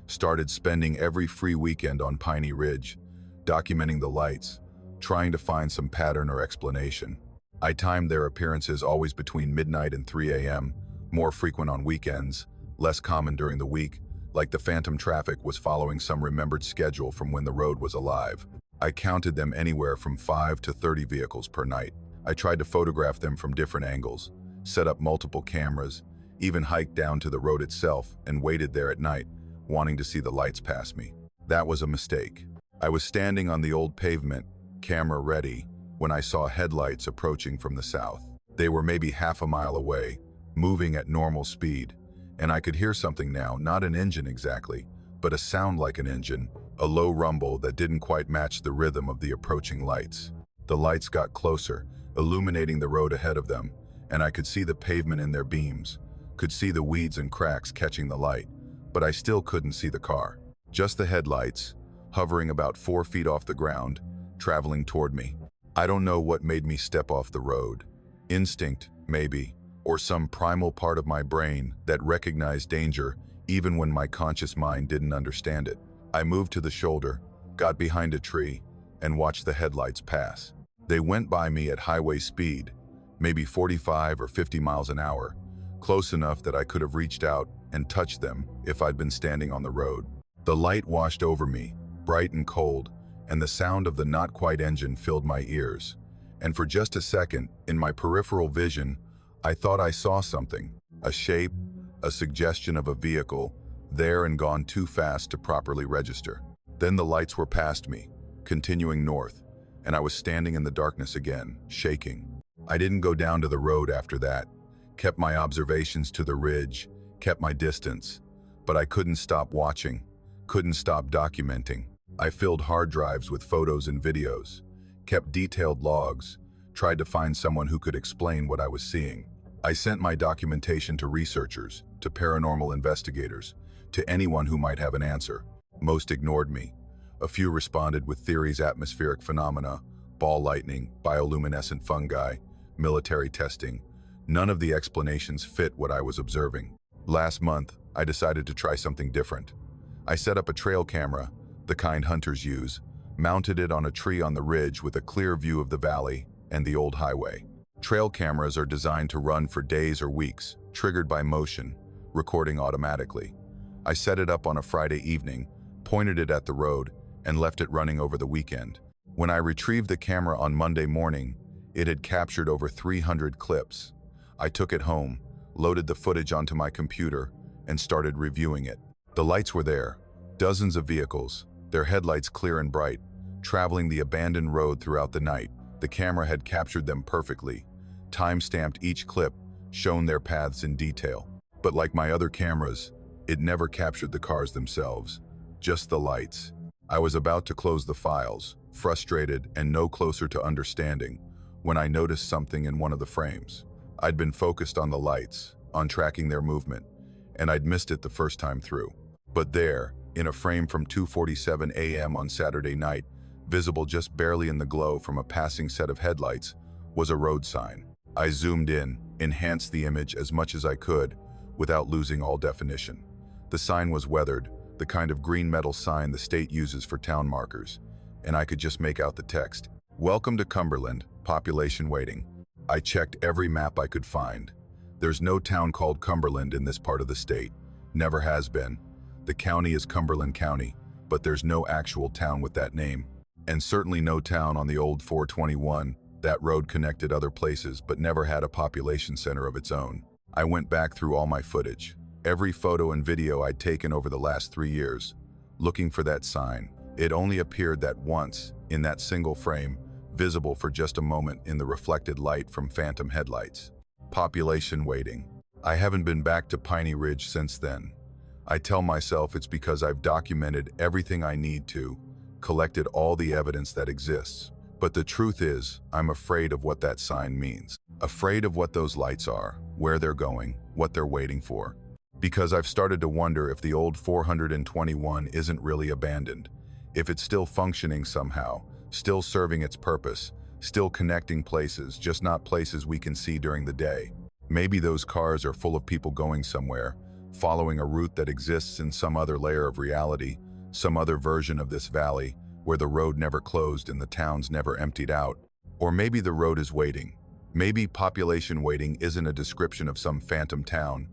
Started spending every free weekend on Piney Ridge, documenting the lights, trying to find some pattern or explanation. I timed their appearances always between midnight and 3 a.m., more frequent on weekends, less common during the week, like the phantom traffic was following some remembered schedule from when the road was alive. I counted them anywhere from 5 to 30 vehicles per night. I tried to photograph them from different angles, set up multiple cameras, even hiked down to the road itself and waited there at night, wanting to see the lights pass me. That was a mistake. I was standing on the old pavement, camera ready, when I saw headlights approaching from the south. They were maybe half a mile away, moving at normal speed, and I could hear something now, not an engine exactly, but a sound like an engine, a low rumble that didn't quite match the rhythm of the approaching lights. The lights got closer, illuminating the road ahead of them, and I could see the pavement in their beams, could see the weeds and cracks catching the light, but I still couldn't see the car. Just the headlights, hovering about 4 feet off the ground, traveling toward me. I don't know what made me step off the road. Instinct, maybe, or some primal part of my brain that recognized danger even when my conscious mind didn't understand it. I moved to the shoulder, got behind a tree, and watched the headlights pass. They went by me at highway speed, maybe 45 or 50 miles an hour, close enough that I could have reached out and touched them if I'd been standing on the road. The light washed over me, bright and cold, and the sound of the not-quite engine filled my ears. And for just a second, in my peripheral vision, I thought I saw something, a shape, a suggestion of a vehicle, there and gone too fast to properly register. Then the lights were past me, continuing north, and I was standing in the darkness again, shaking. I didn't go down to the road after that, kept my observations to the ridge, kept my distance, but I couldn't stop watching, couldn't stop documenting. I filled hard drives with photos and videos, kept detailed logs, tried to find someone who could explain what I was seeing. I sent my documentation to researchers, to paranormal investigators, to anyone who might have an answer. Most ignored me. A few responded with theories: atmospheric phenomena, ball lightning, bioluminescent fungi, military testing. None of the explanations fit what I was observing. Last month, I decided to try something different. I set up a trail camera, the kind hunters use, mounted it on a tree on the ridge with a clear view of the valley and the old highway. Trail cameras are designed to run for days or weeks, triggered by motion, recording automatically. I set it up on a Friday evening, pointed it at the road, and left it running over the weekend. When I retrieved the camera on Monday morning, it had captured over 300 clips. I took it home, loaded the footage onto my computer, and started reviewing it. The lights were there, dozens of vehicles, their headlights clear and bright, traveling the abandoned road throughout the night. The camera had captured them perfectly, time-stamped each clip, shown their paths in detail. But like my other cameras, it never captured the cars themselves, just the lights. I was about to close the files, frustrated and no closer to understanding, when I noticed something in one of the frames. I'd been focused on the lights, on tracking their movement, and I'd missed it the first time through. But there, in a frame from 2:47 a.m. on Saturday night, visible just barely in the glow from a passing set of headlights, was a road sign. I zoomed in, enhanced the image as much as I could, without losing all definition. The sign was weathered, the kind of green metal sign the state uses for town markers, and I could just make out the text. "Welcome to Cumberland, population waiting." I checked every map I could find. There's no town called Cumberland in this part of the state. Never has been. The county is Cumberland County, but there's no actual town with that name. And certainly no town on the old 421. That road connected other places, but never had a population center of its own. I went back through all my footage, every photo and video I'd taken over the last 3 years, looking for that sign. It only appeared that once, in that single frame, visible for just a moment in the reflected light from phantom headlights. Population waiting. I haven't been back to Piney Ridge since then. I tell myself it's because I've documented everything I need to, collected all the evidence that exists. But the truth is, I'm afraid of what that sign means. Afraid of what those lights are, where they're going, what they're waiting for. Because I've started to wonder if the old 421 isn't really abandoned, if it's still functioning somehow, still serving its purpose, still connecting places, just not places we can see during the day. Maybe those cars are full of people going somewhere, following a route that exists in some other layer of reality, some other version of this valley, where the road never closed and the towns never emptied out. Or maybe the road is waiting. Maybe population waiting isn't a description of some phantom town,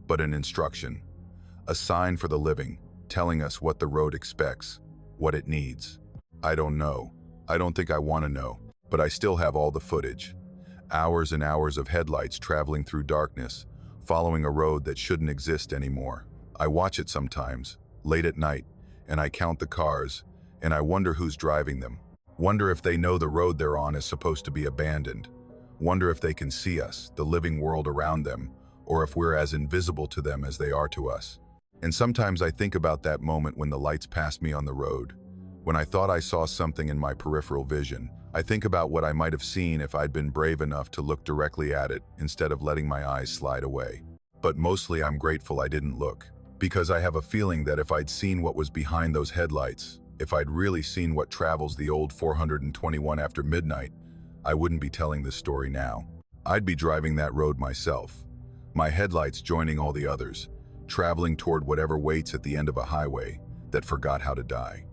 but an instruction. A sign for the living, telling us what the road expects, what it needs. I don't know. I don't think I want to know, but I still have all the footage. Hours and hours of headlights traveling through darkness, following a road that shouldn't exist anymore. I watch it sometimes, late at night, and I count the cars, and I wonder who's driving them. Wonder if they know the road they're on is supposed to be abandoned. Wonder if they can see us, the living world around them, or if we're as invisible to them as they are to us. And sometimes I think about that moment when the lights passed me on the road. When I thought I saw something in my peripheral vision, I think about what I might have seen if I'd been brave enough to look directly at it instead of letting my eyes slide away. But mostly I'm grateful I didn't look, because I have a feeling that if I'd seen what was behind those headlights, if I'd really seen what travels the old 421 after midnight, I wouldn't be telling this story now. I'd be driving that road myself, my headlights joining all the others, traveling toward whatever waits at the end of a highway that forgot how to die.